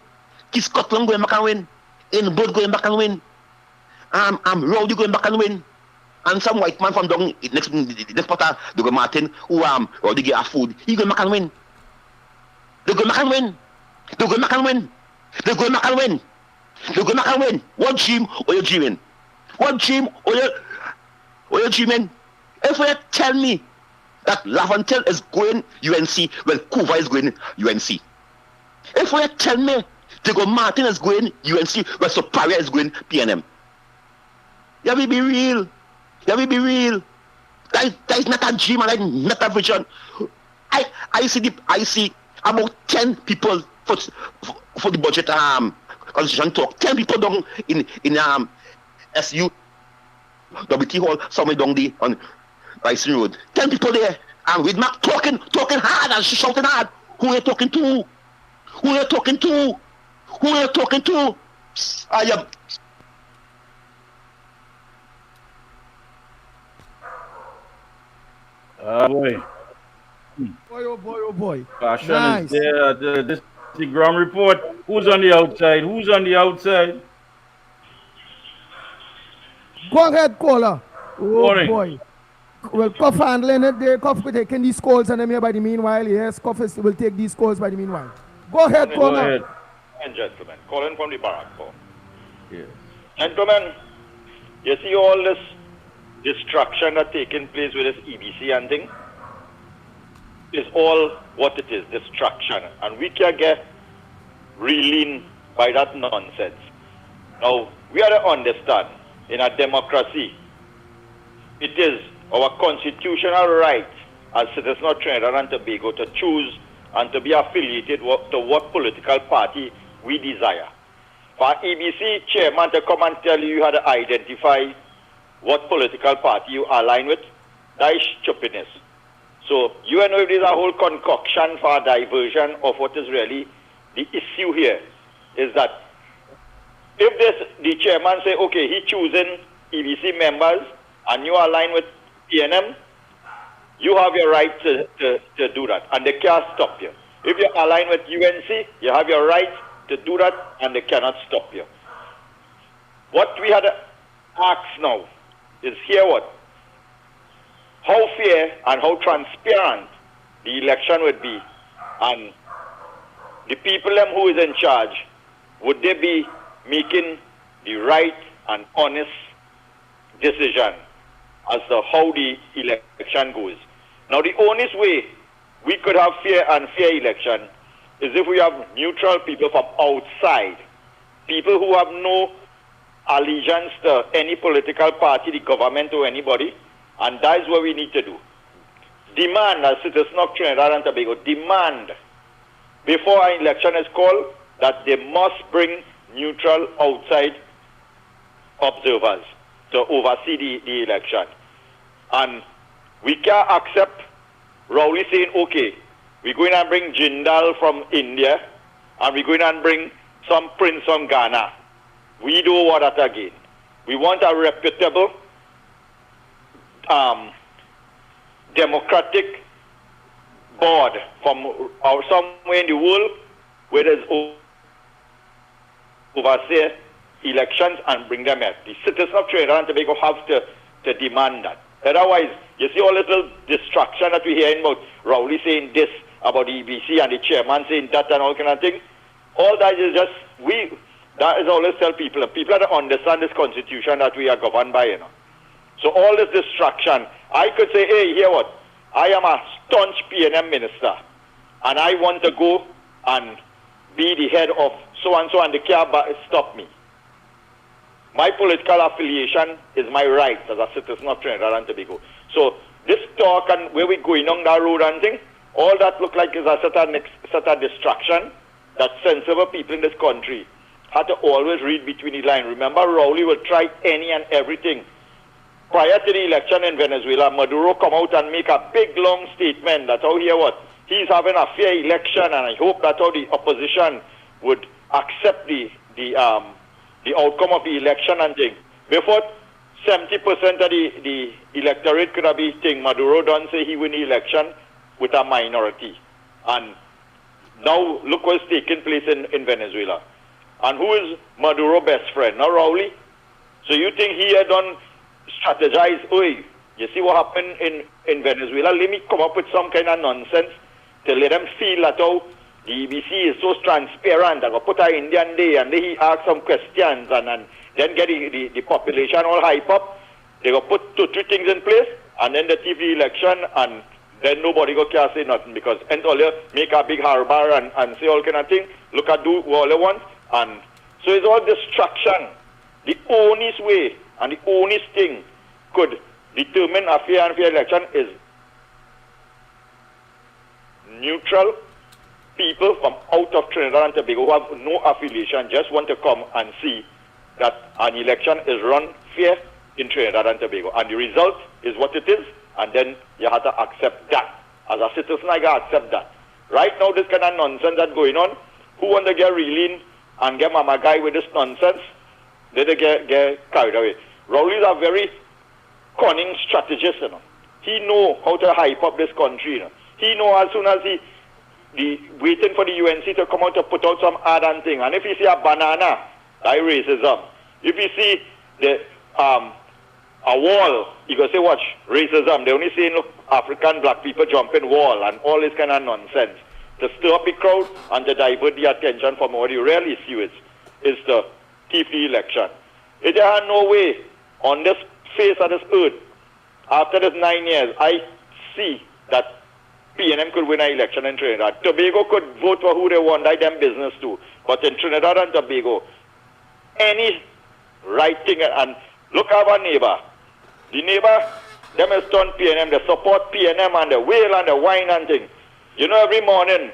Kiss Scotland going back and win, Inboard going back and win, Rowdy going back and win, and some white man from down next part of Diego Martin who Rowdy get a food, he going back and win. They go back and win. They go back and win. They go back and win. They go back and win. What dream or you dreaming? What dream or you dreaming? If you tell me that Lavantel is going UNC, well, Kuva is going UNC. If you tell me Diego Martin is going UNC, well, Soparia is going PNM. Yeah, we be real. Yeah, we be real. That is not a dream and that is not a vision. I see about 10 people for the budget constitution talk. 10 people down in SU WT Hall, somewhere down there on Rising Road. 10 people there, and with Mark talking hard and shouting hard. Who are you talking to? Who are you talking to? Who are you talking to? I am. Boy. Boy, oh boy, oh boy. Passion Nice. is there. This is the ground report. Who's on the outside? Who's on the outside? Go ahead, caller. Oh Morning. boy. Well, Cuff handling it. They Cuff taking these calls and them here by the meanwhile. Yes, Cuff will take these calls by the meanwhile. Go ahead, Go caller. ahead. And gentlemen, calling from the barrack. Yes. Gentlemen, you see all this destruction that taking place with this EBC and thing? Is all what it is, destruction. And we can get reeling by that nonsense. Now, we have to understand, in a democracy, it is our constitutional right as citizens of Trinidad and Tobago to choose and to be affiliated to what political party we desire. For EBC chairman to come and tell you how to identify what political party you align with, that is stupidness. So you know if there's a whole concoction for diversion of what is really the issue here, is that if the chairman say, okay, he choosing EBC members and you align with PNM, you have your right to do that, and they can't stop you. If you align with UNC, you have your right to do that, and they cannot stop you. What we had to ask now is here what? How fair and how transparent the election would be, and the people who is in charge, would they be making the right and honest decision as to how the election goes. Now, the honest way we could have fair and fair election is if we have neutral people from outside, people who have no allegiance to any political party, the government, or anybody, and that is what we need to do. Demand, as citizens of Trinidad and Tobago, demand before an election is called that they must bring neutral outside observers to oversee the election. And we can't accept Rowley saying, okay, we're going to bring Jindal from India and we're going to bring some prince from Ghana. We don't want that again. We want a reputable, democratic board from somewhere in the world where there's oversee elections and bring them in. The citizens of Trinidad and Tobago have to demand that. Otherwise, you see all little distraction that we hear about Rowley saying this about the EBC and the chairman saying that and all kind of thing. All that is just, that is always tell people, and people have to understand this constitution that we are governed by, you know. So all this distraction, I could say, hey, hear what? I am a staunch PNM minister, and I want to go and be the head of so-and-so, and they can't stop me. My political affiliation is my right as a citizen of Trinidad and Tobago. So this talk and where we're going on that road and thing, all that look like is a certain distraction that sensible people in this country had to always read between the lines. Remember, Rowley will try any and everything. Prior to the election in Venezuela, Maduro come out and make a big, long statement that, oh, hear what? He's having a fair election, and I hope that's how the opposition would accept the outcome of the election and thing. Before 70% of the electorate could have been saying Maduro don't say he win the election with a minority. And now look what's taking place in Venezuela. And who is Maduro's best friend? Not Rowley. So you think he had done strategize, oi, you see what happened in Venezuela? Let me come up with some kind of nonsense to let them feel that how the EBC is so transparent and put an Indian day and he ask some questions and then get the population all hype up. They go put 2-3 things in place and then the TV election and then nobody go care say nothing because all you make a big harbor and say all kind of thing. Look at do what they want, and so it's all distraction. The honest way and the honest thing could determine a fair and fair election is neutral people from out of Trinidad and Tobago who have no affiliation just want to come and see that an election is run fair in Trinidad and Tobago, and the result is what it is, and then you have to accept that. As a citizen, I got to accept that. Right now, this kind of nonsense that's going on, who want to get reeling and get mama guy with this nonsense? They get carried away. Rowley's a very cunning strategist, you know. He know how to hype up this country, you know. He know as soon as he waiting for the UNC to come out to put out some ad and thing. And if you see a banana, that racism. If you see a wall, you go say, watch, racism. They only say, look, African black people jumping wall and all this kind of nonsense. To stir up the crowd and to divert the attention from what the real issue is the TV election. It had no way on this face of this earth, after this 9 years, I see that PNM could win an election in Trinidad. Tobago could vote for who they want, like them business too. But in Trinidad and Tobago, any right thing, and look at our neighbor. The neighbor, them is done PNM, they support PNM and the whale and the wine and thing. You know, every morning,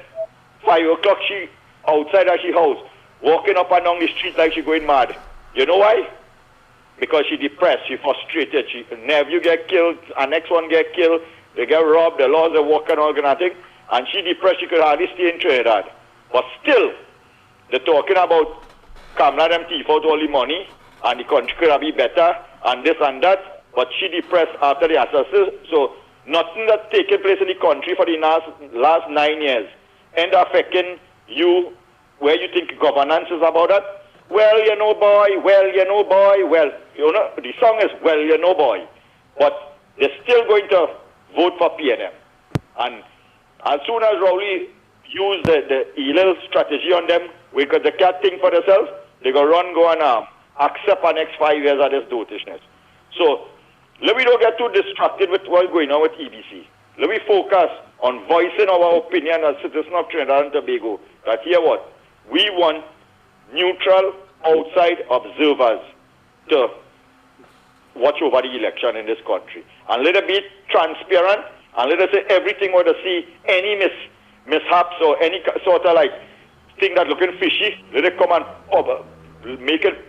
5 o'clock, she outside her house, walking up and down the street like she going mad. You know why? Because she depressed, she frustrated, she nephew get killed, her next one get killed, they get robbed, the laws are working, all kind of thing, and she depressed, she could hardly stay in Trinidad. But still, they're talking about come let them thief out all the money, and the country could be better, and this and that, but she depressed after the assassination. So nothing that's taken place in the country for the last 9 years end up affecting you where you think governance is about that. Well, you know, boy, well, you know, boy, well, you know, the song is well, you know, boy. But they're still going to vote for PNM. And as soon as Rowley use the illegal strategy on them, because they can't think for themselves, they're going to go and accept our next 5 years of this dotishness. So, let me don't get too distracted with what's going on with EBC. Let me focus on voicing our opinion as citizens of Trinidad and Tobago. That here what? We want neutral, outside observers to watch over the election in this country. And let it be transparent, and let us say everything where to see any mishaps or any sort of like thing that looking fishy, let it come and make it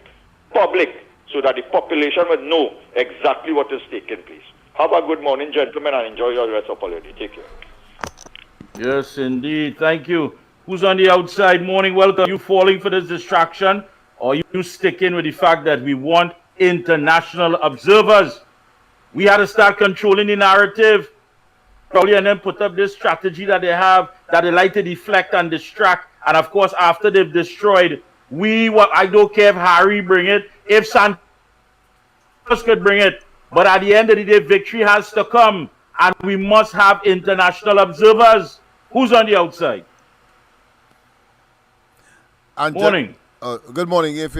public so that the population will know exactly what is taking place. Have a good morning, gentlemen, and enjoy your rest of your day. Take care. Yes, indeed. Thank you. Who's on the outside? Morning, welcome. Are you falling for this distraction, or are you sticking with the fact that we want international observers? We had to start controlling the narrative, probably, and then put up this strategy that they have, that they like to deflect and distract. And of course, after they've destroyed, I don't care if Harry bring it, if Santos could bring it, but at the end of the day, victory has to come, and we must have international observers. Who's on the outside? And morning. Good morning. If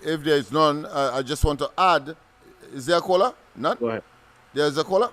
there is none, I just want to add. Is there a caller? None. Go ahead. There is a caller.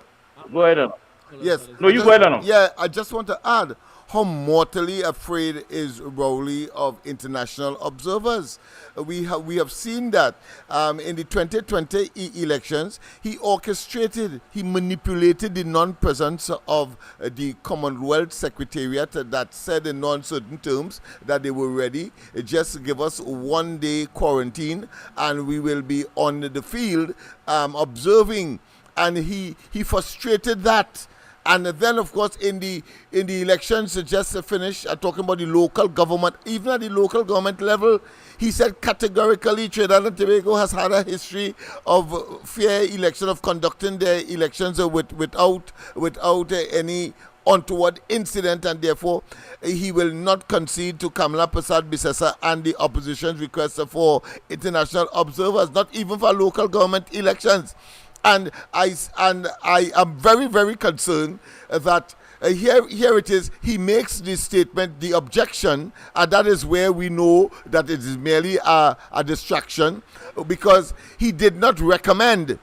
Go ahead. Yes. No, you go ahead. Now. Yeah, I just want to add. How mortally afraid is Rowley of international observers? We have seen that in the 2020 elections, he orchestrated, he manipulated the non-presence of the Commonwealth Secretariat that said in non-certain terms that they were ready. Just give us 1 day quarantine and we will be on the field observing. And he frustrated that. And then, of course, in the elections just finished, talking about the local government, even at the local government level, he said categorically Trinidad and Tobago has had a history of fair election, of conducting their elections without any untoward incident, and therefore he will not concede to Kamala Persad-Bissessar and the opposition's request for international observers, not even for local government elections. And I am very, very concerned that here it is, he makes this statement, the objection, and that is where we know that it is merely a distraction, because he did not recommend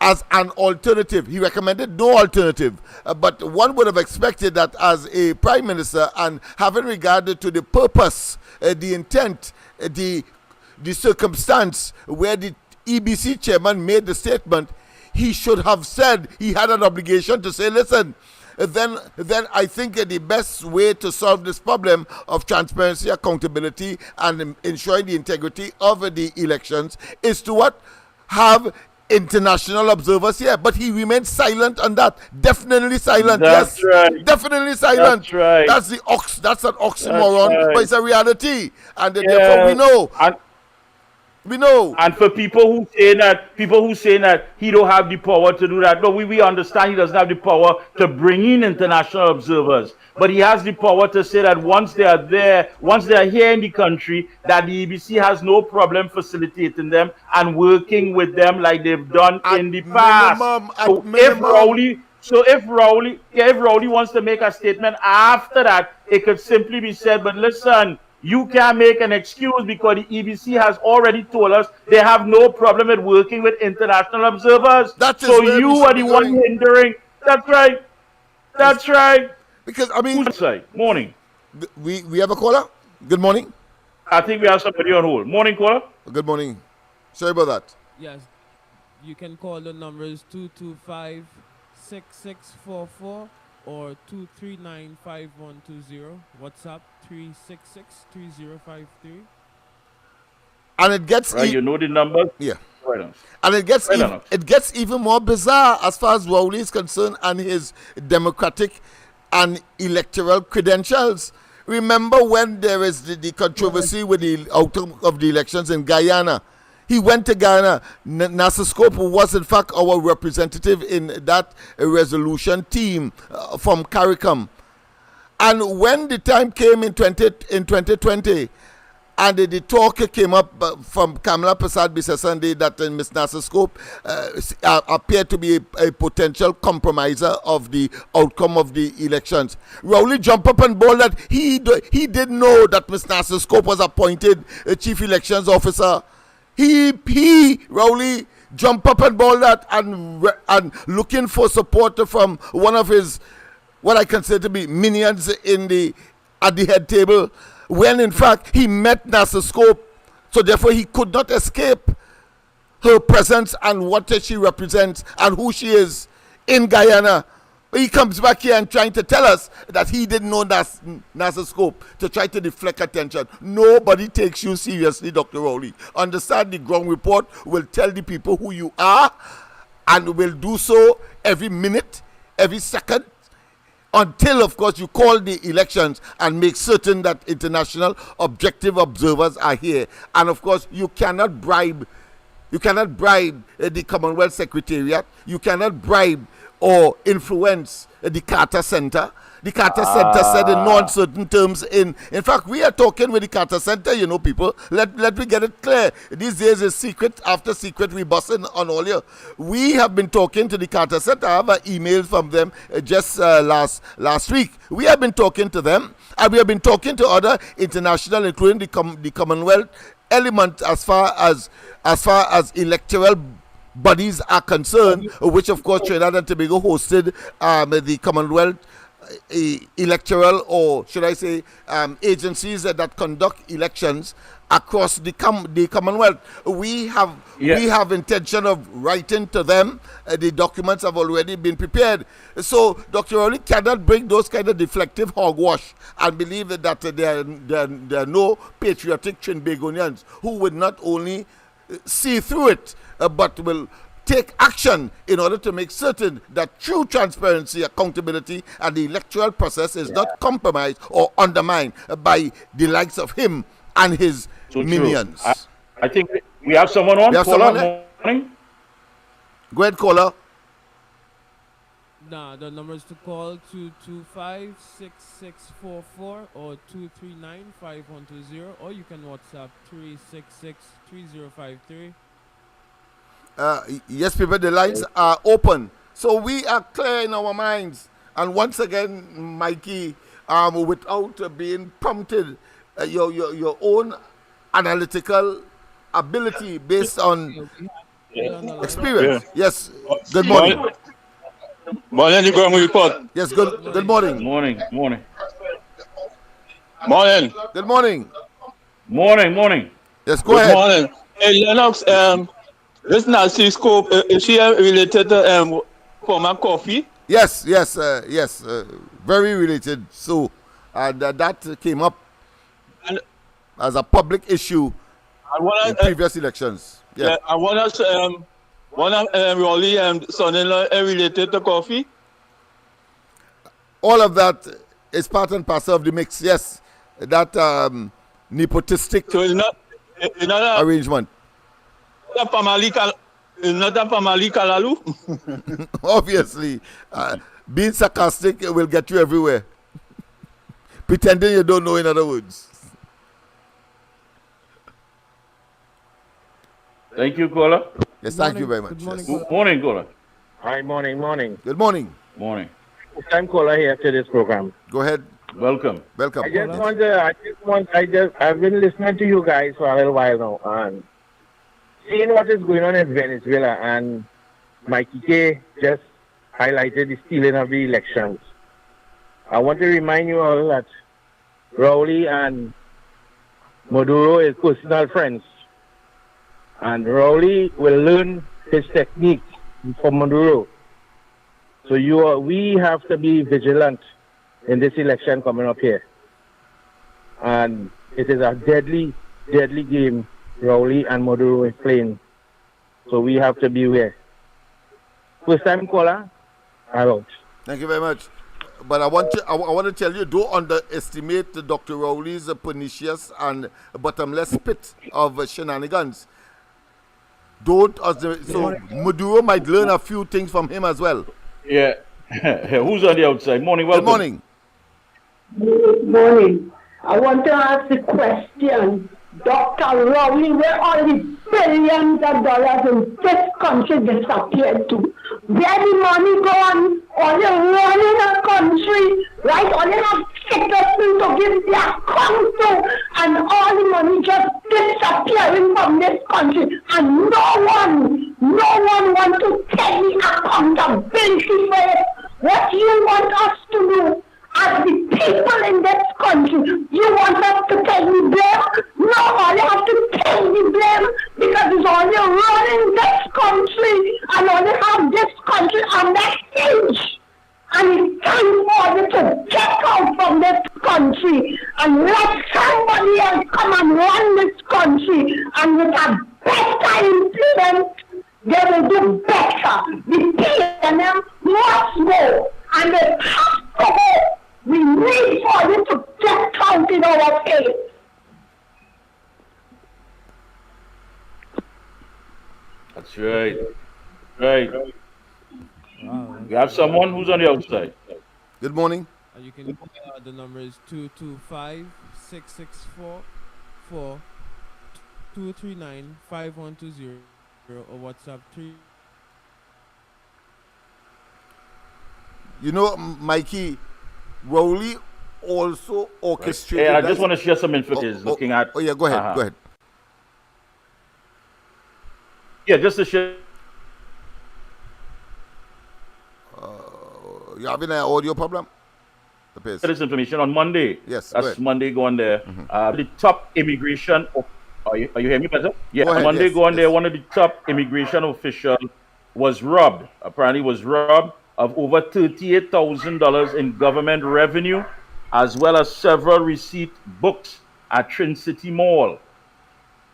as an alternative. He recommended no alternative. But one would have expected that as a prime minister, and having regard to the purpose, the intent, the circumstance where the EBC chairman made the statement, he should have said, he had an obligation to say, listen, then I think the best way to solve this problem of transparency, accountability, and ensuring the integrity of the elections is to what? Have international observers here. But he remained silent on that. Definitely silent. That's right. Definitely silent. That's right. That's an oxymoron, right. but it's a reality. And therefore we know. We know. And for people who say that he don't have the power to do that, but we understand he doesn't have the power to bring in international observers. But he has the power to say that once they are here in the country, that the EBC has no problem facilitating them and working with them like they've done in the past. So if Rowley wants to make a statement after that, it could simply be said, but listen, you can't make an excuse because the EBC has already told us they have no problem with working with international observers. So you are the one hindering. That's right. That's right. Because, I mean... Morning. We have a caller? Good morning. I think we have somebody on hold. Morning, caller. Good morning. Sorry about that. Yes, you can call the numbers 225-6644 or 239-5120. WhatsApp 366-3053. And it gets Right, you know the numbers? Yeah. Right on. And it gets Right on. it gets even more bizarre as far as Rowley is concerned and his democratic and electoral credentials. Remember when there is the controversy with the outcome of the elections in Guyana? He went to Guyana. Nasser Scope was in fact our representative in that resolution team from CARICOM. And when the time came in 2020, and the talk came up from Kamala Prasad Bisesande that Ms. Nasser Scope appeared to be a potential compromiser of the outcome of the elections. Rowley jumped up and bold that he didn't know that Ms. Nasser Scope was appointed chief elections officer. Rowley jumped up and bold that and looking for support from one of his, what I consider to be minions at the head table, when in fact he met Nasser Scope, so therefore he could not escape her presence and what she represents and who she is in Guyana. He comes back here and trying to tell us that he didn't know Nasser Scope to try to deflect attention. Nobody takes you seriously, Dr. Rowley. Understand, the ground report will tell the people who you are and will do so every minute, every second, until, of course, you call the elections and make certain that international objective observers are here. And, of course, you cannot bribe the Commonwealth Secretariat. You cannot bribe or influence the Carter Center. The Carter Center said in no uncertain terms in fact, we are talking with the Carter Center, people. Let me get it clear. These days is secret after secret. We busting on all here. We have been talking to the Carter Center. I have an email from them just last week. We have been talking to them, and we have been talking to other international, including the Commonwealth element as far as electoral bodies are concerned, which of course Trinidad and Tobago hosted the Commonwealth electoral, or should I say agencies that conduct elections across the Commonwealth. We have intention of writing to them. The documents have already been prepared. So Dr. Rowley cannot bring those kind of deflective hogwash and believe that there are no patriotic Trinbagonians who would not only see through it, but will take action in order to make certain that true transparency, accountability, and the electoral process is not compromised or undermined by the likes of him and his minions. I think we have someone on. We have someone there? Morning. Go ahead, caller. Nah, the numbers to call 225-6644 or 239-5120, or you can WhatsApp 366-3053. Yes, people, the lines are open. So we are clear in our minds. And once again, Mikey, without being prompted, your own analytical ability based on experience. Yes. Good morning. Morning, the ground report. Yes, good morning. Morning. Morning. Good morning. Morning. Yes, go ahead. Morning. Hey, Lennox, this Nasser Scope, is she related to former coffee? Yes. Very related. So that came up as a public issue in previous elections. Yeah. I want us, one of Rowley son-in-law related to coffee? All of that is part and parcel of the mix. Yes, that nepotistic arrangement. Not a family Kalalu? Obviously, being sarcastic will get you everywhere. Pretending you don't know, in other words. Thank you, caller. Yes, thank you very much. Morning, caller. Hi, morning. Good morning. Morning. Time caller here to this program. Go ahead. Welcome. I've been listening to you guys for a little while now, and seeing what is going on in Venezuela, and Mikey K just highlighted the stealing of the elections. I want to remind you all that Rowley and Maduro is personal friends. And Rowley will learn his technique from Maduro. So we have to be vigilant in this election coming up here. And it is a deadly, deadly game Rowley and Maduro is playing. So we have to beware. First time caller, I'm out. Thank you very much. But I want to tell you, don't underestimate Dr. Rowley's pernicious and bottomless pit of shenanigans. So Maduro might learn a few things from him as well. Yeah. Who's on the outside? Morning, welcome. Good morning. Good morning. I want to ask a question. Dr. Rowley, where all the billions of dollars in this country disappeared to? Where the money gone? All you running a country, right? All you have citizens to give their account to, and all the money just disappearing from this country, and no one wants to take the accountability for it. What you want us to do? As the people in this country, you want us to take the blame? No, all you have to take the blame because it's all you running this country and all you have this country on that stage. And it's time for you to get out from this country and let somebody else come and run this country, and with a better implement, they will do better. The PNM must go, and they have to go. We need for you to get out in our face. That's right. Right. We have someone who's on the outside. Good morning. You can the number is 225-664-4239-5120 or WhatsApp 3. You know, Mikey, Rowley also orchestrated. Hey, I just want to share some info. Looking at. Oh yeah, go ahead. Go ahead. Yeah, just to share. You having an audio problem? This information on Monday. Yes, that's Monday. Go on there. The top immigration. Are you hearing me better? Yeah, go ahead, Monday. Yes, go on there. One of the top immigration officials was robbed. Apparently, was robbed of over $38,000 in government revenue, as well as several receipt books at Trin City Mall.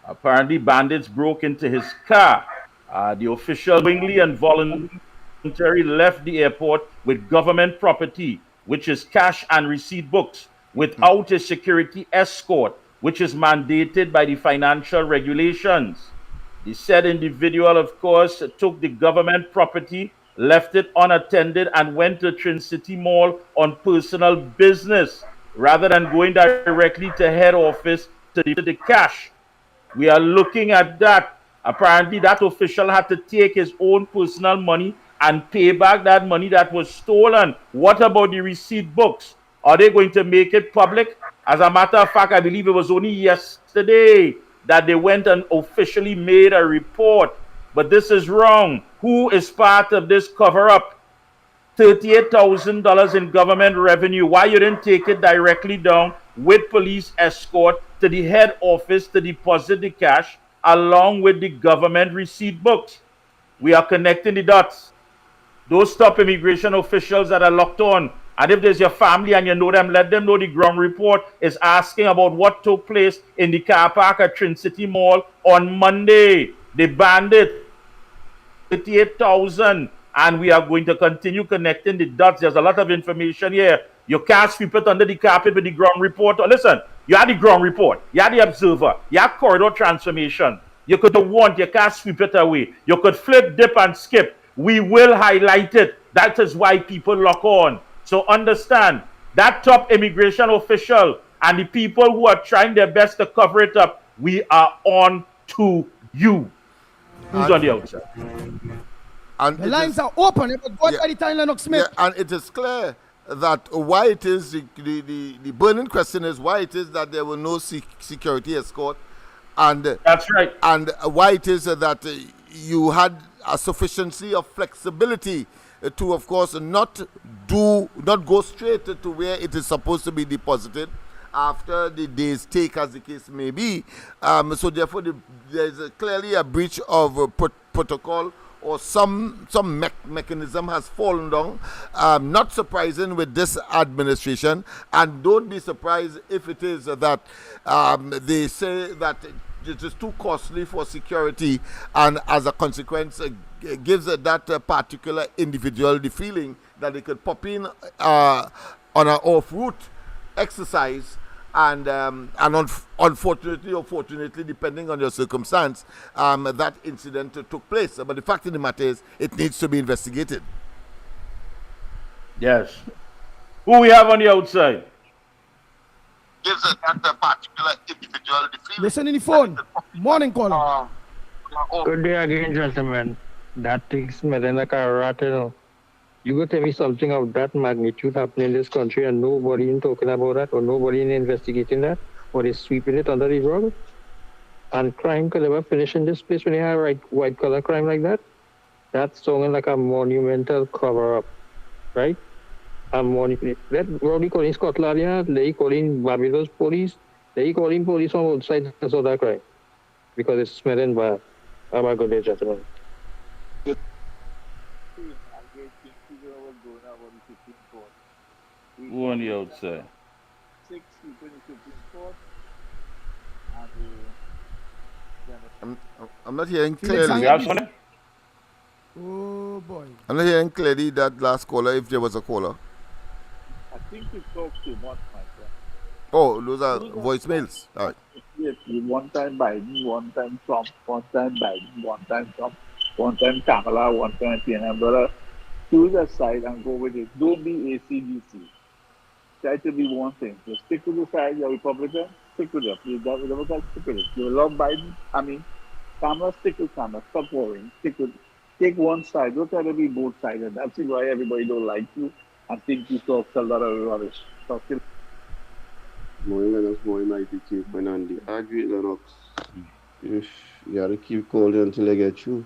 Apparently, bandits broke into his car. The official willingly and voluntarily left the airport with government property, which is cash and receipt books, without a security escort, which is mandated by the financial regulations. The said individual, of course, took the government property, left it unattended, and went to Trin City Mall on personal business rather than going directly to head office to the cash. We are looking at that. Apparently, that official had to take his own personal money and pay back that money that was stolen. What about the receipt books? Are they going to make it public? As a matter of fact, I believe it was only yesterday that they went and officially made a report. But this is wrong. Who is part of this cover-up? $38,000 in government revenue. Why you didn't take it directly down with police escort to the head office to deposit the cash along with the government receipt books? We are connecting the dots. Those top immigration officials that are locked on, and if there's your family and you know them, let them know the ground report is asking about what took place in the car park at Trin City Mall on Monday. The bandit, 38,000, and we are going to continue connecting the dots. There's a lot of information here. You can't sweep it under the carpet with the ground report. Listen, you had the ground report, you had the observer, you had corridor transformation. You could want, you can't sweep it away. You could flip, dip, and skip. We will highlight it. That is why people lock on. So understand, that top immigration official and the people who are trying their best to cover it up, we are on to you. Who's on the outside? And the lines are open. Go by the time, LENNOX Smith. Yeah, and it is clear that why it is, the burning question is why it is that there were no security escort. And that's right. And why it is that you had a sufficiency of flexibility to, of course, not go straight to where it is supposed to be deposited, after the day's take, as the case may be. So therefore, there's clearly a breach of protocol, or some mechanism has fallen down. Not surprising with this administration, and don't be surprised if it is that they say that it is too costly for security, and as a consequence, gives that particular individual the feeling that they could pop in on an off-route exercise, and unfortunately or fortunately, depending on your circumstance, that incident took place. But the fact of the matter is, it needs to be investigated. Yes. Who we have on the outside? Gives that particular individual the feeling. Listen in the phone. Morning caller. Good day again, gentlemen. That thing's smelling like a rat, you know. You go tell me something of that magnitude happening in this country and nobody in talking about that, or nobody in investigating that, or they sweeping it under the rug? And crime could ever finish in this place when you have white collar crime like that? That's sounding like a monumental cover-up, right? Let Rowdy call in Scotland Yard, they call in Barbados police, they call in police on both sides of that crime. Because it's smelling bad. Have a good day, gentlemen. Who on the outside? 6 people in the Supreme Court. I'm not hearing clearly. Oh boy. I'm not hearing clearly that last caller, if there was a caller. I think you talk too much, my friend. Oh, those are voicemails. All right. Yes, one time Biden, one time Trump, one time Biden, one time Trump, one time Kamala, one time PNM. Brother, choose a side and go with it. Don't be ACDC. Try to be one thing. So stick to the side you're Republican, stick with it. You Democrat, stick with it. You love Biden, Kamala, stick with Kamala. Stop worrying. Take one side. Don't try to be both sided. That's why everybody don't like you and think you talk a lot of rubbish. Talk to Morning, Lennox, morning, Mighty Chief, and Andy. I agree, Lennox. If you gotta keep calling until they get you.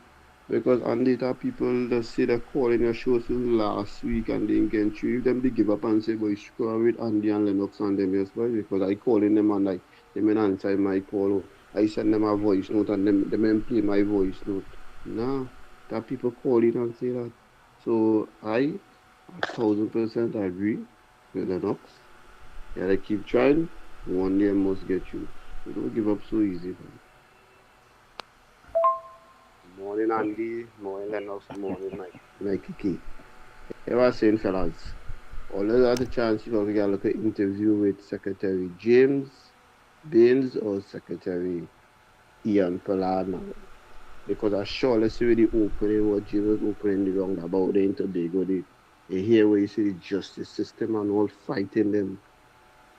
Because on data, people that say they're calling your show since last week and they didn't get you. If them they give up and say, boy, screw with Andy and Lennox and them, yes, boy, because I calling them and like, they may answer my call. I send them a voice note and them may play my voice note. Nah, that people calling and say that. So I 1,000% agree with Lennox. You gotta keep trying. One day I must get you. So don't give up so easy, man. Morning, Andy. Morning, Lennox. Morning, Mikey K. I was saying, fellas, always had the chance you to get a look at interview with Secretary James Baines or Secretary Ian Palana. Because I surely see the opening, what James was opening the roundabout there in Tobago. They hear where you see the justice system and all fighting them.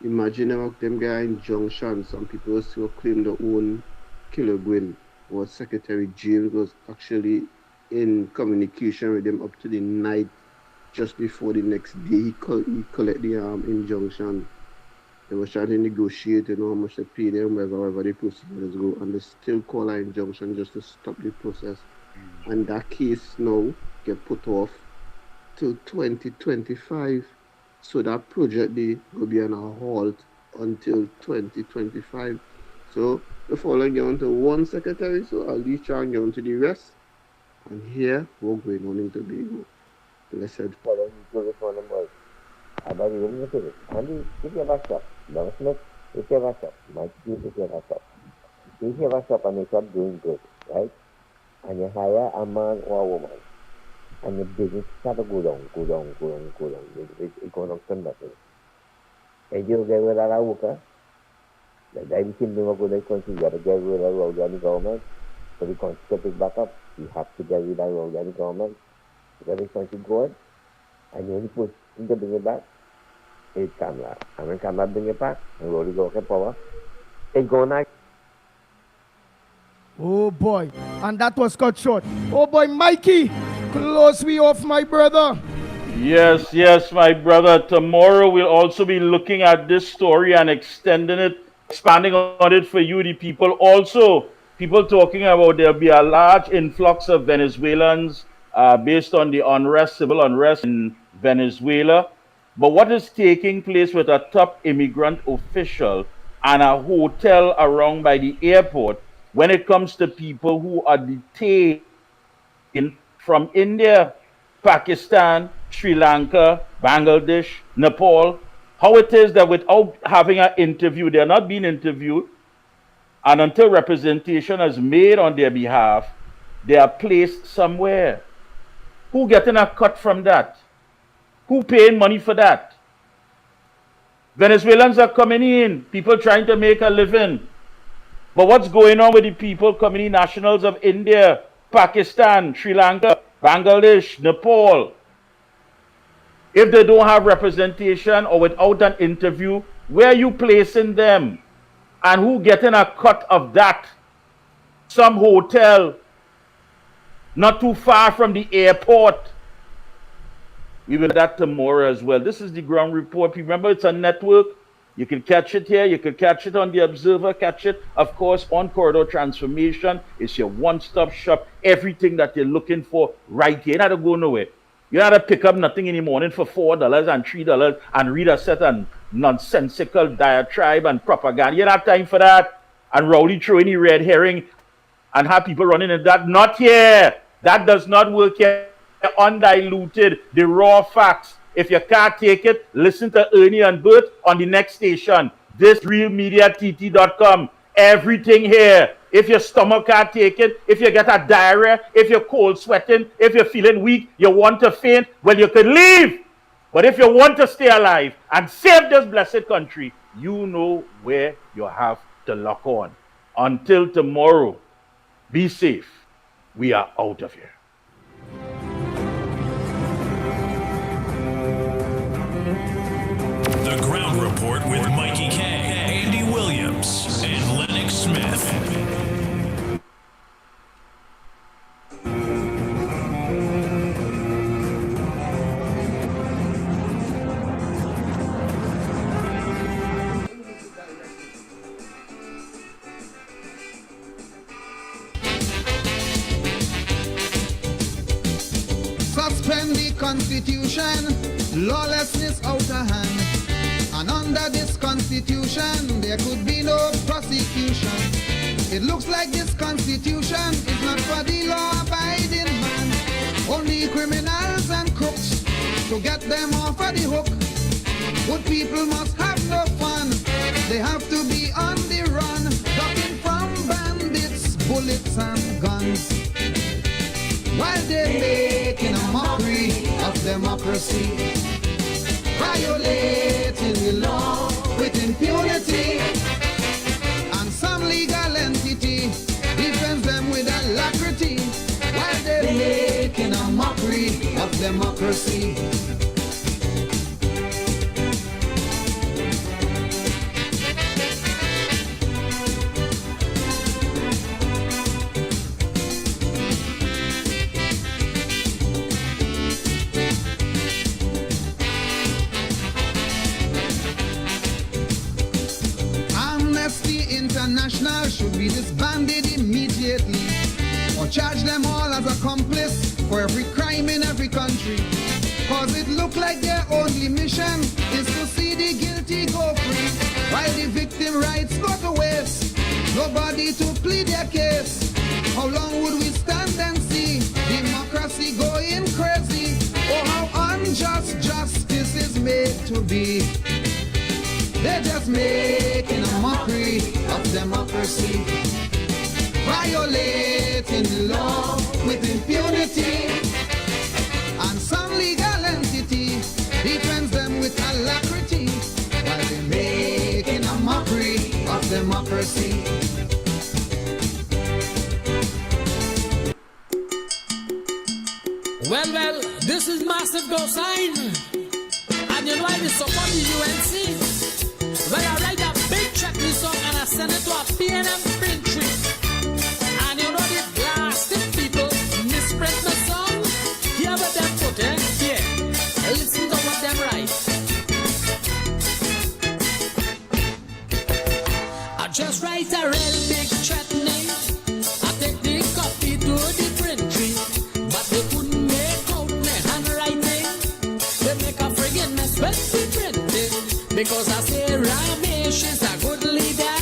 Imagine them guy in Junction, some people still claim their own Kilogwin, or Secretary James was actually in communication with them up to the night just before the next day he collect the injunction. They were trying to negotiate, how much they pay them, wherever the procedures go, and they still call an injunction just to stop the process. And that case now get put off till 2025. So that project day will be on a halt until 2025. So we're following on to one secretary, so I'll leave trying on to the rest. And here we're going on into Tobago. Blessed follow me to the phone number. About you in the Andy, if you have a shop, Don Smith, if you have a shop, Mike, if you have a shop. If you have a shop and it's not doing good, right? And you hire a man or a woman, and your business start to go down. It goes on Sunday. And you get rid of that worker. The guy became the good they country, you got to get rid of the government. So the country to pick back up, you have to get rid of the government. Because the country going, and you only put to bring it back, it's Kamala. And when Kamala bring it back, and Rowdy go get power, it's going to. Oh boy, and that was cut short. Oh boy, Mikey, close me off, my brother. Yes, my brother. Tomorrow we'll also be looking at this story and expanding on it for you, the people. Also, people talking about there'll be a large influx of Venezuelans based on the civil unrest in Venezuela. But what is taking place with a top immigrant official and a hotel around by the airport when it comes to people who are detained from India, Pakistan, Sri Lanka, Bangladesh, Nepal, how it is that without having an interview, they're not being interviewed, and until representation is made on their behalf, they are placed somewhere. Who getting a cut from that? Who paying money for that? Venezuelans are coming in, people trying to make a living. But what's going on with the people coming in, nationals of India, Pakistan, Sri Lanka, Bangladesh, Nepal? If they don't have representation or without an interview, where are you placing them? And who getting a cut of that? Some hotel not too far from the airport. We will do that tomorrow as well. This is the ground report. Remember, it's a network. You can catch it here. You can catch it on the Observer. Catch it, of course, on Corridor Transformation. It's your one-stop shop. Everything that you're looking for right here. You don't have to go nowhere. You don't have to pick up nothing in the morning for $4 and $3 and read a set of nonsensical diatribe and propaganda. You don't have time for that. And Rowley throw any red herring and have people running in that. Not here. That does not work here. Undiluted, the raw facts. If you can't take it, listen to Ernie and Bert on the next station. ThisRealMediaTT.com. Everything here. If your stomach can't take it, if you get a diarrhea, if you're cold sweating, if you're feeling weak, you want to faint, well, you could leave. But if you want to stay alive and save this blessed country, you know where you have to lock on. Until tomorrow, be safe. We are out of here. The Ground Report with Mikey K, Andy Williams, and Lennox Smith. Suspend the Constitution, lawlessness out of hand. And under this Constitution, there could be no prosecution. It looks like this Constitution is not for the law-abiding man. Only criminals and crooks to get them off of the hook. Good people must have no fun. They have to be on the run, ducking from bandits, bullets and guns. While they're making a mockery of democracy, violating the law with impunity, and some legal entity defends them with alacrity, while they're making a mockery of democracy. International should be disbanded immediately, or charge them all as accomplice for every crime in every country. Cause it look like their only mission is to see the guilty go free, while the victim rights go to waste. Nobody to plead their case. How long would we stand and see democracy going crazy? Oh, how unjust justice is made to be. They're just making a mockery of democracy, violating the law with impunity, and some legal entity defends them with alacrity, while they're making a mockery of democracy. Well, this is Massive Go Sign, and you know I support the UNC. Well, I write a big checklist song and I send it to a PNM print tree. And you know the blasted people misprint the song. Hear what them put, eh? Here, listen to what them write. I just write a real big chutney. I take the copy to the print tree, but they couldn't make out my handwriting. They make a friggin' mess Especially printing, because I say Ramesh is a good leader.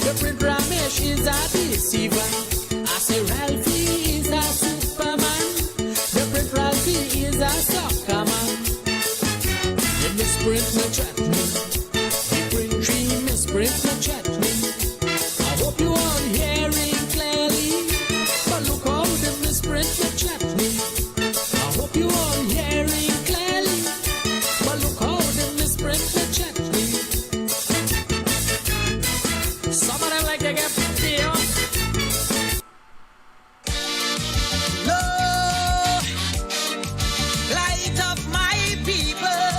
The print Ramesh is a deceiver. I say Ralphie is a superman. The print Ralphie is a soccer man. The misprint no chutney. The print tree misprint no chutney. I hope you all hearing clearly. But look how the misprint no chutney. I hope you all hearing clearly. But look how the misprint no chutney. Some of them like to get pity off. Light of my people.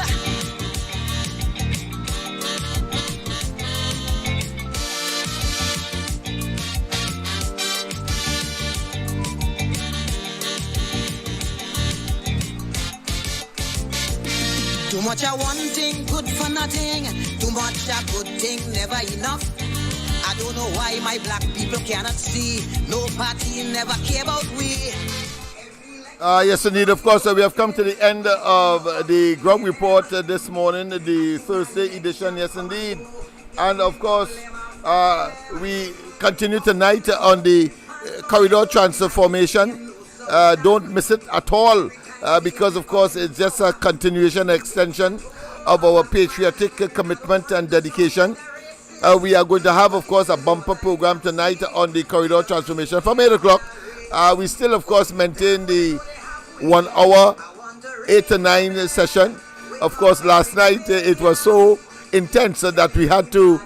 Too much of one thing, good for nothing. Too much of good thing, never enough. I don't know why my black people cannot see. No party never care about we. Yes, indeed. Of course, we have come to the end of the Ground Report this morning, the Thursday edition. Yes, indeed. And of course, we continue tonight on the corridor transformation. Don't miss it at all, because of course it's just a continuation, extension of our patriotic commitment and dedication. We are going to have, of course, a bumper program tonight on the corridor transformation from 8 o'clock. We still, of course, maintain the 1 hour, 8 to 9 session. Of course, last night it was so intense that we had to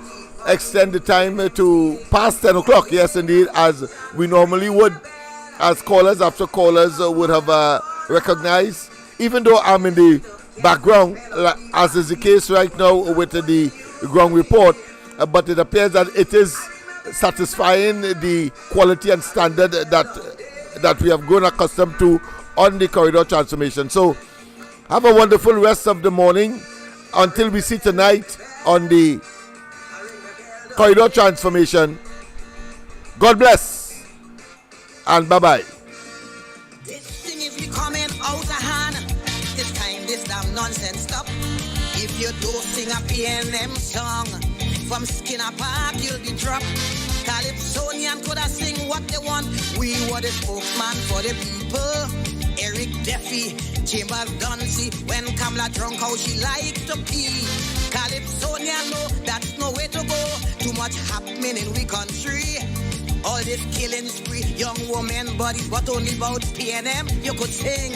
extend the time to past 10 o'clock. Yes, indeed, as we normally would, as callers after callers would have recognized. Even though I'm in the background, as is the case right now with the Ground Report, but it appears that it is satisfying the quality and standard that we have grown accustomed to on the corridor transformation. So have a wonderful rest of the morning until we see tonight on the corridor transformation. God bless and bye-bye. This thing is becoming out of hand. This time this damn nonsense stop. If you don't sing a PNM song, from Skinner Park you'll be dropped. Calypsonian could have sing what they want. We were the spokesman for the people. Eric Duffy, Chamber Dunsey, when Kamala drunk how she liked to pee. Calypsonian no, that's no way to go. Too much happening in we country. All this killing spree, young woman bodies, but only about PNM you could sing.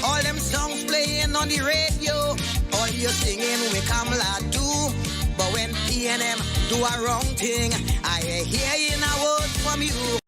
All them songs playing on the radio, all you singing we Kamala do. But when PNM do a wrong thing, I hear in a word from you.